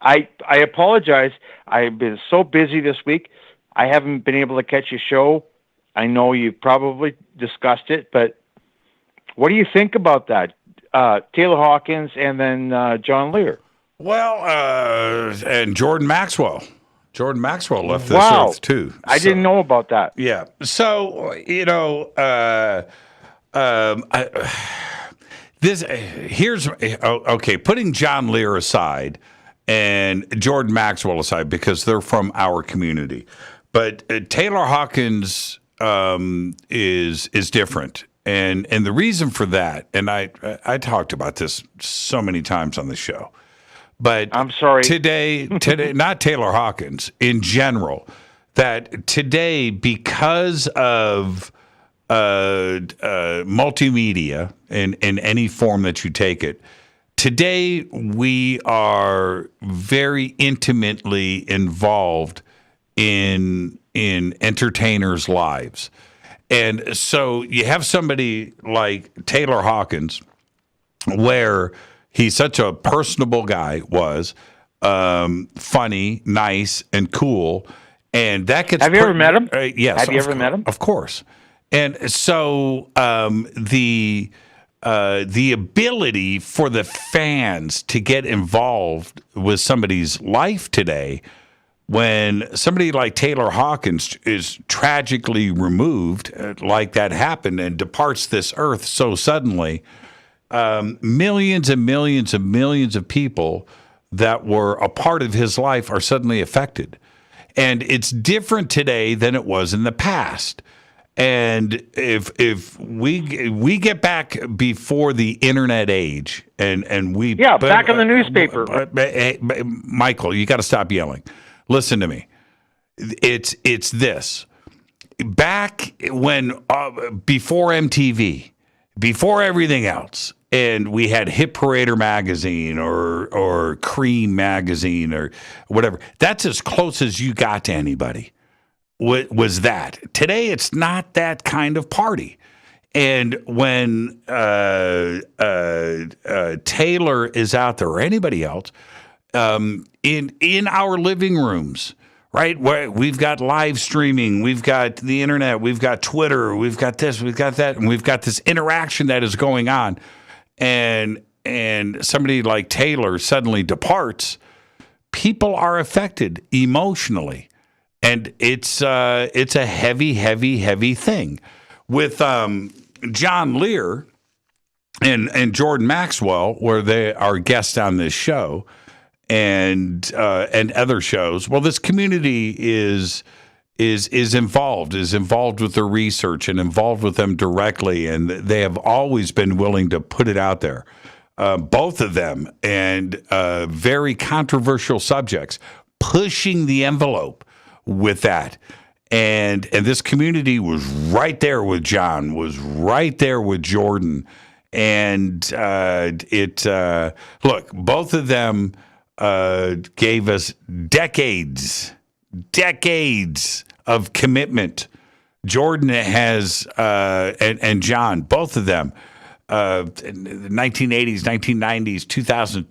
I apologize. I've been so busy this week. I haven't been able to catch your show. I know you probably discussed it, but what do you think about that? Taylor Hawkins and then John Lear. Well, and Jordan Maxwell. Jordan Maxwell left this Wow. earth too. I didn't know about that. Yeah. So, putting John Lear aside and Jordan Maxwell aside, because they're from our community, but Taylor Hawkins is different, and the reason for that, and I talked about this so many times on the show, but I'm sorry today not Taylor Hawkins in general, that today because of multimedia in any form that you take it. Today, we are very intimately involved in entertainers' lives. And so you have somebody like Taylor Hawkins, where he's such a personable guy, funny, nice, and cool. And that gets... Have you ever met him? Yes. Have you ever met him? Of course. And so the ability for the fans to get involved with somebody's life today, when somebody like Taylor Hawkins is tragically removed, like that happened, and departs this earth so suddenly, millions and millions and millions of people that were a part of his life are suddenly affected. And it's different today than it was in the past. And if we get back before the internet age, and back in the newspaper. Michael, you got to stop yelling. Listen to me. It's this. Back when before MTV, before everything else, and we had Hit Parader magazine or Cream magazine or whatever. That's as close as you got to anybody. Was that. Today, it's not that kind of party. And when Taylor is out there, or anybody else, in our living rooms, right, where we've got live streaming, we've got the internet, we've got Twitter, we've got this, we've got that, and we've got this interaction that is going on, and somebody like Taylor suddenly departs, people are affected emotionally. And it's a heavy, heavy, heavy thing. With John Lear and Jordan Maxwell, where they are guests on this show, and other shows. Well, this community is involved with their research and involved with them directly, and they have always been willing to put it out there. Both of them, and very controversial subjects, pushing the envelope with that. And this community was right there with John, was right there with Jordan. And look, both of them gave us decades of commitment. Jordan has, and John, both of them, 1980s, 1990s, 2000,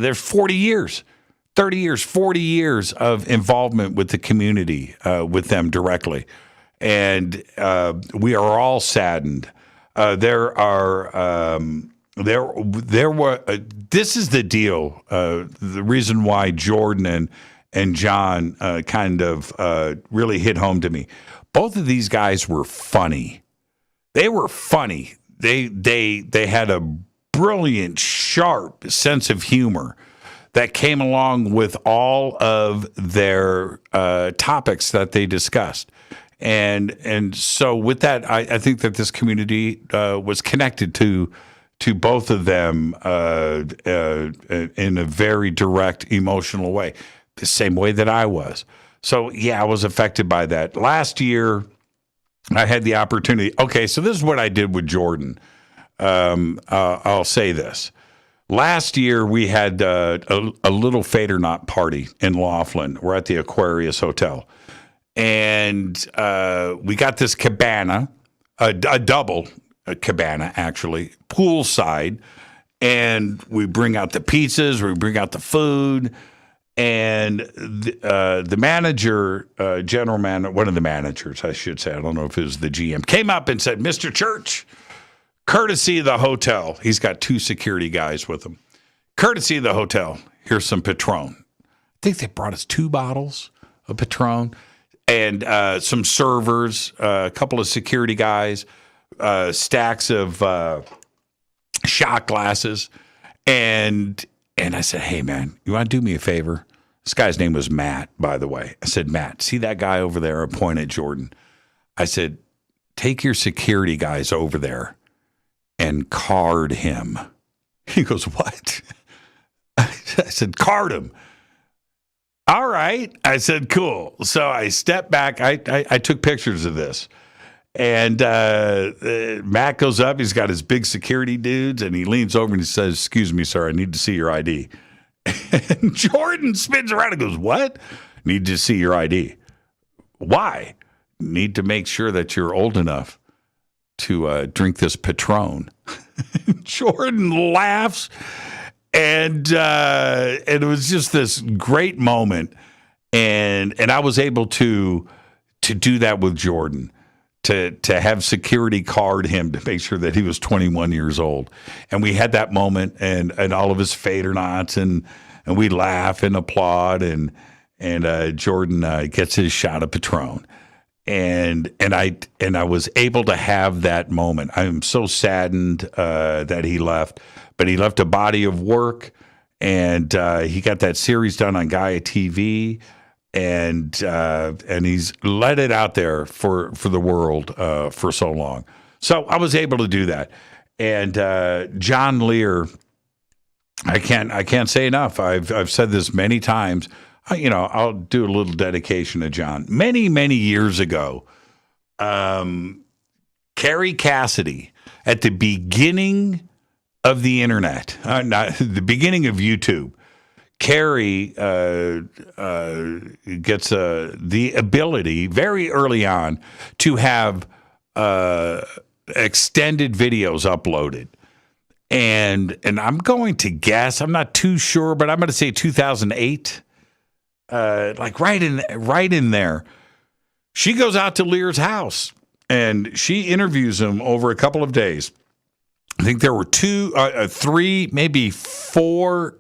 there's 40 years. 30 years, 40 years of involvement with the community, with them directly. And we are all saddened. This is the deal, the reason why Jordan and John kind of really hit home to me. Both of these guys were funny. They were funny. They had a brilliant, sharp sense of humor that came along with all of their topics that they discussed. And so with that, I think that this community was connected to both of them in a very direct, emotional way, the same way that I was. So, yeah, I was affected by that. Last year, I had the opportunity. Okay, so this is what I did with Jordan. I'll say this. Last year, we had a little Fadernight party in Laughlin. We're at the Aquarius Hotel. And we got this cabana, a double cabana, actually, poolside. And we bring out the pizzas, we bring out the food. And the manager, general manager, one of the managers, I should say, I don't know if it was the GM, came up and said, Mr. Church, courtesy of the hotel. He's got 2 security guys with him. Courtesy of the hotel, here's some Patron. I think they brought us 2 bottles of Patron and some servers, a couple of security guys, stacks of shot glasses. And I said, hey, man, you want to do me a favor? This guy's name was Matt, by the way. I said, Matt, see that guy over there? I pointed at Jordan. I said, take your security guys over there and card him. He goes, what? I said, card him. All right. I said, cool. So I stepped back. I took pictures of this. And Matt goes up. He's got his big security dudes, and he leans over and he says, excuse me, sir, I need to see your ID. And Jordan spins around and goes, what? Need to see your ID. Why? Need to make sure that you're old enough to drink this Patron. Jordan laughs, and it was just this great moment. And I was able to do that with Jordan. To have security card him to make sure that he was 21 years old. And we had that moment and all of his Fadernights and we laugh and applaud and Jordan gets his shot of Patron. And I was able to have that moment. I'm so saddened that he left, but he left a body of work and he got that series done on Gaia TV. And he's let it out there for the world for so long. So I was able to do that. And John Lear, I can't say enough. I've said this many times. I'll do a little dedication to John. Many years ago, Carrie Cassidy at the beginning of the internet, not the beginning of YouTube. Carrie gets the ability very early on to have extended videos uploaded. And I'm going to guess, I'm not too sure, but I'm going to say 2008, like right in there. She goes out to Lear's house and she interviews him over a couple of days. I think there were 3, maybe 4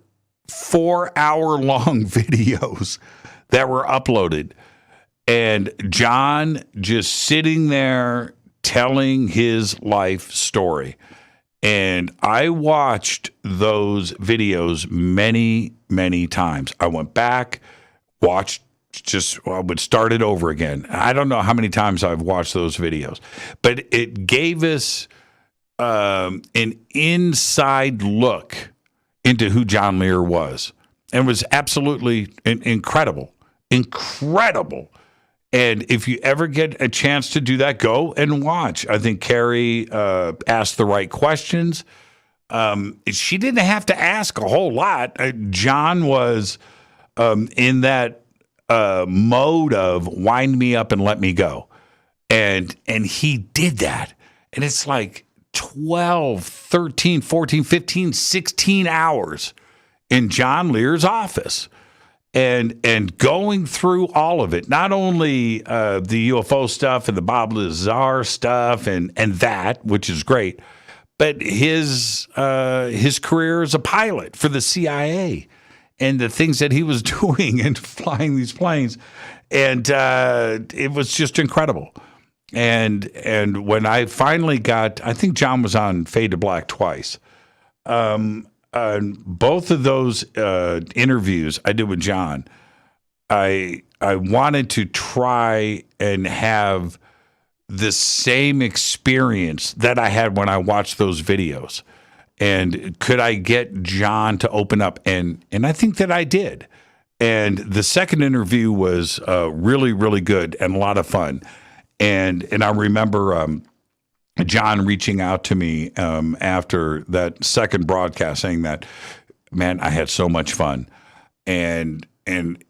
4-hour-long videos that were uploaded. And John just sitting there telling his life story. And I watched those videos many times. I went back, I would start it over again. I don't know how many times I've watched those videos, but it gave us an inside look into who John Lear was, and was absolutely incredible. And if you ever get a chance to do that, go and watch. I think Carrie asked the right questions. She didn't have to ask a whole lot. John was in that mode of wind me up and let me go. And he did that. And it's like 12, 13, 14, 15, 16 hours in John Lear's office. And going through all of it, not only the UFO stuff and the Bob Lazar stuff and that, which is great, but his career as a pilot for the CIA and the things that he was doing and flying these planes. And it was just incredible. And when I finally got, I think John was on Fade to Black twice. Both of those interviews I did with John, I wanted to try and have the same experience that I had when I watched those videos. And could I get John to open up? And I think that I did. And the second interview was really good and a lot of fun. And I remember John reaching out to me after that second broadcast saying that, man, I had so much fun. And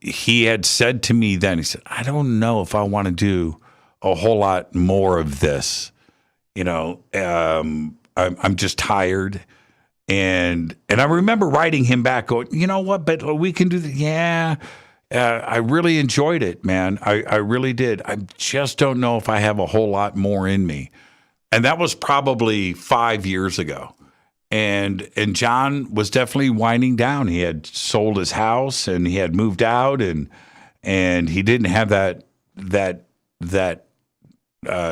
he had said to me then, he said, I don't know if I want to do a whole lot more of this. I'm just tired. And I remember writing him back going, you know what, but we can do that. Yeah, I really enjoyed it, man. I really did. I just don't know if I have a whole lot more in me. And that was probably 5 years ago. And John was definitely winding down. He had sold his house and he had moved out, and he didn't have that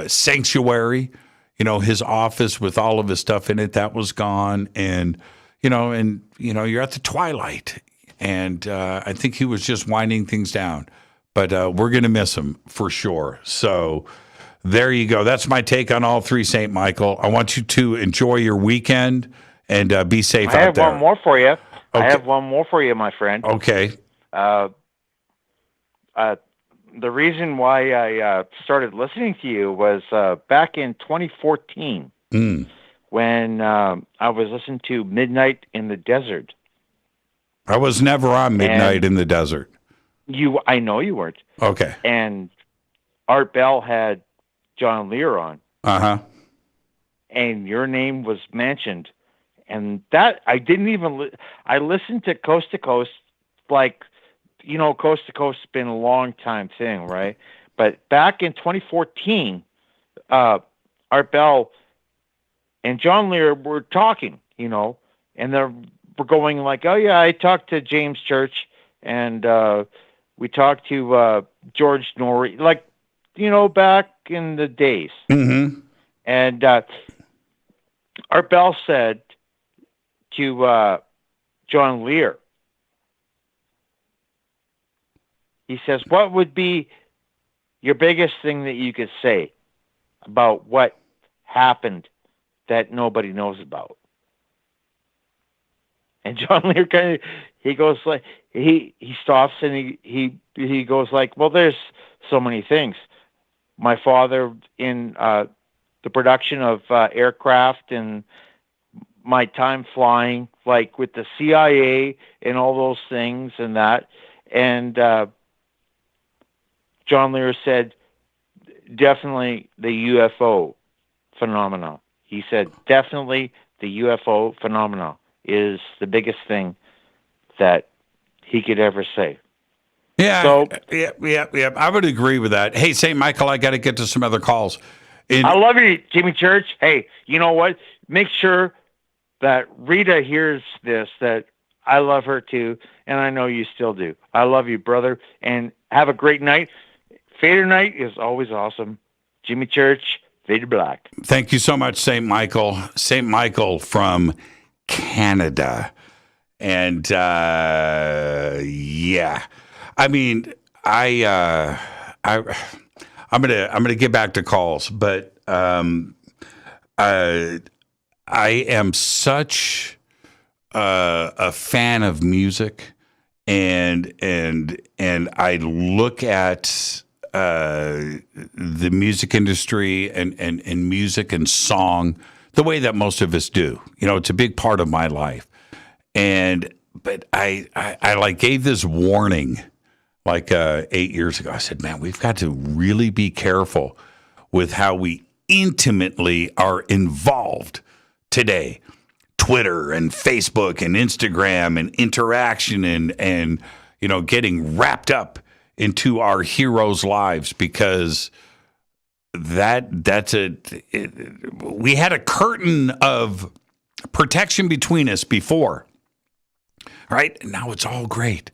sanctuary. You know, his office with all of his stuff in it, that was gone. And you're at the twilight. And I think he was just winding things down. But we're going to miss him for sure. So there you go. That's my take on all three, St. Michael. I want you to enjoy your weekend and be safe out there. I have one more for you. Okay. I have one more for you, my friend. Okay. The reason why I started listening to you was back in 2014 when I was listening to Midnight in the Desert. I was never on Midnight in the Desert. I know you weren't. Okay. And Art Bell had John Lear on. Uh-huh. And your name was mentioned. And that, I didn't even, I listened to Coast, like, you know, Coast to Coast has been a long time thing, right? But back in 2014, Art Bell and John Lear were talking, you know, and we're going like, oh yeah, I talked to James Church and we talked to George Norrie, like, you know, back in the days. Mm-hmm. And Art Bell said to John Lear, he says, what would be your biggest thing that you could say about what happened that nobody knows about? And John Lear he goes like, he stops and he goes like, well, there's so many things. My father in the production of aircraft and my time flying, like with the CIA and all those things and that. And John Lear said, definitely the UFO phenomena. He said, definitely the UFO phenomena is the biggest thing that he could ever say. Yeah, so, yeah. I would agree with that. Hey, St. Michael, I got to get to some other calls. I love you, Jimmy Church. Hey, you know what? Make sure that Rita hears this, that I love her too, and I know you still do. I love you, brother, and have a great night. Fadernight is always awesome. Jimmy Church, Fader Black. Thank you so much, St. Michael. St. Michael from Canada. And yeah. I mean, I'm gonna get back to calls, but I am such a fan of music, and I look at the music industry and music and song the way that most of us do. You know, it's a big part of my life, but I like gave this warning like 8 years ago. I said, man, we've got to really be careful with how we intimately are involved today. Twitter and Facebook and Instagram and interaction and you know, getting wrapped up into our heroes' lives, because we had a curtain of protection between us before, right? Now it's all great.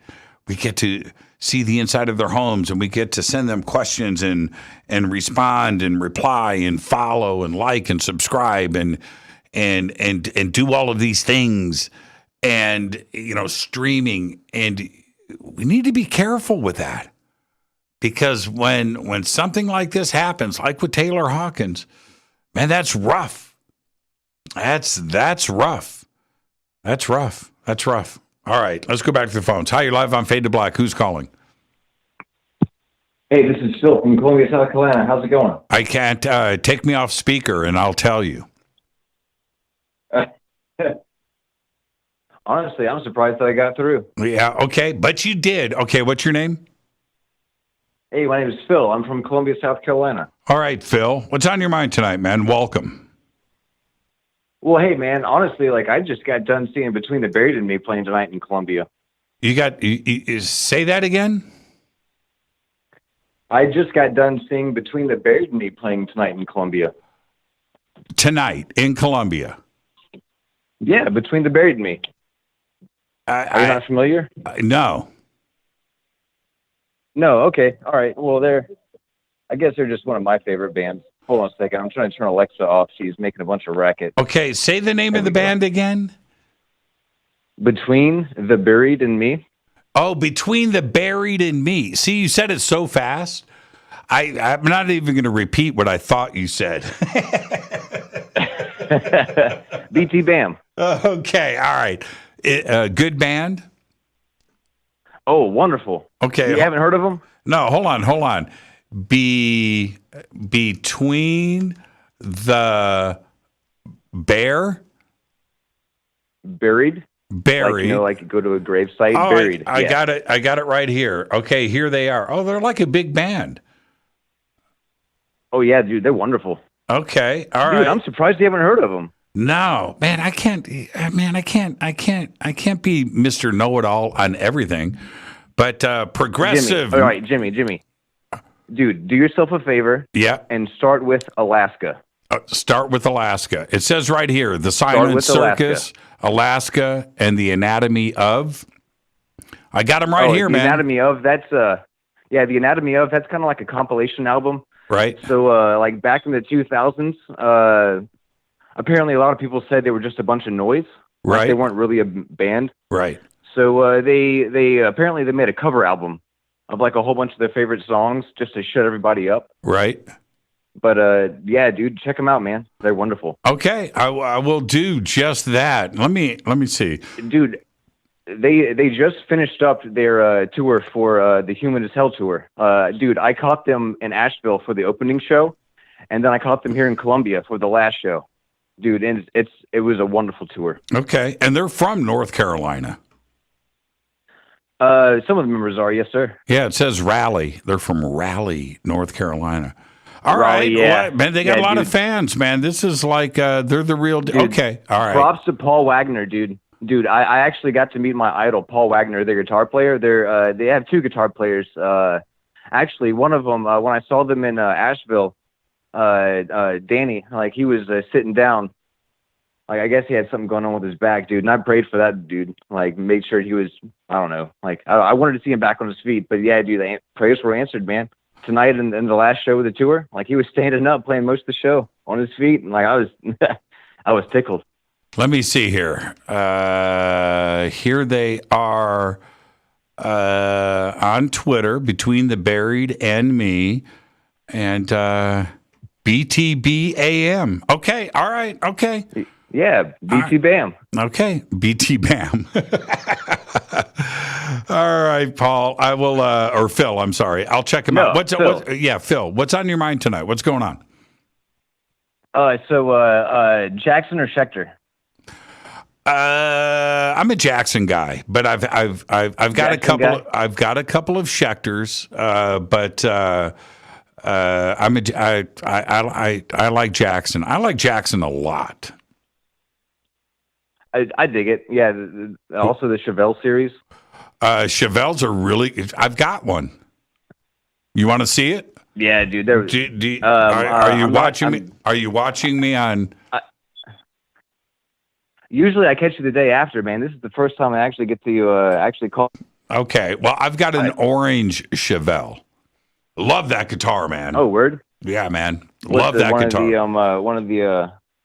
We get to see the inside of their homes, and we get to send them questions and respond and reply and follow and like and subscribe and do all of these things, and, you know, streaming. And we need to be careful with that, because when something like this happens, like with Taylor Hawkins, man, that's rough. That's rough. That's rough. That's rough. All right, let's go back to the phones. Hi, you're live on Fade to Black. Who's calling? Hey, this is Phil from Columbia, South Carolina. How's it going? I can't take me off speaker, and I'll tell you. Honestly, I'm surprised that I got through. Yeah, okay, but you did. Okay, what's your name? Hey, my name is Phil. I'm from Columbia, South Carolina. All right, Phil. What's on your mind tonight, man? Welcome. Well, hey, man, honestly, like, I just got done seeing Between the Buried and Me playing tonight in Columbia. Say that again? I just got done seeing Between the Buried and Me playing tonight in Columbia. Tonight in Columbia? Yeah, Between the Buried and Me. Are you not familiar? No. No, okay. All right. Well, I guess they're just one of my favorite bands. Hold on a second. I'm trying to turn Alexa off. She's making a bunch of racket. Okay, say the name of the band again. Between the Buried and Me. Oh, Between the Buried and Me. See, you said it so fast. I'm not even going to repeat what I thought you said. BT Bam. Okay, all right. Good band? Oh, wonderful. Okay. You haven't heard of them? No, hold on. Between the Buried? Buried. Like go to a grave site. Buried. I got it. I got it right here. Okay, here they are. Oh, they're like a big band. Oh yeah, dude, they're wonderful. Okay, all right. Dude, I'm surprised you haven't heard of them. No, man, I can't. Man, I can't be Mr. Know-It-All on everything. But progressive. Jimmy. All right, Jimmy. Dude, do yourself a favor. Yeah. And start with Alaska. Start with Alaska. It says right here, the Silent Circus, Alaska, and the Anatomy of. I got them right here, man. The Anatomy of, that's the Anatomy of, that's kind of like a compilation album. Right. So, like back in the 2000s, apparently a lot of people said they were just a bunch of noise. Right. Like they weren't really a band. Right. So they apparently they made a cover album of like a whole bunch of their favorite songs just to shut everybody up. Right. But yeah, dude, check them out, man. They're wonderful. Okay, I will do just that. Let me see, dude. They just finished up their tour for the Human as Hell tour. Dude, I caught them in Asheville for the opening show, and then I caught them here in Columbia for the last show. Dude, and it was a wonderful tour. Okay, and they're from North Carolina. Some of the members are, yes, sir. Yeah, it says Raleigh. They're from Raleigh, North Carolina. All right, yeah. Man, they got a lot of fans, man. This is like they're the real. Okay, all right. Props to Paul Wagner, dude. Dude, I actually got to meet my idol, Paul Wagner, their guitar player. They have two guitar players. Actually, one of them, when I saw them in Asheville, Danny, like he was sitting down. Like I guess he had something going on with his back, dude. And I prayed for that dude. Like made sure he was, I don't know. Like I wanted to see him back on his feet. But yeah, dude, the prayers were answered, man. Tonight in the last show of the tour, like he was standing up playing most of the show on his feet, and like I was tickled. Let me see here. Here they are on Twitter, Between the Buried and Me, and BTBAM. Okay, all right, okay. Yeah, BT Bam. Okay, BT Bam. All right, Paul. I will, or Phil. I'm sorry. I'll check him out. Phil. What's on your mind tonight? What's going on? So Jackson or Schechter? I'm a Jackson guy, but I've got a couple. I've got a couple of Schechters, but I like Jackson. I like Jackson a lot. I dig it. Yeah. Also the Chevelle series. Chevelles are really. I've got one. You want to see it? Yeah, dude. Are you watching me? Are you watching me on? Usually I catch you the day after, man. This is the first time I actually get to actually call. Okay. Well, I've got an orange Chevelle. Love that guitar, man. Oh, word. Yeah, man. Love that guitar.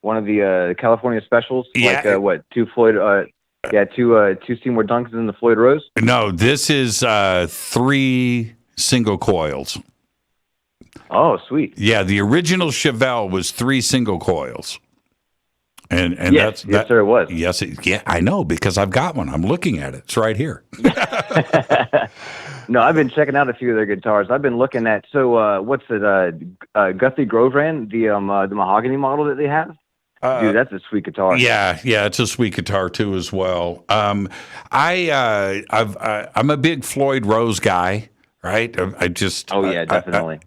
One of the California specials. Yeah. Like what? Two Floyd. Two Seymour Duncans and the Floyd Rose. No, this is 3 single coils. Oh, sweet. Yeah, the original Chevelle was 3 single coils. And yes, yes, sir, it was. Yes, yeah, I know because I've got one. I'm looking at it. It's right here. No, I've been checking out a few of their guitars. I've been looking at what's it? Guthrie Groveran, the mahogany model that they have. Dude, that's a sweet guitar. Yeah, it's a sweet guitar too as well. I'm a big Floyd Rose guy, right? I just definitely.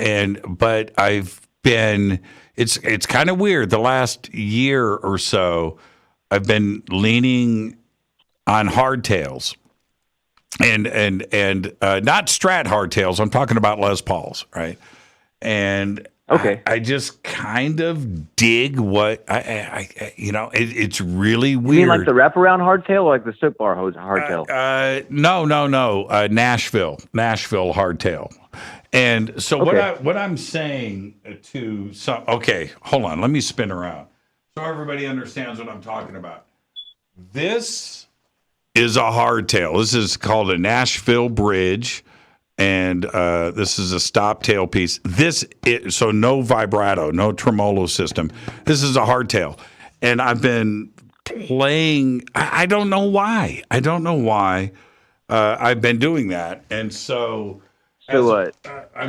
But I've been it's kind of weird. The last year or so, I've been leaning on hardtails, and not Strat hardtails. I'm talking about Les Pauls, right? And okay, I just kind of dig what it's really weird. You mean like the wraparound hardtail, or like the soap bar hardtail? No. Nashville hardtail. And so what I'm saying to some, okay, hold on, let me spin around so everybody understands what I'm talking about. This is a hardtail. This is called a Nashville bridge, and this is a stop tail piece. So no vibrato, no tremolo system. This is a hardtail, and I've been playing. I don't know why. I've been doing that, and so. So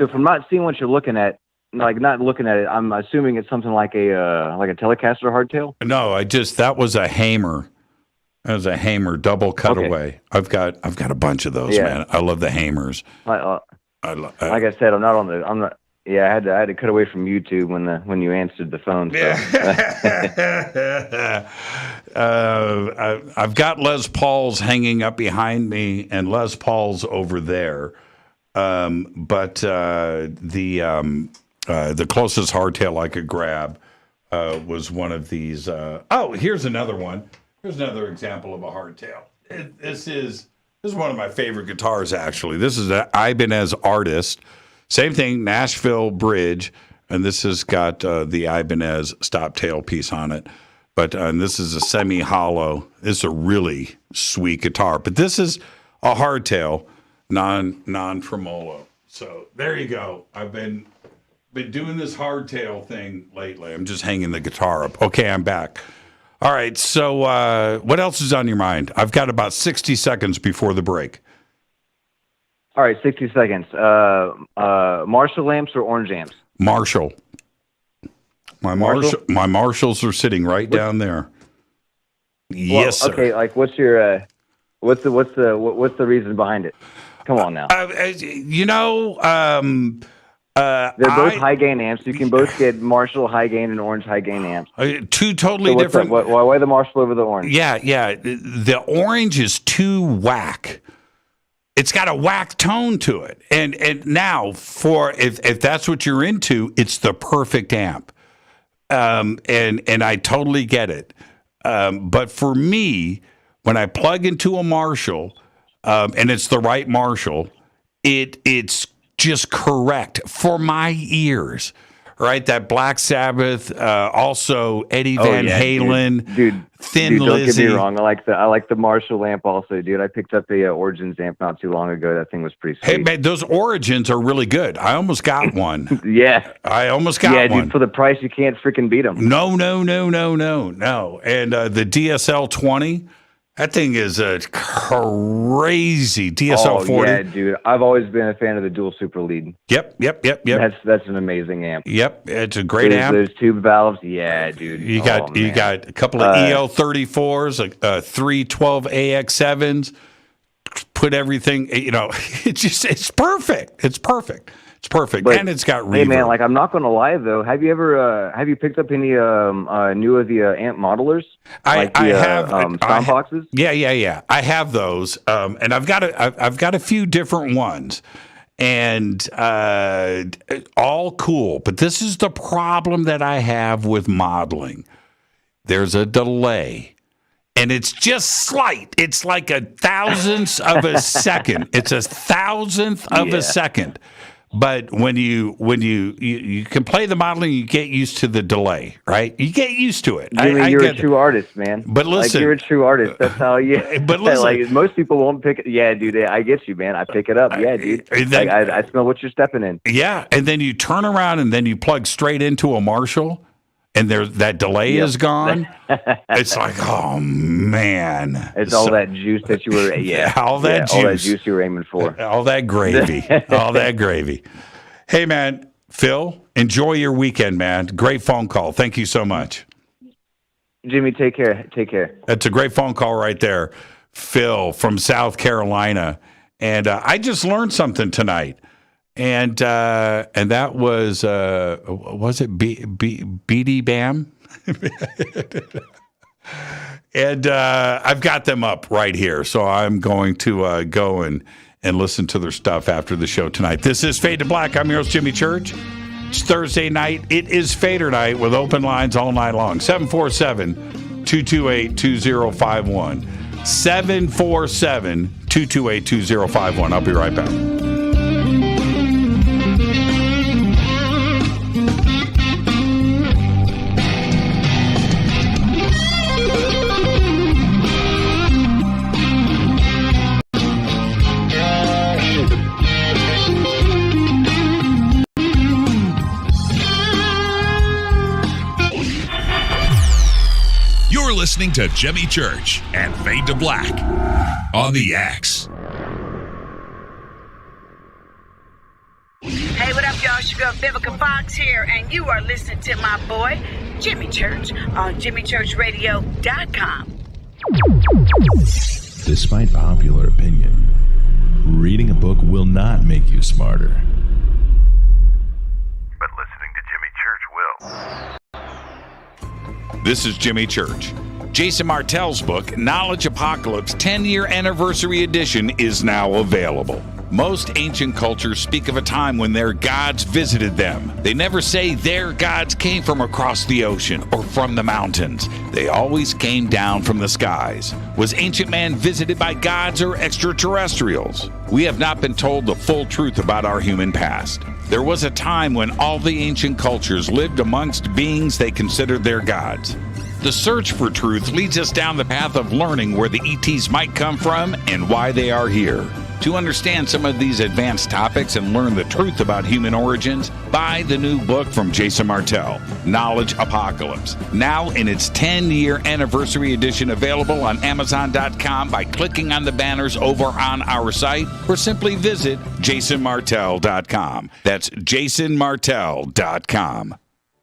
from not seeing what you're looking at, like not looking at it, I'm assuming it's something like a Telecaster hardtail. No, that was a Hamer. That was a Hamer double cutaway. Okay. I've got a bunch of those, man. I love the Hamers. Like I said, I'm not. Yeah, I had to cut away from YouTube when you answered the phone. So. I've got Les Pauls hanging up behind me, and Les Pauls over there. But the closest hardtail I could grab was one of these. Here's another one. Here's another example of a hardtail. This is one of my favorite guitars, actually. This is an Ibanez Artist. Same thing, Nashville bridge, and this has got the Ibanez stop tail piece on it. But this is a semi-hollow. It's a really sweet guitar. But this is a hardtail. Non-tremolo. So there you go. I've been doing this hardtail thing lately. I'm just hanging the guitar up. Okay, I'm back. All right. So what else is on your mind? I've got about 60 seconds before the break. All right, 60 seconds. Marshall lamps or orange amps? Marshall. My Marshalls are sitting right down there. Yes, sir. Okay. Like, what's the reason behind it? Come on now. They're both high gain amps. You can both get Marshall high gain and orange high gain amps. Two totally different. Why the Marshall over the orange? Yeah. The orange is too whack. It's got a whack tone to it. And now if that's what you're into, it's the perfect amp. And I totally get it. But for me, when I plug into a Marshall, and it's the right Marshall, it's just correct for my ears, right? That Black Sabbath, also Eddie Van Halen, dude, Thin Lizzy. Don't get me wrong, I like the Marshall amp also, dude. I picked up a Origins amp not too long ago. That thing was pretty sweet. Hey man, those Origins are really good. I almost got one. Yeah, I almost got one. Yeah, dude, for the price, you can't freaking beat them. No. And the DSL 20. That thing is a crazy DSL 40. Yeah, dude. I've always been a fan of the dual super lead. Yep. That's an amazing amp. Yep, it's a great amp. Those tube valves, yeah, dude. You got a couple of EL34s, 312 AX7s. Put everything, it's perfect. It's perfect. But, and it's got reverb. Hey man, like I'm not going to lie though. Have you picked up any new of the amp modelers? I have sound boxes. Yeah. I have those, and I've got a few different ones, and all cool. But this is the problem that I have with modeling. There's a delay. And it's just slight. It's like a thousandth of a second. It's a thousandth of a second. But when you can play the modeling, you get used to the delay, right? You get used to it. You're a true artist, man. But listen, you're a true artist. That's how you. But listen, like most people won't pick it. Yeah, dude, I get you, man. I pick it up. Yeah, dude. I smell what you're stepping in. Yeah, and then you turn around and then you plug straight into a Marshall. And that delay is gone. It's like, oh man! It's all that juice that you were, all that juice you were aiming for, all that gravy, all that gravy. Hey man, Phil, enjoy your weekend, man. Great phone call. Thank you so much, Jimmy. Take care. That's a great phone call right there, Phil from South Carolina. And I just learned something tonight. And that was it BD Bam? And I've got them up right here, so I'm going to go and listen to their stuff after the show tonight. This is Fade to Black. I'm your host, Jimmy Church. It's Thursday night. It is Fadernight with open lines all night long. 747-228-2051. 747-228-2051. I'll be right back. Listening to Jimmy Church and Fade to Black on the X. Hey, what up, y'all? It's your girl Vivica Fox here, and you are listening to my boy, Jimmy Church, on jimmychurchradio.com. Despite popular opinion, reading a book will not make you smarter. But listening to Jimmy Church will. This is Jimmy Church. Jason Martell's book, Knowledge Apocalypse 10-Year Anniversary Edition, is now available. Most ancient cultures speak of a time when their gods visited them. They never say their gods came from across the ocean or from the mountains. They always came down from the skies. Was ancient man visited by gods or extraterrestrials? We have not been told the full truth about our human past. There was a time when all the ancient cultures lived amongst beings they considered their gods. The search for truth leads us down the path of learning where the ETs might come from and why they are here. To understand some of these advanced topics and learn the truth about human origins, buy the new book from Jason Martell, Knowledge Apocalypse, now in its 10-year anniversary edition, available on Amazon.com by clicking on the banners over on our site, or simply visit jasonmartell.com. That's jasonmartell.com.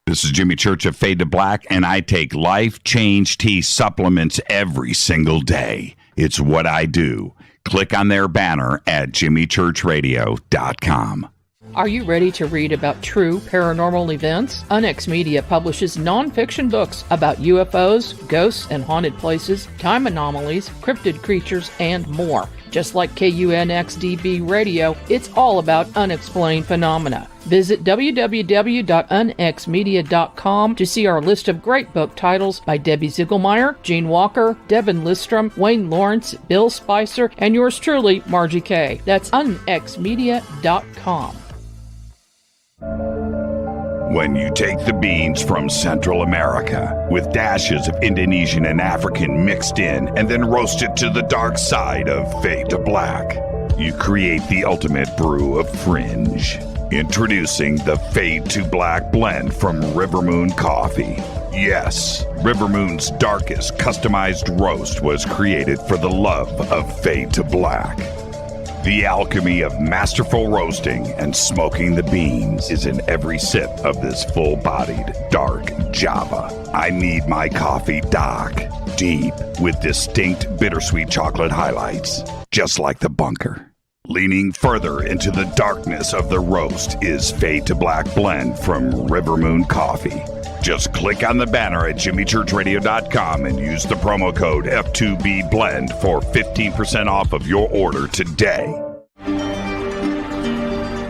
This is Jimmy Church of Fade to Black, and I take Life Change Tea supplements every single day. It's what I do. Click on their banner at jimmychurchradio.com. Are you ready to read about true paranormal events? UNX Media publishes nonfiction books about UFOs, ghosts and haunted places, time anomalies, cryptid creatures, and more. Just like KUNXDB Radio, it's all about unexplained phenomena. Visit www.unxmedia.com to see our list of great book titles by Debbie Ziegelmeyer, Gene Walker, Devin Listrom, Wayne Lawrence, Bill Spicer, and yours truly, Margie Kay. That's unxmedia.com. When you take the beans from Central America with dashes of Indonesian and African mixed in and then roast it to the dark side of Fade to Black, you create the ultimate brew of fringe. Introducing the Fade to Black blend from Rivermoon Coffee. Yes, Rivermoon's darkest customized roast was created for the love of Fade to Black. The alchemy of masterful roasting and smoking the beans is in every sip of this full-bodied, dark Java. I need my coffee dark, deep, with distinct bittersweet chocolate highlights, just like the bunker. Leaning further into the darkness of the roast is Fade to Black blend from Rivermoon Coffee. Just click on the banner at jimmychurchradio.com and use the promo code F2BBLEND for 15% off of your order today.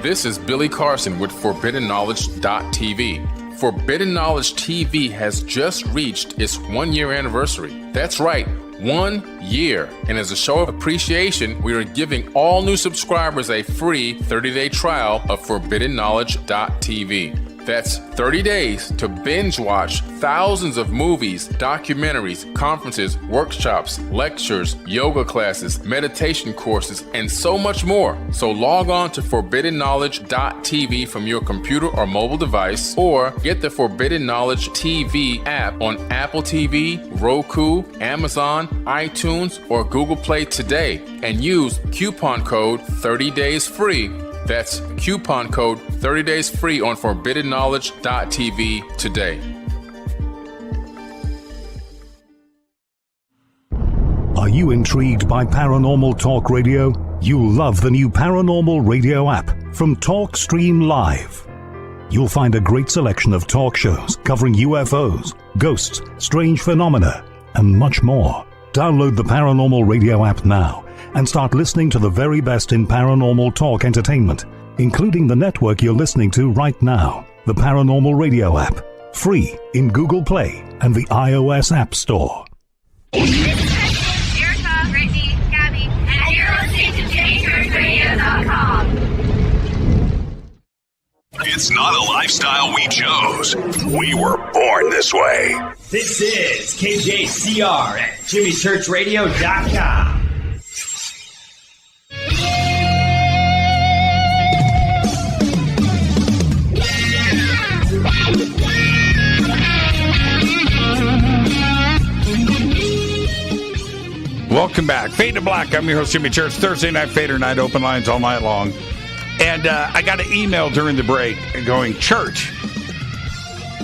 This is Billy Carson with ForbiddenKnowledge.tv. Forbidden Knowledge TV has just reached its 1-year anniversary. That's right, 1 year. And as a show of appreciation, we are giving all new subscribers a free 30-day trial of ForbiddenKnowledge.tv. That's 30 days to binge watch thousands of movies, documentaries, conferences, workshops, lectures, yoga classes, meditation courses, and so much more. So log on to ForbiddenKnowledge.tv from your computer or mobile device, or get the Forbidden Knowledge TV app on Apple TV, Roku, Amazon, iTunes, or Google Play today, and use coupon code 30daysfree. That's coupon code 30 days free on ForbiddenKnowledge.tv today. Are you intrigued by Paranormal Talk Radio? You'll love the new Paranormal Radio app. From TalkStream Live, you'll find a great selection of talk shows covering UFOs, ghosts, strange phenomena, and much more. Download the Paranormal Radio app now and start listening to the very best in paranormal talk entertainment, including the network you're listening to right now. The Paranormal Radio app, free in Google Play and the iOS App Store. Erica, Brittany, Gabby, and you're listening to JamieChurchRadio.com. It's not a lifestyle we chose. We were born this way. This is KJCR at JimmyChurchRadio.com. Welcome back. Fade to Black. I'm your host, Jimmy Church. Thursday night, Fadernight, open lines all night long. And I got an email during the break going, Church,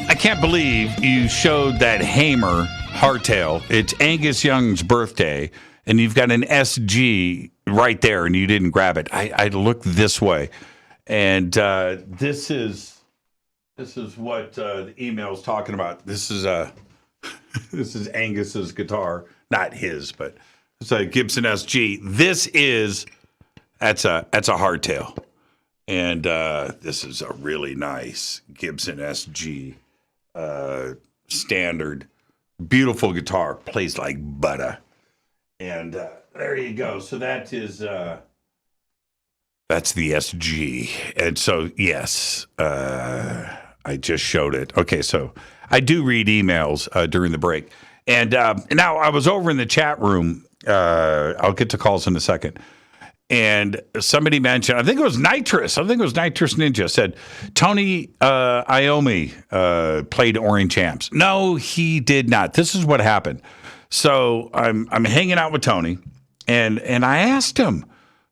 I can't believe you showed that Hamer hardtail. It's Angus Young's birthday, and you've got an SG right there, and you didn't grab it. I looked this way, and this is what the email's talking about. This is this is Angus's guitar, not his, but it's a Gibson SG. That's a hardtail. And this is a really nice Gibson SG standard. Beautiful guitar. Plays like butter. And there you go. So that is, that's the SG. And so, yes, I just showed it. Okay, so I do read emails during the break. And now I was over in the chat room. I'll get to calls in a second. And somebody mentioned, I think it was Nitrous Ninja said, Tony Iommi played Orange Amps. No, he did not. This is what happened. So I'm hanging out with Tony, and I asked him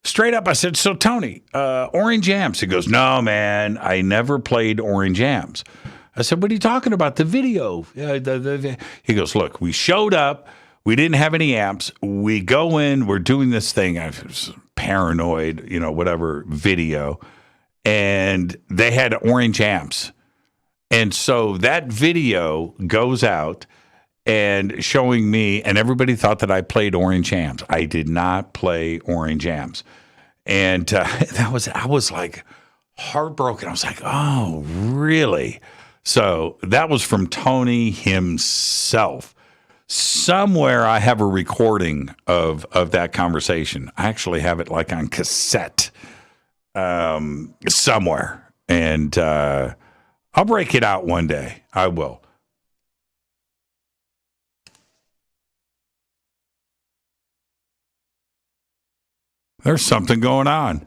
straight up, I said, so Tony, Orange Amps? He goes, no, man, I never played Orange Amps. I said, what are you talking about? The video. He goes, look, we showed up. We didn't have any amps. We go in, we're doing this thing. I was paranoid, whatever video. And they had Orange Amps. And so that video goes out and showing me, and everybody thought that I played Orange Amps. I did not play Orange Amps. And I was like heartbroken. I was like, oh, really? So that was from Tony himself. Somewhere I have a recording of that conversation. I actually have it like on cassette somewhere. And I'll break it out one day. I will. There's something going on.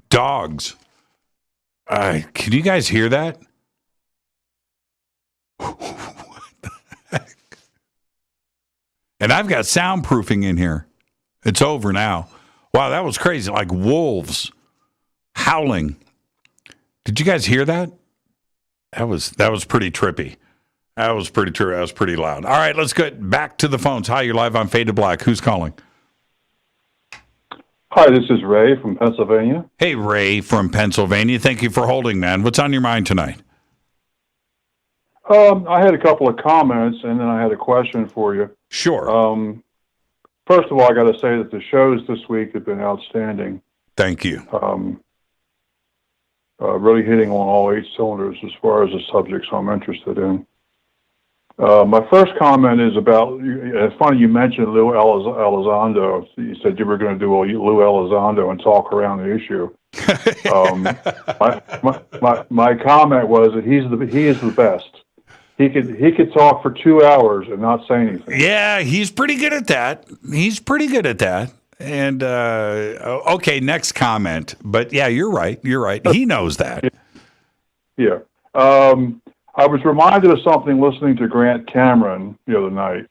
Dogs. Can you guys hear that? What the heck? And I've got soundproofing in here. It's over now. Wow, that was crazy. Like wolves howling. Did you guys hear that? That was pretty trippy. That was pretty true. That was pretty loud. All right, let's get back to the phones. Hi, you're live on Fade to Black. Who's calling? Hi, this is Ray from Pennsylvania. Hey, Ray from Pennsylvania. Thank you for holding, man. What's on your mind tonight? I had a couple of comments, and then I had a question for you. Sure. First of all, I got to say that the shows this week have been outstanding. Thank you. Really hitting on all 8 cylinders as far as the subjects I'm interested in. My first comment is about, it's funny you mentioned Lou Elizondo. You said you were going to do Lou Elizondo and talk around the issue. My comment was that he is the best. He could talk for 2 hours and not say anything. Yeah, he's pretty good at that. And okay, next comment. But yeah, you're right. He knows that. Yeah. I was reminded of something listening to Grant Cameron the other night.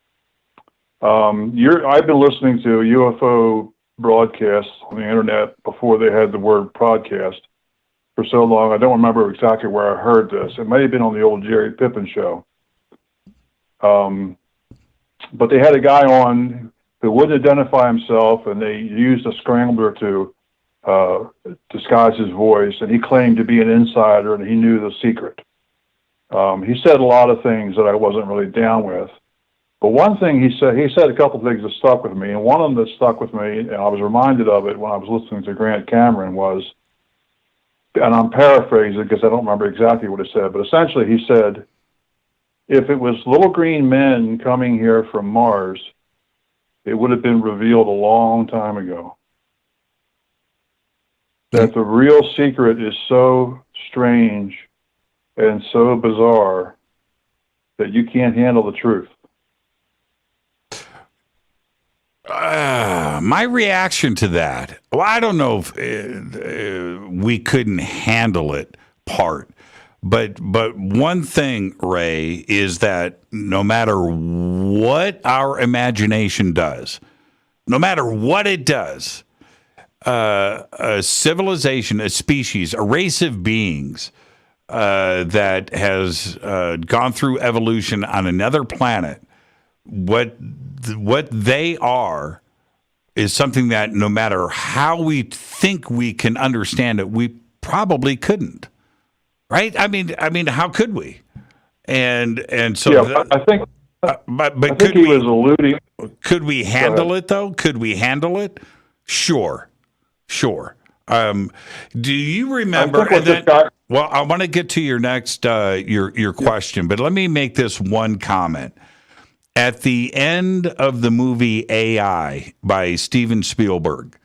I've been listening to UFO broadcasts on the internet before they had the word podcast for so long. I don't remember exactly where I heard this. It may have been on the old Jerry Pippin show. But they had a guy on who wouldn't identify himself, and they used a scrambler to disguise his voice, and he claimed to be an insider, and he knew the secret. He said a lot of things that I wasn't really down with. But one thing he said a couple of things that stuck with me, and one of them that stuck with me, and I was reminded of it when I was listening to Grant Cameron, was, and I'm paraphrasing because I don't remember exactly what he said, but essentially he said, if it was little green men coming here from Mars, it would have been revealed a long time ago. That the real secret is so strange and so bizarre that you can't handle the truth. My reaction to that, well, I don't know if we couldn't handle it part, but one thing, Ray, is that no matter what our imagination does, no matter what it does, a civilization, a species, a race of beings that has gone through evolution on another planet, what they are is something that no matter how we think we can understand it, we probably couldn't. Right? I mean, how could we? And so yeah, I think. But I think he was alluding. Could we handle it though? Could we handle it? Sure. Do you remember? Well, I want to get to your next your question, but let me make this one comment. At the end of the movie AI by Steven Spielberg,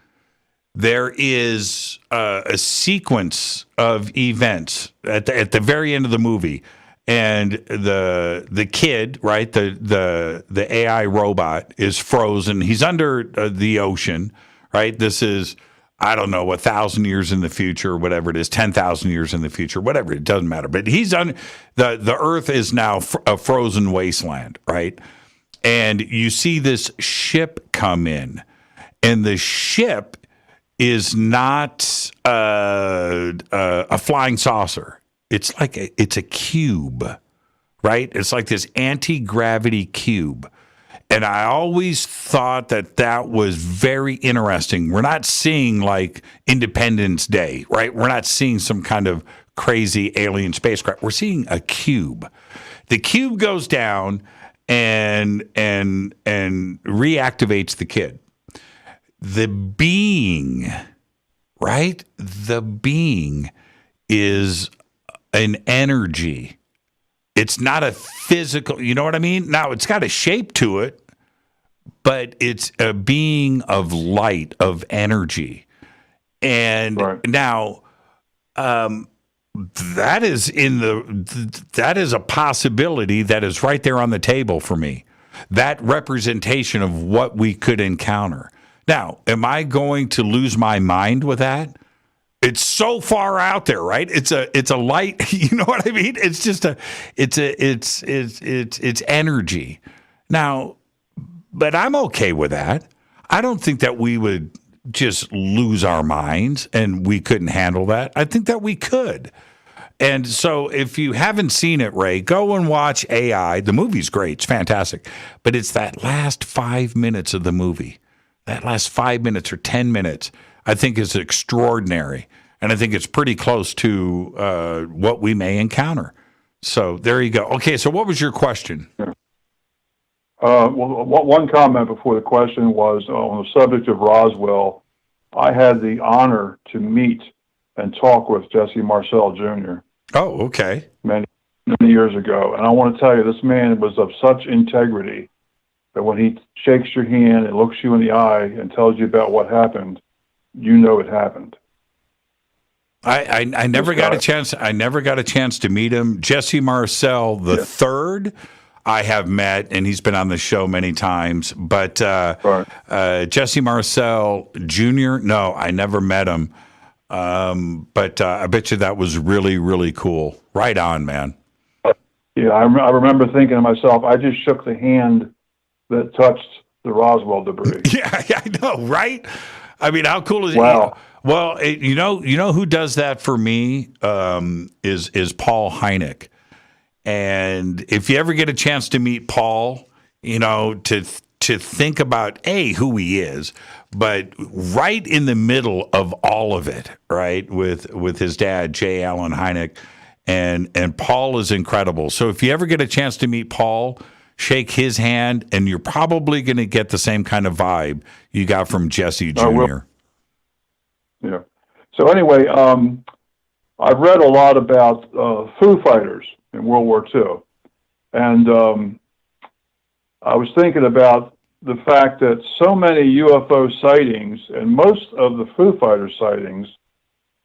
there is a sequence of events at the very end of the movie, and the kid, right, the AI robot is frozen. He's under the ocean, right? This is, I don't know, 1,000 years in the future, whatever it is, 10,000 years in the future, whatever, it doesn't matter. But he's on the Earth is now a frozen wasteland, right? And you see this ship come in, and the ship is not a flying saucer. It's like it's a cube, right? It's like this anti-gravity cube. And I always thought that was very interesting. We're not seeing like Independence Day, right? We're not seeing some kind of crazy alien spacecraft. We're seeing a cube. The cube goes down and reactivates the kid. The being, right? The being is an energy. It's not a physical, you know what I mean? Now, it's got a shape to it, but it's a being of light, of energy. And now, that is a possibility that is right there on the table for me. That representation of what we could encounter. Now, am I going to lose my mind with that? It's so far out there, right? It's a light, you know what I mean? It's just it's energy. Now, but I'm okay with that. I don't think that we would just lose our minds and we couldn't handle that. I think that we could. And so if you haven't seen it, Ray, go and watch AI. The movie's great. It's fantastic. But it's that last 5 minutes of the movie. That last 5 minutes or 10 minutes, I think is extraordinary. And I think it's pretty close to what we may encounter. So there you go. Okay, so what was your question? Well, one comment before the question was on the subject of Roswell. I had the honor to meet and talk with Jesse Marcel Jr. Oh, okay. Many years ago. And I want to tell you, this man was of such integrity that when he shakes your hand and looks you in the eye and tells you about what happened, you know it happened. I never got a chance. I never got a chance to meet him. Jesse Marcel the third, I have met, and he's been on the show many times. But Jesse Marcel Jr., no, I never met him. But I bet you that was really, really cool. Right on, man. Yeah, I remember thinking to myself, I just shook the hand that touched the Roswell debris. Yeah, I know, right? I mean, how cool is it? Wow. Well, you know who does that for me is Paul Hynek. And if you ever get a chance to meet Paul, you know, to to think about who he is, but right in the middle of all of it, right, with his dad, J. Allen Hynek, and Paul is incredible. So if you ever get a chance to meet Paul, shake his hand, and you're probably going to get the same kind of vibe you got from Jesse Jr. Yeah. So anyway, I've read a lot about Foo Fighters in World War II, and I was thinking about the fact that so many UFO sightings, and most of the Foo Fighter sightings,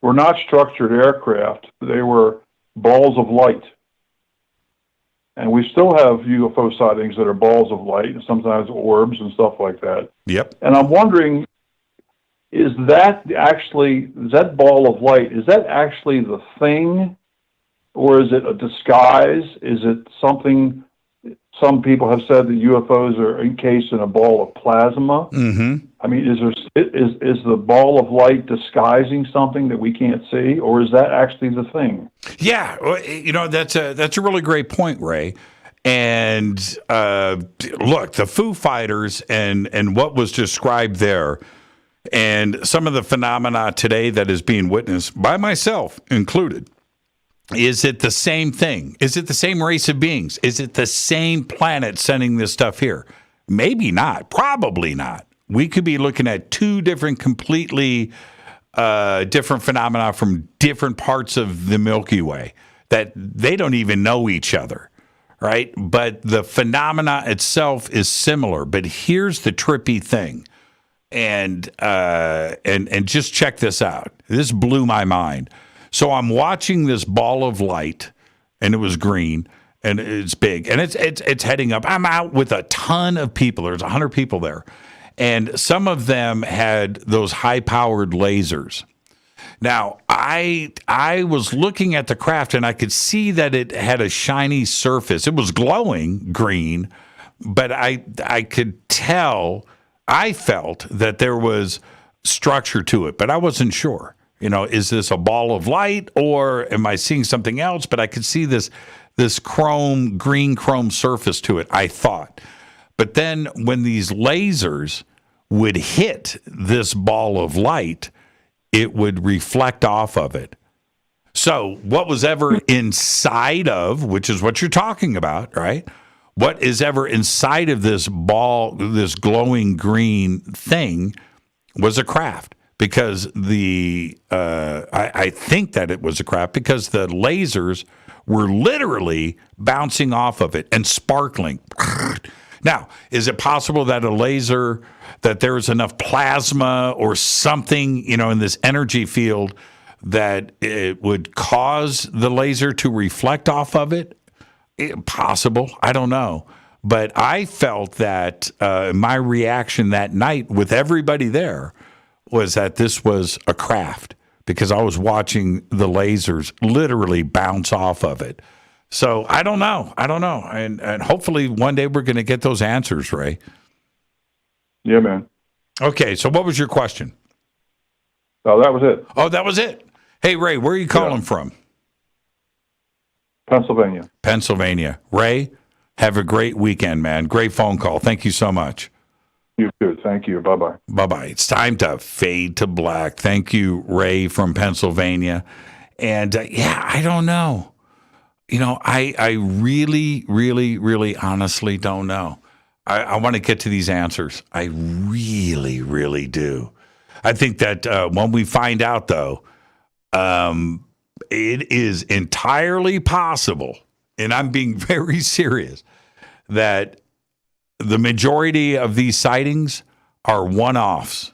were not structured aircraft. They were balls of light. And we still have UFO sightings that are balls of light, and sometimes orbs and stuff like that. Yep. And I'm wondering, is that ball of light, is that actually the thing? Or is it a disguise? Is it something? Some people have said that UFOs are encased in a ball of plasma. Mm-hmm. I mean, is the ball of light disguising something that we can't see, or is that actually the thing? Yeah, that's a really great point, Ray. And look, the Foo Fighters and what was described there, and some of the phenomena today that is being witnessed by myself included. Is it the same thing? Is it the same race of beings? Is it the same planet sending this stuff here? Maybe not. Probably not. We could be looking at two different, completely different phenomena from different parts of the Milky Way that they don't even know each other, right? But the phenomena itself is similar. But here's the trippy thing, and just check this out. This blew my mind. So I'm watching this ball of light, and it was green, and it's big, and it's heading up. I'm out with a ton of people. There's 100 people there, and some of them had those high-powered lasers. Now, I was looking at the craft, and I could see that it had a shiny surface. It was glowing green, but I could tell, I felt that there was structure to it, but I wasn't sure. Is this a ball of light, or am I seeing something else? But I could see this green chrome surface to it, I thought. But then when these lasers would hit this ball of light, it would reflect off of it. So what was ever inside of, which is what you're talking about, right? What is ever inside of this ball, this glowing green thing, was a craft. Because I think that it was a craft because the lasers were literally bouncing off of it and sparkling. Now, is it possible that a laser, that there is enough plasma or something, in this energy field that it would cause the laser to reflect off of it? Possible. I don't know. But I felt that my reaction that night with everybody there was that this was a craft because I was watching the lasers literally bounce off of it. So I don't know. And hopefully one day we're going to get those answers, Ray. Yeah, man. Okay, so what was your question? Oh, that was it. Oh, that was it. Hey, Ray, where are you calling from? Pennsylvania. Ray, have a great weekend, man. Great phone call. Thank you so much. You too. Thank you. Bye-bye. Bye-bye. It's time to fade to black. Thank you, Ray from Pennsylvania. And, I don't know. I really, really, really honestly don't know. I want to get to these answers. I really, really do. I think that when we find out, though, it is entirely possible, and I'm being very serious, that the majority of these sightings are one-offs.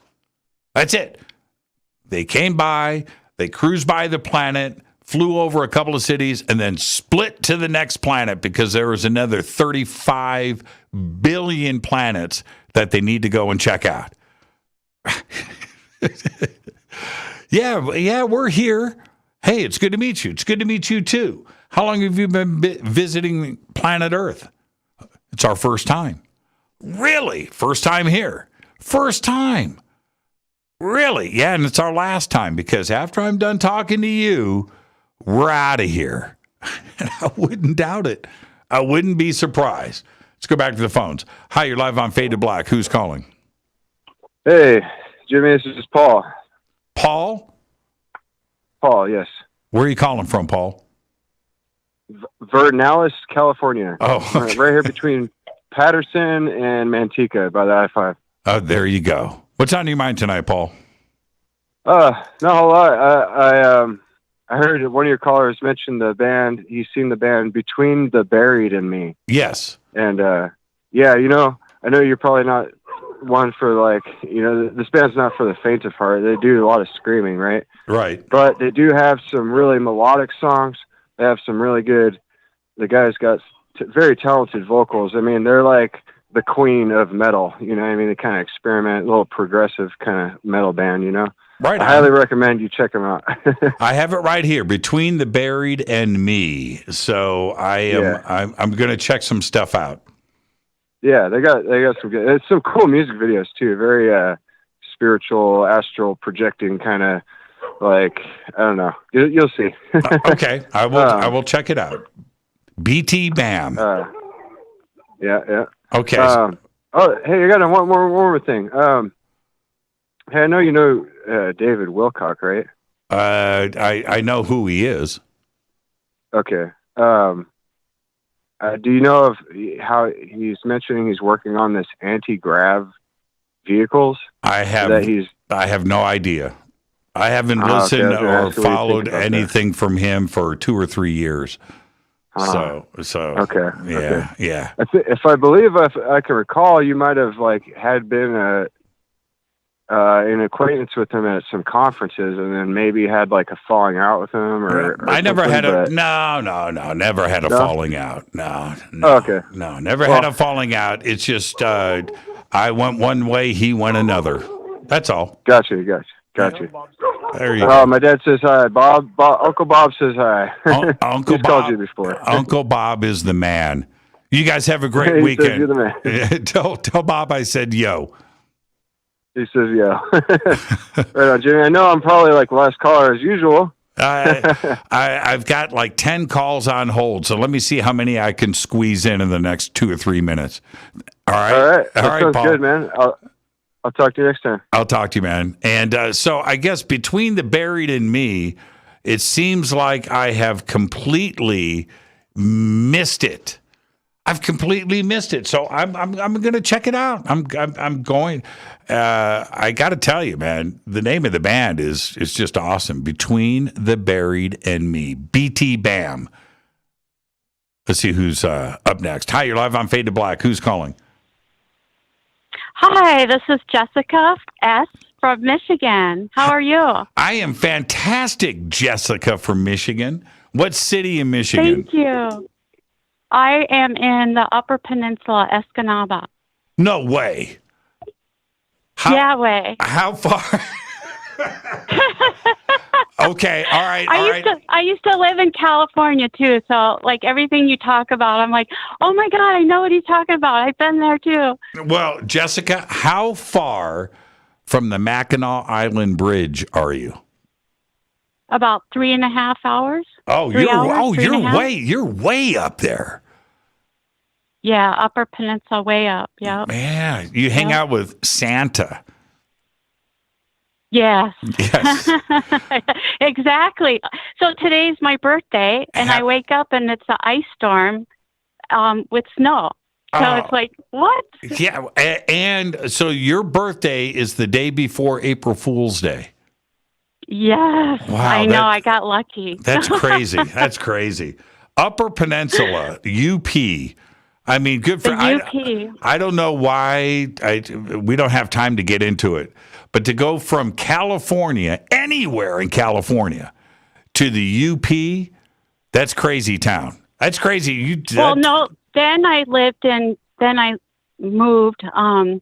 That's it. They came by, they cruised by the planet, flew over a couple of cities, and then split to the next planet because there was another 35 billion planets that they need to go and check out. Yeah, we're here. Hey, it's good to meet you. It's good to meet you, too. How long have you been visiting planet Earth? It's our first time. Really? First time here? First time. Really? Yeah, and it's our last time because after I'm done talking to you, we're out of here. And I wouldn't doubt it. I wouldn't be surprised. Let's go back to the phones. Hi, you're live on Fade to Black. Who's calling? Hey, Jimmy, this is Paul. Paul? Paul, yes. Where are you calling from, Paul? Vernalis, California. Oh, okay. Right here between Patterson and Manteca by the I-5. Oh, there you go. What's on your mind tonight, Paul? Not a whole lot. I heard one of your callers mention the band. He's seen the band Between the Buried and Me. Yes. And yeah, you know, I know you're probably not one for like, you know, this band's not for the faint of heart. They do a lot of screaming, right? Right. But they do have some really melodic songs. They have some really good. The guy's got very talented vocals. I mean, they're like the queen of metal. You know what I mean? They kind of experiment, a little progressive kind of metal band, you know? Right. I highly recommend you check them out. I have it right here, Between the Buried and Me. So I'm going to check some stuff out. Yeah, they got some good. It's some cool music videos too. Very spiritual, astral projecting kind of like, I don't know. You'll see. Okay, I will check it out. BT Bam. Yeah. Okay. Oh, hey, I got one more thing. Hey, I know you know David Wilcock, right? I know who he is. Okay. Do you know of how he's mentioning he's working on this anti-grav vehicles? I have no idea. I haven't listened or followed anything from him for 2 or 3 years. So okay. Yeah. If I believe if I can recall, you might have had been an acquaintance with him at some conferences, and then maybe had a falling out with him, or I never had never had a falling out. No. Okay. No, never had a falling out. It's just I went one way, he went another. That's all. Gotcha. There you go. My dad says hi. Uncle Bob says hi. Uncle He's Bob called you before. Uncle Bob is the man. You guys have a great He weekend. says you're the man. Tell Bob I said yo. He says yeah. Right on, Jimmy. I know I'm probably last caller as usual. I've got 10 calls on hold, so let me see how many I can squeeze in the next 2 or 3 minutes. All right. That sounds Paul. good, man. I'll talk to you next time. I'll talk to you, man. And so I guess Between the Buried and Me, it seems like I have completely missed it. I've completely missed it. So I'm going to check it out. I'm going. I got to tell you, man, the name of the band is just awesome. Between the Buried and Me, BT Bam. Let's see who's up next. Hi, you're live on Fade to Black. Who's calling? Hi, this is Jessica S. from Michigan. How are you? I am fantastic, Jessica from Michigan. What city in Michigan? Thank you. I am in the Upper Peninsula, Escanaba. No way. Way. How far? Okay, all right. I used to live in California too, so everything you talk about, I'm like, oh my God, I know what he's talking about. I've been there too. Well, Jessica, how far from the Mackinac Island Bridge are you? About 3.5 hours. You're way up there. Yeah, Upper Peninsula, way up. Yeah. Man, you hang out with Santa. Yes. Yes. Exactly. So today's my birthday, and I wake up and it's an ice storm with snow. So it's like, what? Yeah, and so your birthday is the day before April Fool's Day. Yes. Wow, I know. I got lucky. That's crazy. That's crazy. Upper Peninsula, UP. I mean, good for UP. I don't know why we don't have time to get into it, but to go from California, anywhere in California, to the UP, that's crazy town. That's crazy. No. Then I moved to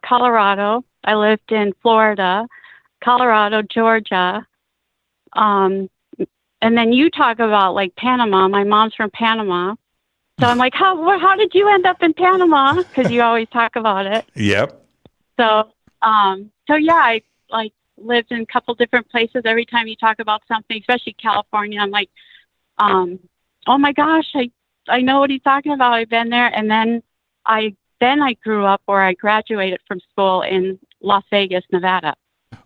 Colorado. I lived in Florida, Colorado, Georgia. And then you talk about Panama. My mom's from Panama. So I'm like, how did you end up in Panama? Because you always talk about it. Yep. So yeah, I lived in a couple different places. Every time you talk about something, especially California, I'm like, oh my gosh, I know what he's talking about. I've been there. And then I grew up where I graduated from school in Las Vegas, Nevada.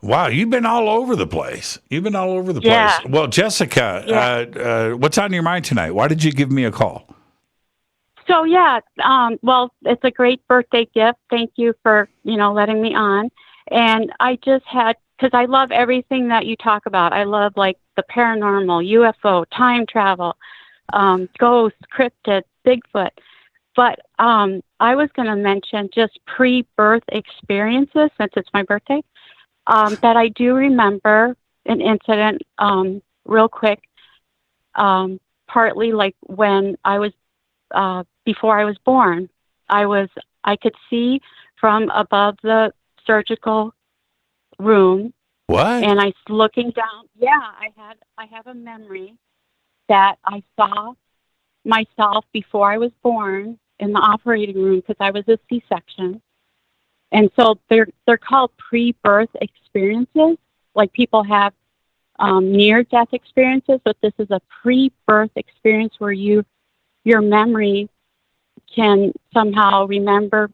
Wow, you've been all over the place. Yeah. Well, Jessica, what's on your mind tonight? Why did you give me a call? So, well, it's a great birthday gift. Thank you for, letting me on. And I just had, because I love everything that you talk about. I love, like, the paranormal, UFO, time travel, ghosts, cryptids, Bigfoot. But I was going to mention just pre-birth experiences, since it's my birthday, that I do remember an incident real quick, partly like when I was, before I was born, I could see from above the surgical room. What? And I was looking down. Yeah, I have a memory that I saw myself before I was born in the operating room, because I was a C-section. And so they're called pre-birth experiences. Like, people have near-death experiences, but this is a pre-birth experience where your memory can somehow remember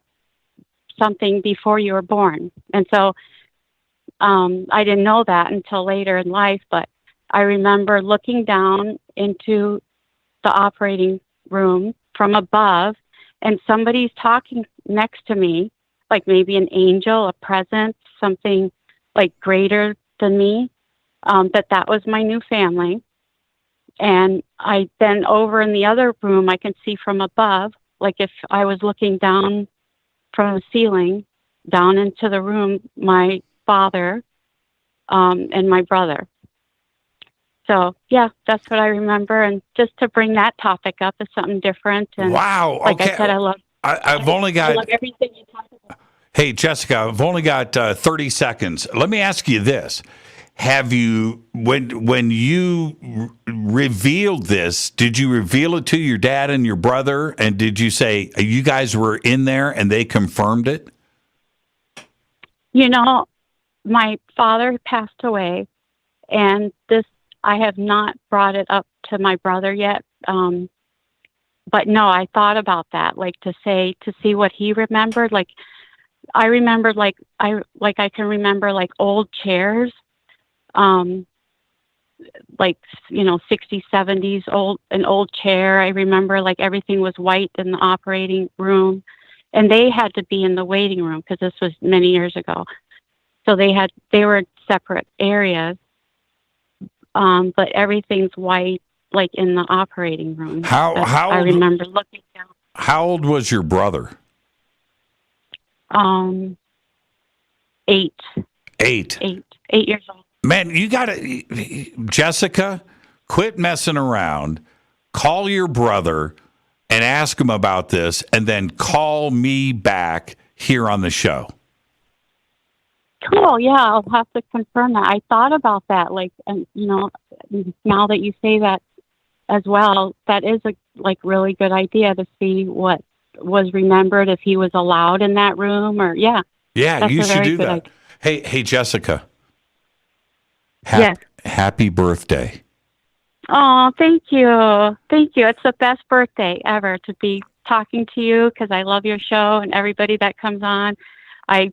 something before you were born. And so I didn't know that until later in life, but I remember looking down into the operating room from above, and somebody's talking next to me, like maybe an angel, a presence, something like greater than me, that was my new family. And I then over in the other room, I can see from above, like if I was looking down from the ceiling down into the room, my father and my brother. So, yeah, that's what I remember. And just to bring that topic up is something different. And wow. Like okay. I said, I love everything you talk about. Hey, Jessica, I've only got 30 seconds. Let me ask you this. Have you, when you revealed this, did you reveal it to your dad and your brother? And did you say you guys were in there and they confirmed it? My father passed away, and I have not brought it up to my brother yet. But no, I thought about that, like to see what he remembered. Like, I remembered, I can remember like old chairs, like, 60s, 70s, an old chair. I remember like everything was white in the operating room, and they had to be in the waiting room because this was many years ago. So they were separate areas. But everything's white, like in the operating room. I remember looking down. How old was your brother? 8. 8. 8 years old. Man, you gotta, Jessica, quit messing around. Call your brother and ask him about this, and then call me back here on the show. Cool. Yeah, I'll have to confirm that. I thought about that, and now that you say that as well, that is a really good idea to see what was remembered, if he was allowed in that room, or Yeah, you should do that. Idea. Hey, Jessica. Yes. Happy birthday. Oh, thank you. Thank you. It's the best birthday ever to be talking to you, because I love your show and everybody that comes on. I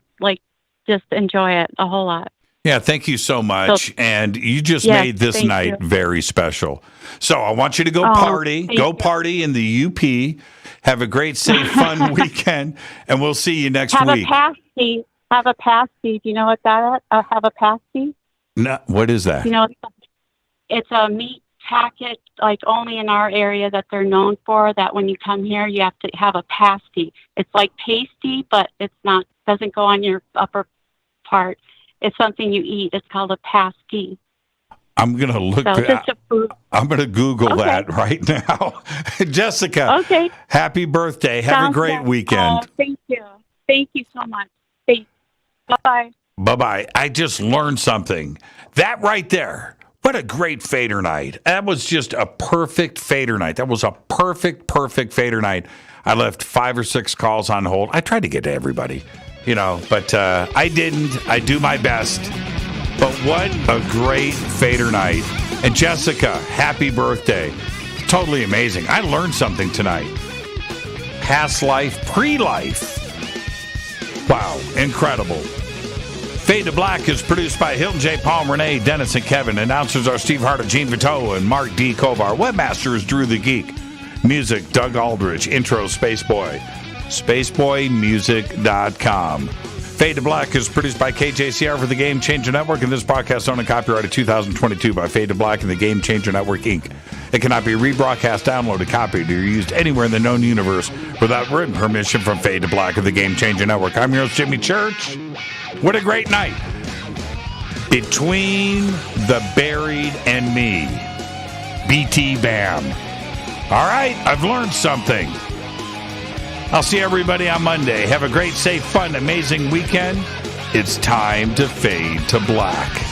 just enjoy it a whole lot. Yeah, thank you so much. And you just made this night very special. So I want you to go party in the UP. Have a great, safe, fun weekend, and we'll see you next week. Have a pasty. Do you know what that is? Have a pasty? No, what is that? It's a meat packet, like only in our area that they're known for, that when you come here, you have to have a pasty. It's like pasty, but it's not, doesn't go on your upper part. It's something you eat. It's called a pasty. I'm going to look. I'm going to Google that right now. Jessica. Okay. Happy birthday. Have a great weekend. Thank you. Thank you so much. Thanks. Bye-bye. Bye-bye. I just learned something. That right there. What a great fader night. That was just a perfect fader night. That was a perfect fader night. I left 5 or 6 calls on hold. I tried to get to everybody, but I didn't. I do my best. But what a great fader night. And Jessica, happy birthday. totally amazing. I learned something tonight. Past life, pre-life. Wow, incredible. Fade to Black is produced by Hilton J. Palm, Renee, Dennis, and Kevin. Announcers are Steve Harder, Gene Vito, and Mark D. Kovar. Webmaster is Drew the Geek. Music, Doug Aldrich. Intro, Spaceboy. SpaceboyMusic.com. Fade to Black is produced by KJCR for the Game Changer Network, and this broadcast owned and copyrighted 2022 by Fade to Black and the Game Changer Network, Inc. It cannot be rebroadcast, downloaded, copied, or used anywhere in the known universe without written permission from Fade to Black and the Game Changer Network. I'm your host, Jimmy Church. What a great night. Between the Buried and Me. BT Bam. All right, I've learned something. I'll see everybody on Monday. Have a great, safe, fun, amazing weekend. It's time to fade to black.